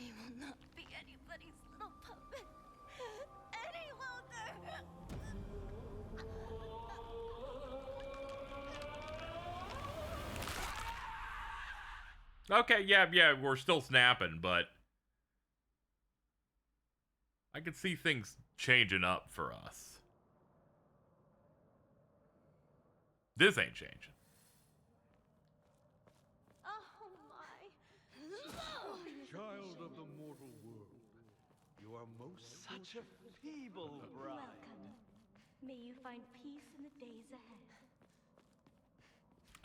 We will not be anybody's little puppet any longer. Okay, yeah, we're still snapping, but I could see things changing up for us. This ain't changing. Oh my. Child of the mortal world, you are most Such a feeble bride. Welcome. May you find peace in the days ahead.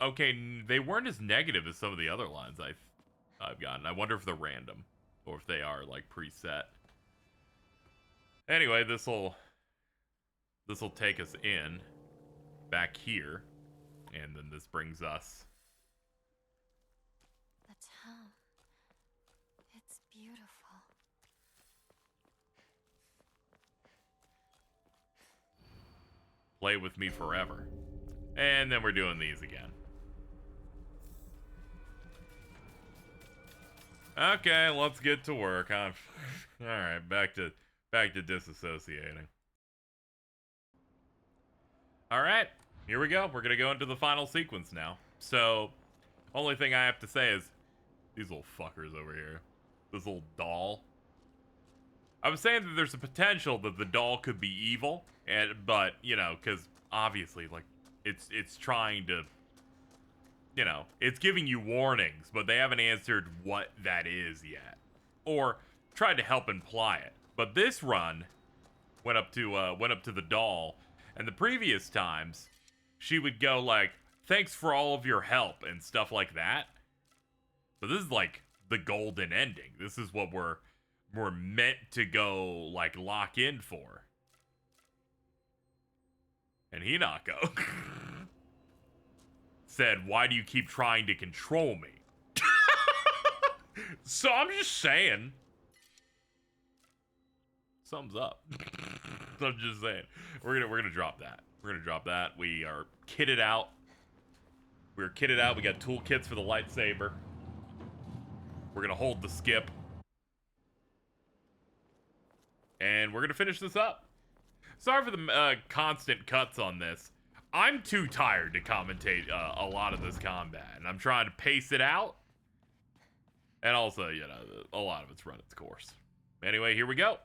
Okay, they weren't as negative as some of the other lines I've gotten. I wonder if they're random or if they are like preset. Anyway, this'll take us in back here, and then this brings us. The town. It's beautiful. Play with me forever. And then we're doing these again. Okay, let's get to work. All right, back to disassociating. All right, here we go. We're gonna go into the final sequence now. So, only thing I have to say is these little fuckers over here. This little doll. I was saying that there's a potential that the doll could be evil, but you know, because obviously, like, it's trying to. You know, it's giving you warnings, but they haven't answered what that is yet, or tried to help imply it. But this run went up to the doll, and the previous times she would go like, "Thanks for all of your help" and stuff like that. So this is like the golden ending. This is what we're meant to go like lock in for. And Hinako said, "Why do you keep trying to control me?" So I'm just saying. Thumbs up. I'm just saying. We're gonna drop that. We're gonna drop that. We are kitted out. We're kitted out. We got toolkits for the lightsaber. We're gonna hold the skip. And we're gonna finish this up. Sorry for the constant cuts on this. I'm too tired to commentate a lot of this combat, and I'm trying to pace it out. And also, you know, a lot of it's run its course. Anyway, here we go.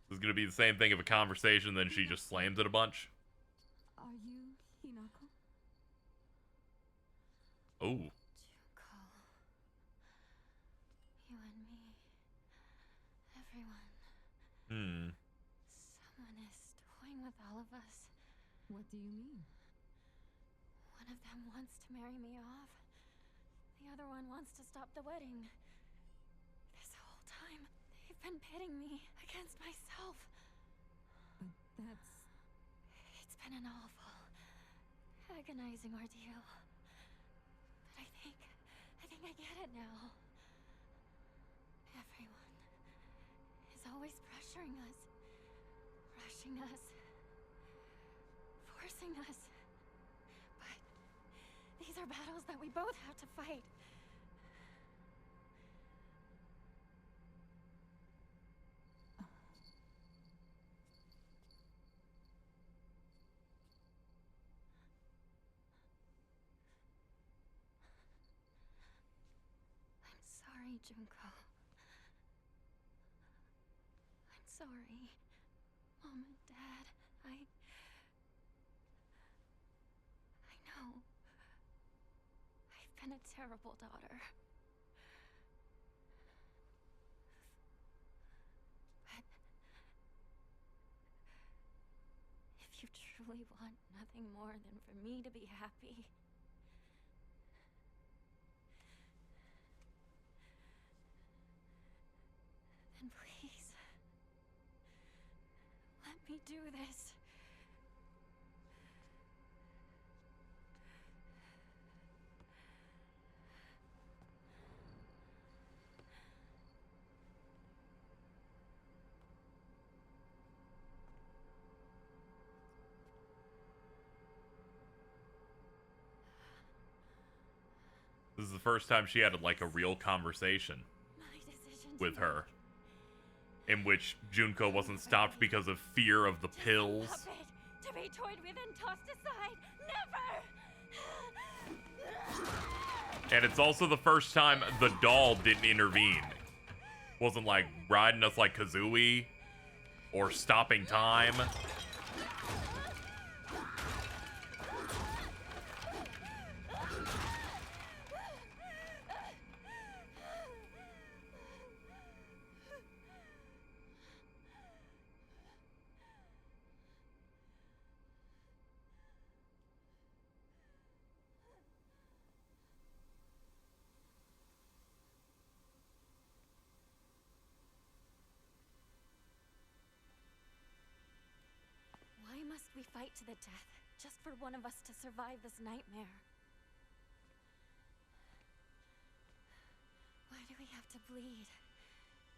This is gonna be the same thing of a conversation, then she just slams it a bunch. Are you Hinako? Oh. Junko. You and me. Everyone. Someone is toying with all of us. What do you mean? One of them wants to marry me off. The other one wants to stop the wedding. This whole time, they've been pitting me against myself. But that's... It's been an awful, agonizing ordeal. But I think I get it now. Everyone is always pressuring us, rushing us, forcing us. But these are battles that we both have to fight. I'm sorry, Junko. I'm sorry, Mom and Dad. I know. I've been a terrible daughter. But if you truly want nothing more than for me to be happy, then please, let me do this. This is the first time she had like a real conversation with her, in which Junko wasn't stopped because of fear of the pills. Puppet, to be toyed with and tossed aside. Never! And it's also the first time the doll didn't intervene. Wasn't like riding us like Kazooie or stopping time. Why must we fight to the death just for one of us to survive this nightmare? Why do we have to bleed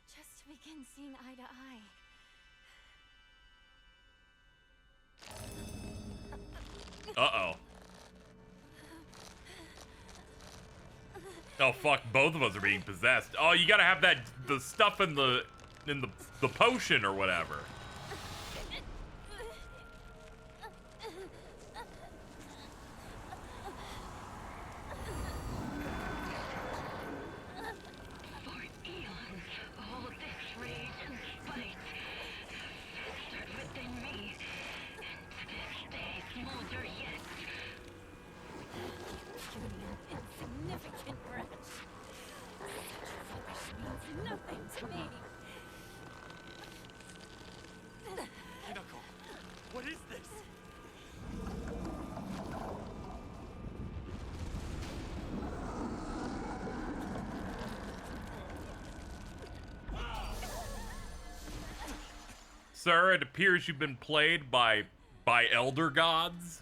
just to begin seeing eye to eye? Uh-oh. Oh fuck, both of us are being possessed. Oh, you gotta have the stuff in the potion or whatever. Insignificant wretch. Such rubbish means nothing to me. Hinako, what is this? Sir, it appears you've been played by elder gods.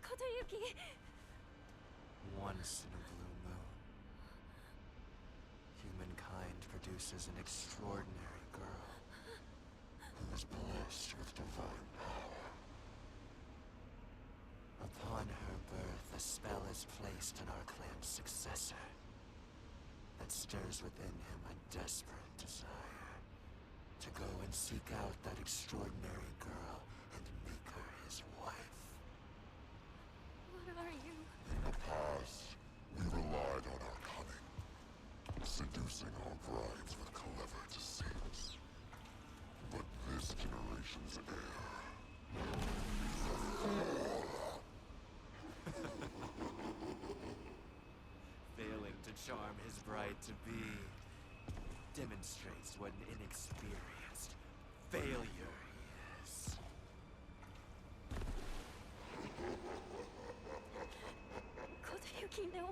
Kotoyuki. Once in a blue moon, humankind produces an extraordinary girl who is blessed with divine power. Upon her birth, a spell is placed on our clan's successor that stirs within him a desperate desire to go and seek out that extraordinary girl and make her his wife. What are you? In the past, we relied on our cunning, seducing our brides with charm his bride to be. Demonstrates what an inexperienced failure he is. Kodayuki, no.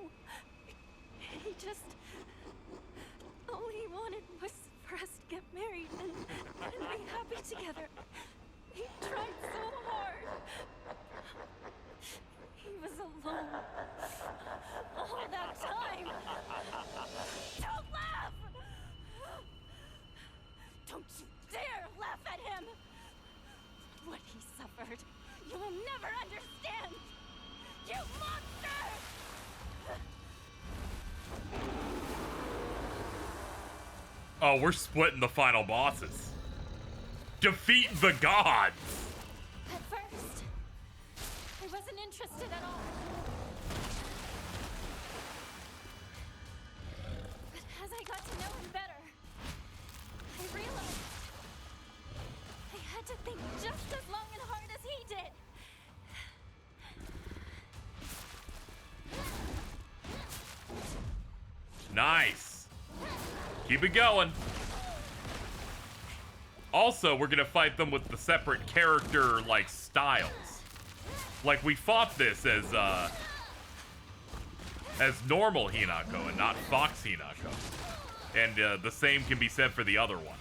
He just... all he wanted was for us to get married and be happy together. He tried so hard. He was alone. All that time. Don't laugh! Don't you dare laugh at him! What he suffered, you will never understand! You monster! Oh, we're splitting the final bosses. Defeat the gods! At first, I wasn't interested at all. But as I got to know him better, I realized I had to think just as long and hard as he did. Nice. Keep it going. Also, we're gonna fight them with the separate character, like, styles. Like, we fought this as normal Hinako and not Fox Hinako. And the same can be said for the other one.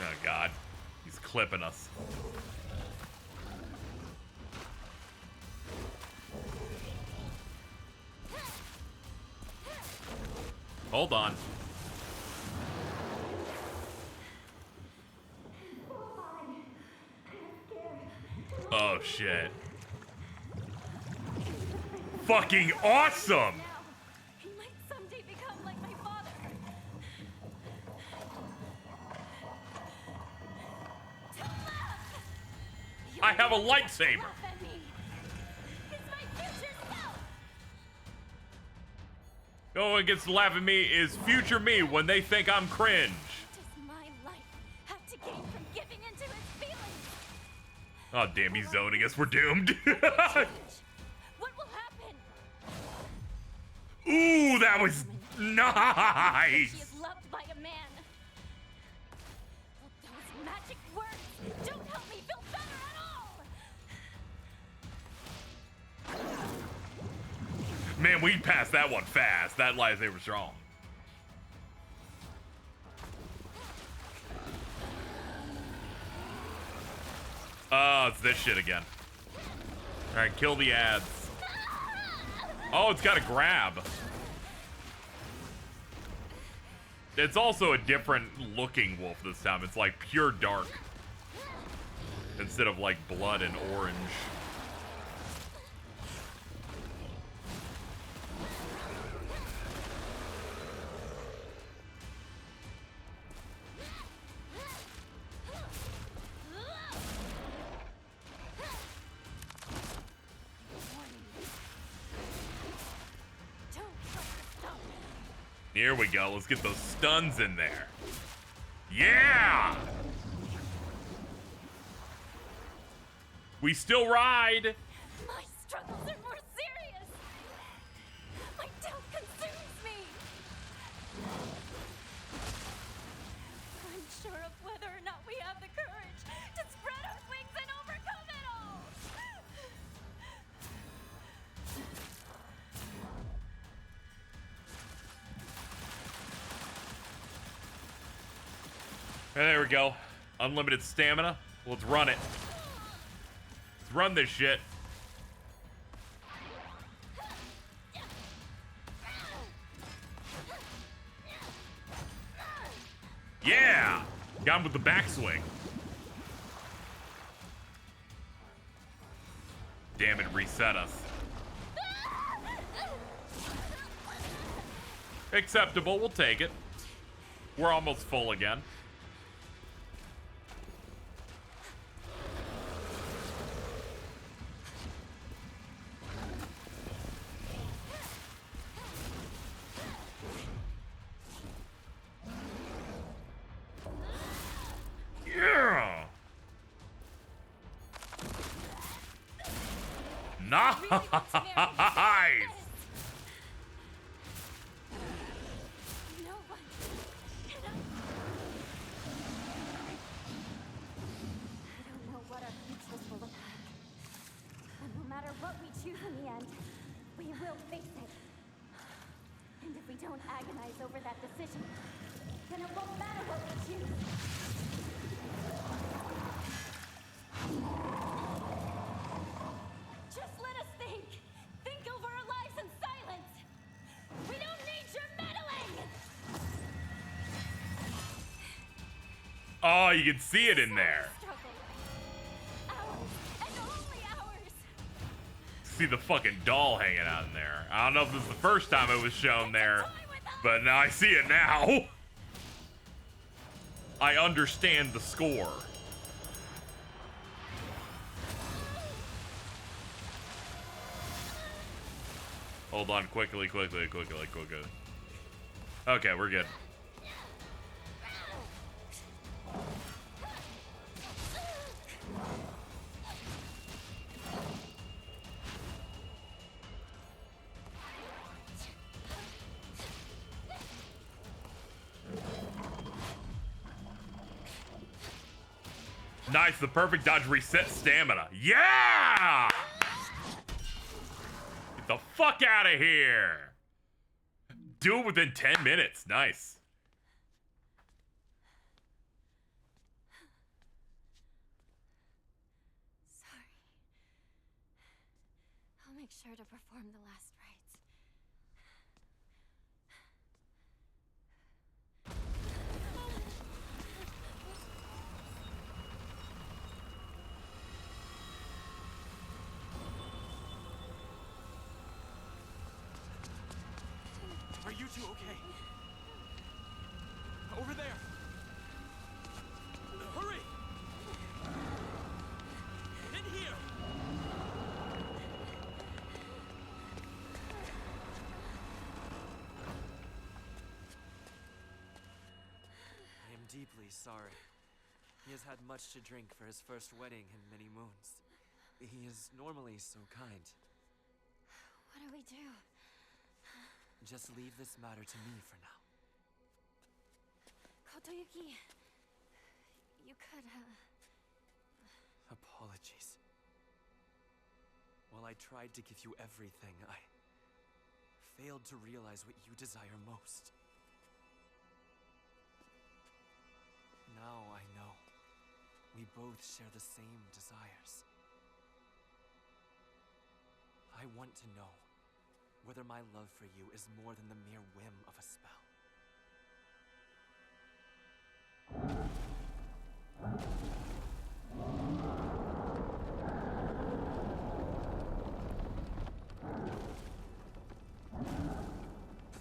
Oh, God. He's clipping us. Hold on. Oh, shit. Fucking awesome! He might someday become like my father. Don't laugh! I have a lightsaber! Laugh at me. It's my future self! No one gets to laugh at me is future me when they think I'm cringe. Does my life have to gain from giving into his feelings? Oh, damn, he's zoning us. We're doomed. What will happen? Ooh, that was She nice. is loved by a man. Well, those magic words don't help me feel better at all. Man, we passed that one fast. That lightsaber strong. Oh, it's this shit again. Alright, kill the ads. Oh, it's got a grab. It's also a different looking wolf this time. It's like pure dark. Instead of like blood and orange. Here we go. Let's get those stuns in there. Yeah! We still ride. My struggles are more serious. My doubt consumes me. I'm sure of whether or not we have the courage to spread our wings and overcome it all. And there we go. Unlimited stamina. Let's run it. Let's run this shit. Yeah! Got him with the backswing. Damn it, reset us. Acceptable, we'll take it. We're almost full again. Nice! No one can I don't know what our futures will look like. But no matter what we choose in the end, we will face it. And if we don't agonize over that decision, then it won't matter what we choose. Just let us think. Think over our lives in silence. We don't need your meddling. Oh, you can see it in there. Struggle. Ours and only ours. See the fucking doll hanging out in there. I don't know if this is the first time it was shown there, but now I see it now. I understand the score. Hold on, quickly. Okay, we're good. Nice, the perfect dodge reset stamina. Yeah! Get the fuck out of here! Do it within 10 minutes. Nice. Sorry. I'll make sure to perform the last rites. Are you two okay? Over there! Hurry! In here! I am deeply sorry. He has had much to drink for his first wedding in many moons. He is normally so kind. What do we do? Just leave this matter to me for now. Kotoyuki, you could, Apologies. While I tried to give you everything, I failed to realize what you desire most. Now I know. We both share the same desires. I want to know whether my love for you is more than the mere whim of a spell.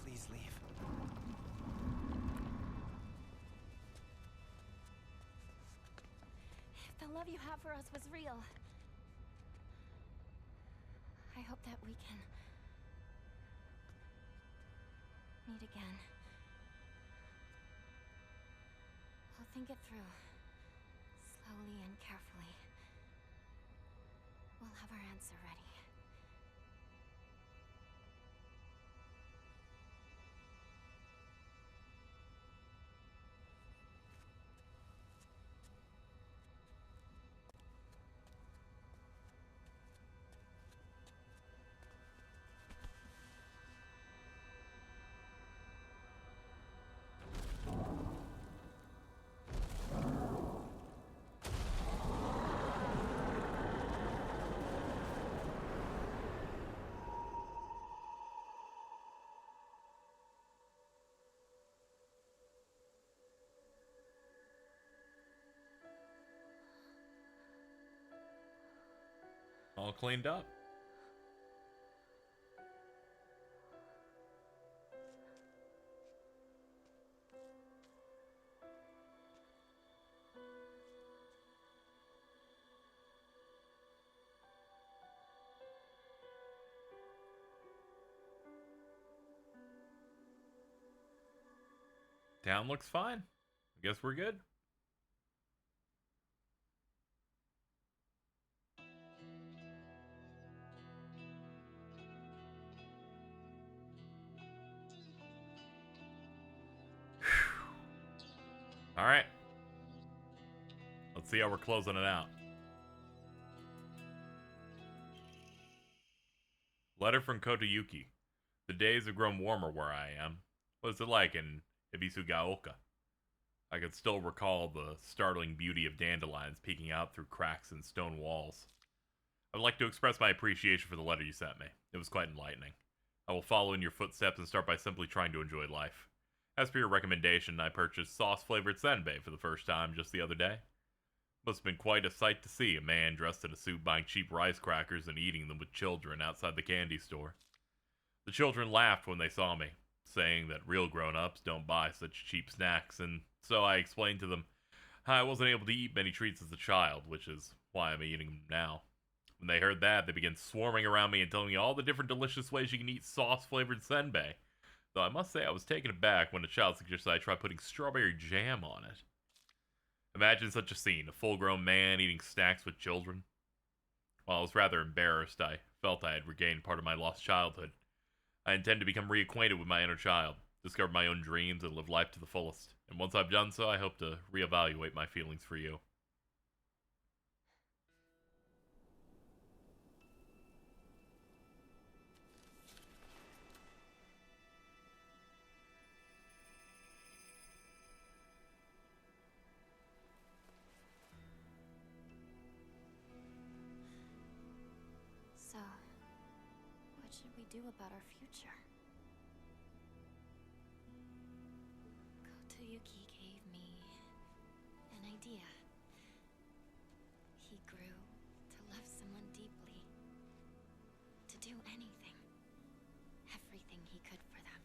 Please leave. if the love you have for us was real, I hope that we can meet again. I'll think it through, slowly and carefully. We'll have our answer ready. All cleaned up. Town looks fine. I guess we're good. Alright. Let's see how we're closing it out. Letter from Kotoyuki. The days have grown warmer where I am. What is it like in Ibisugaoka? I can still recall the startling beauty of dandelions peeking out through cracks in stone walls. I would like to express my appreciation for the letter you sent me. It was quite enlightening. I will follow in your footsteps and start by simply trying to enjoy life. As per your recommendation, I purchased sauce-flavored senbei for the first time just the other day. Must have been quite a sight to see a man dressed in a suit buying cheap rice crackers and eating them with children outside the candy store. The children laughed when they saw me, saying that real grown-ups don't buy such cheap snacks, and so I explained to them how I wasn't able to eat many treats as a child, which is why I'm eating them now. When they heard that, they began swarming around me and telling me all the different delicious ways you can eat sauce-flavored senbei. Though I must say I was taken aback when a child suggested I try putting strawberry jam on it. Imagine such a scene, a full-grown man eating snacks with children. While I was rather embarrassed, I felt I had regained part of my lost childhood. I intend to become reacquainted with my inner child, discover my own dreams, and live life to the fullest. And once I've done so, I hope to reevaluate my feelings for you. So, what should we do about our future? Kotoyuki gave me an idea. He grew to love someone deeply, to do anything, everything he could for them.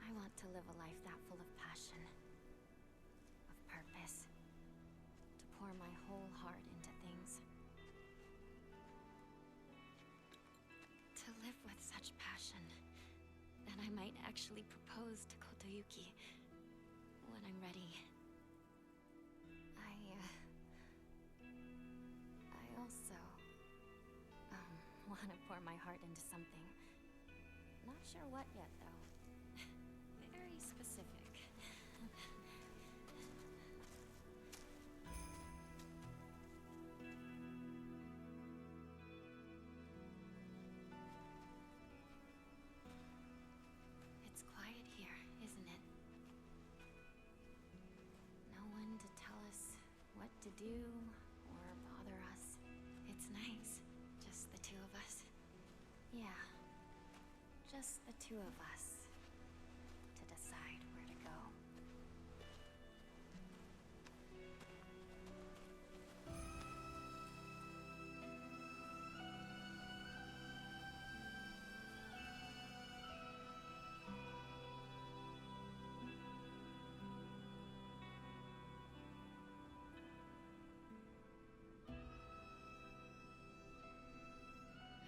I want to live a life that full of passion, of purpose, to pour my whole heart into things. To live with such passion that I might actually propose to Kotoyuki when I'm ready. I also want to pour my heart into something. Not sure what yet, though. Very specific. It's quiet here, isn't it? No one to tell us what to do or bother us. It's nice. Just the two of us. Yeah. Just the two of us. To decide where to go.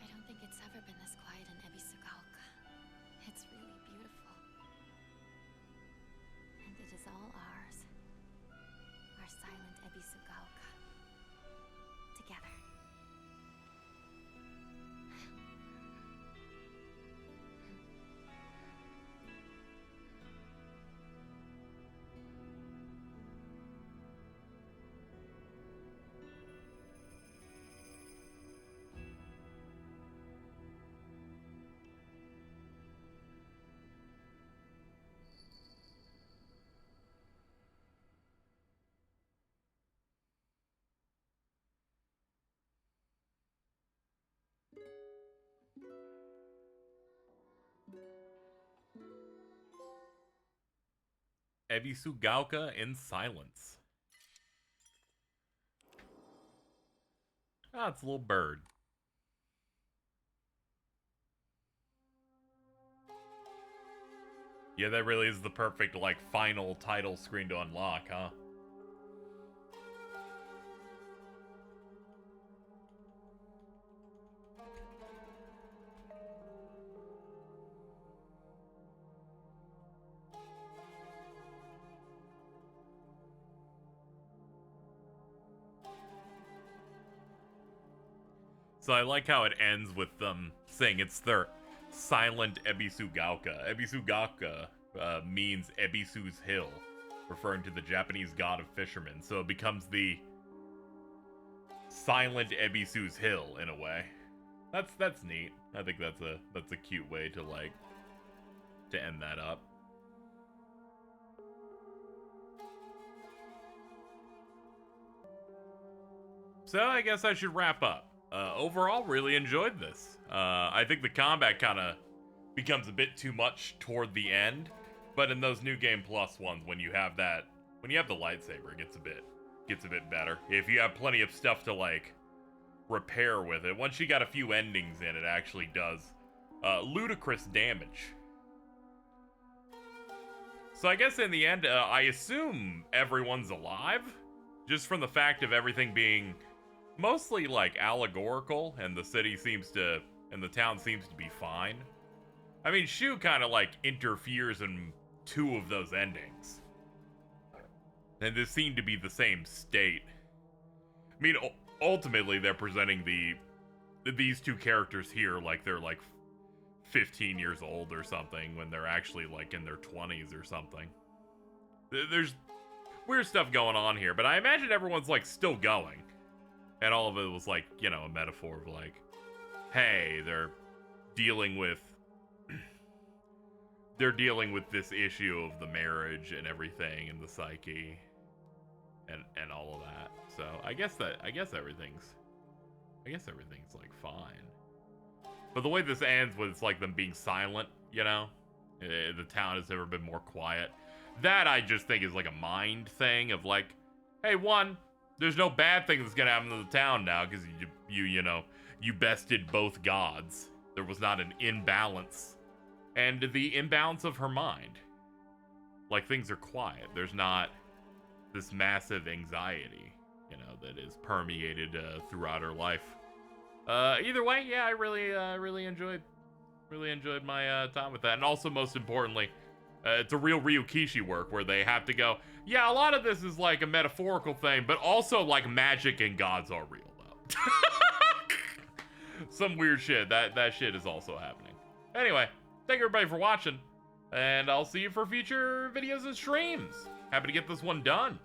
I don't think it's ever been this quiet in Ibisugaoka. It's really beautiful. And it is all ours. Our silent Ibisugaoka. Together. Ebisugaoka in silence. Ah, it's a little bird. Yeah, that really is the perfect, like, final title screen to unlock, huh? So I like how it ends with them saying it's their silent Ebisugaoka. Ebisugaoka means Ebisu's Hill, referring to the Japanese god of fishermen. So it becomes the silent Ebisu's Hill in a way. That's neat. I think that's a cute way to like to end that up. So I guess I should wrap up. Overall, really enjoyed this. I think the combat kind of becomes a bit too much toward the end, but in those new game plus ones, when you have the lightsaber, it gets a bit better. If you have plenty of stuff to like repair with it, once you got a few endings in, it actually does ludicrous damage. So I guess in the end, I assume everyone's alive, just from the fact of everything being mostly like allegorical, and the town seems to be fine. I mean, Shu kind of like interferes in 2 of those endings, and this seemed to be the same state. I mean, ultimately they're presenting these 2 characters here like they're like 15 years old or something, when they're actually like in their 20s or something. There's weird stuff going on here, but I imagine everyone's like still going. And all of it was like, you know, a metaphor of like, hey, they're dealing with this issue of the marriage and everything and the psyche and all of that. So I guess everything's like fine. But the way this ends with it's like them being silent, you know? The town has never been more quiet. That I just think is like a mind thing of like, hey, there's no bad thing that's gonna happen to the town now because you bested both gods. There was not an imbalance. And the imbalance of her mind. Like, things are quiet. There's not this massive anxiety, you know, that is permeated throughout her life. Either way, yeah, I really enjoyed my time with that. And also, most importantly, it's a real Ryukishi work where they have to go, yeah, a lot of this is like a metaphorical thing, but also like magic and gods are real, though. Some weird shit. That shit is also happening. Anyway, thank you everybody for watching, and I'll see you for future videos and streams. Happy to get this one done.